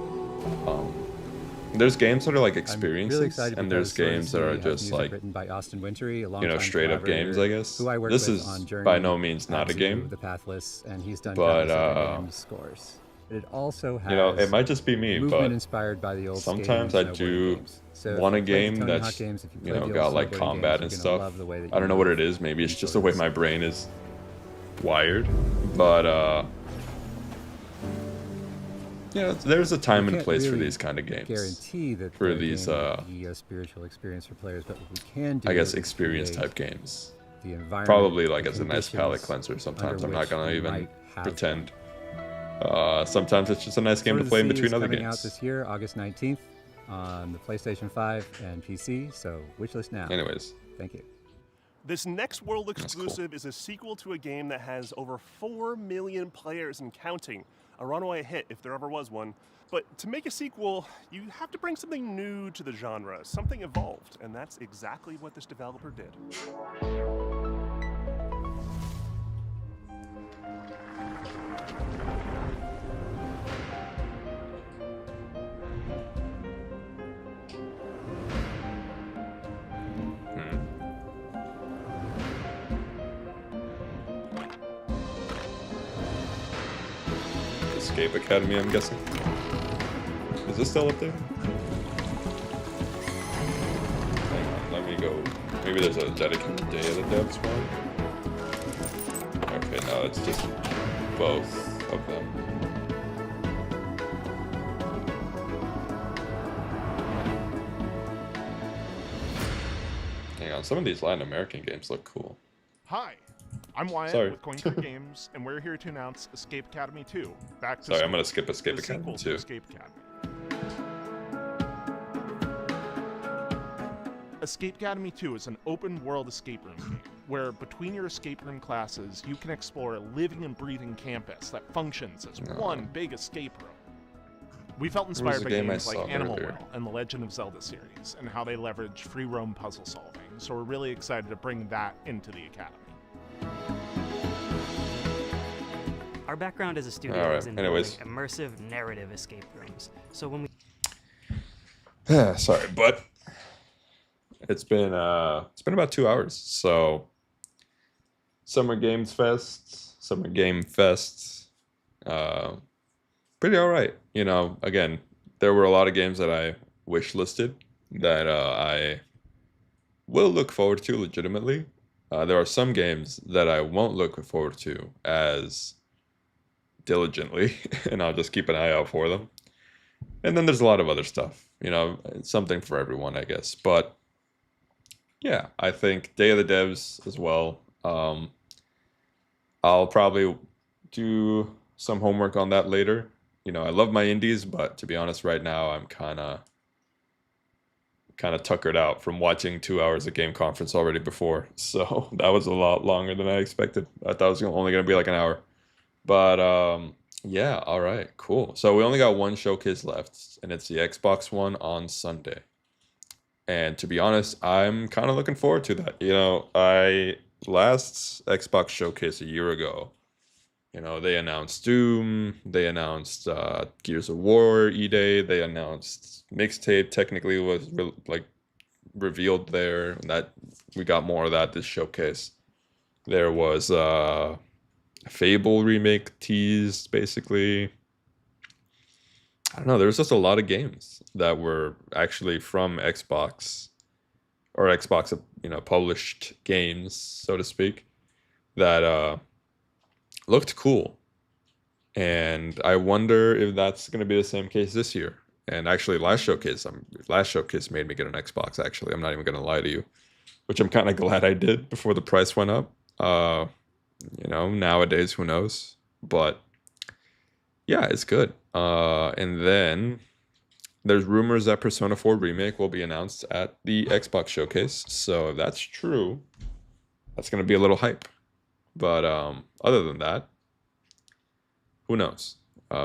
There's games that are like experiences, Really excited and there's because Sword of games the that Sea are has just music like, written by Austin Wintory, a you know, longtime straight up games, I guess. who I work This with is on Journey, by no means not a Abzu, game. The Pathless, and he's done But, countless other games scores. It also has you know, it might just be me, movement but inspired by the old sometimes skating I and do snowboarding games. So if want a you play the game Tony Hawk that's, games, if you you play know, the got old like snowboarding combat games, and you're gonna stuff. love the way that I don't know you what move it is. Maybe it's in just Sword the way of the my Sea. brain is wired. But Yeah, there's a time We and can't place for really these kind of games. Guarantee that for they're these, gonna be a spiritual experience for players, but what we can do I guess is experience create type games. the environment, Probably like the as a nice palate conditions cleanser. Sometimes under I'm not which gonna we even might have pretend. Sometimes it's just a nice game Sword to of the play in Sea between is other coming out games. this year, August 19th, on the PlayStation 5 and PC. So wishlist now. Anyways, thank you. This next world exclusive is a sequel to a game that has over 4 million players and counting. A runaway hit if there ever was one. But to make a sequel, you have to bring something new to the genre, something evolved, and that's exactly what this developer did. Escape Academy, I'm guessing. Is this still up there? Hang on, let me go. Maybe there's a dedicated Day of the Devs one. Okay, no, it's just both of them. Hang on, some of these Latin American games look cool. Hi, I'm Wyatt Sorry. with CoinClear Games, and we're here to announce Escape Academy 2. Back to Sorry, I'm school. gonna skip Escape The Academy sequel to 2. Escape Academy. Escape Academy 2 is an open-world escape room game, where between your escape room classes, you can explore a living and breathing campus that functions as one big escape room. We felt inspired a by game I games like saw Animal earlier? World and the Legend of Zelda series, and how they leverage free roam puzzle solving, so we're really excited to bring that into the Academy. Our background as a studio Alright, is in anyways. building immersive narrative escape rooms. So when we Sorry, but it's been about 2 hours. So Summer Game Fest, pretty all right. You know, again, there were a lot of games that I wish listed that I will look forward to legitimately. There are some games that I won't look forward to as diligently, and I'll just keep an eye out for them. And then there's a lot of other stuff, you know, something for everyone, I guess. But yeah, I think Day of the Devs as well. I'll probably do some homework on that later. You know, I love my indies, but to be honest, right now I'm kind of tuckered out from watching 2 hours of Game Conference already before. So that was a lot longer than I expected. I thought it was only going to be like an hour. But yeah, all right, cool. So we only got one showcase left, and it's the Xbox One on Sunday. And to be honest, I'm kind of looking forward to that. You know, last Xbox showcase a year ago, you know, they announced Doom, they announced Gears of War E-Day, they announced Mixtape technically was revealed there, and that we got more of that this showcase. There was Fable remake teased, basically. I don't know, there was just a lot of games that were actually from Xbox, or Xbox, you know, published games, so to speak, that looked cool. And I wonder if that's going to be the same case this year. And actually, last showcase made me get an Xbox, actually. I'm not even going to lie to you, which I'm kind of glad I did before the price went up. You know, nowadays, who knows? But yeah, it's good. And then there's rumors that Persona 4 Remake will be announced at the Xbox showcase. So if that's true, that's going to be a little hype. But other than that, who knows?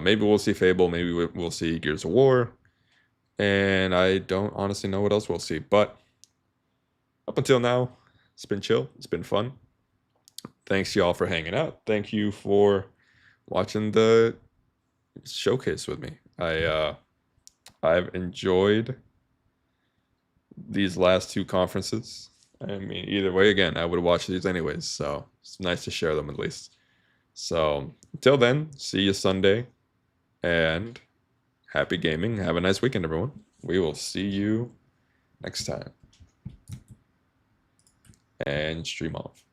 Maybe we'll see Fable. Maybe we'll see Gears of War. And I don't honestly know what else we'll see. But up until now, it's been chill. It's been fun. Thanks, y'all, for hanging out. Thank you for watching the showcase with me. I've enjoyed these last two conferences. I mean, either way, again, I would watch these anyways. So it's nice to share them at least. So until then, see you Sunday. And happy gaming. Have a nice weekend, everyone. We will see you next time. And stream off.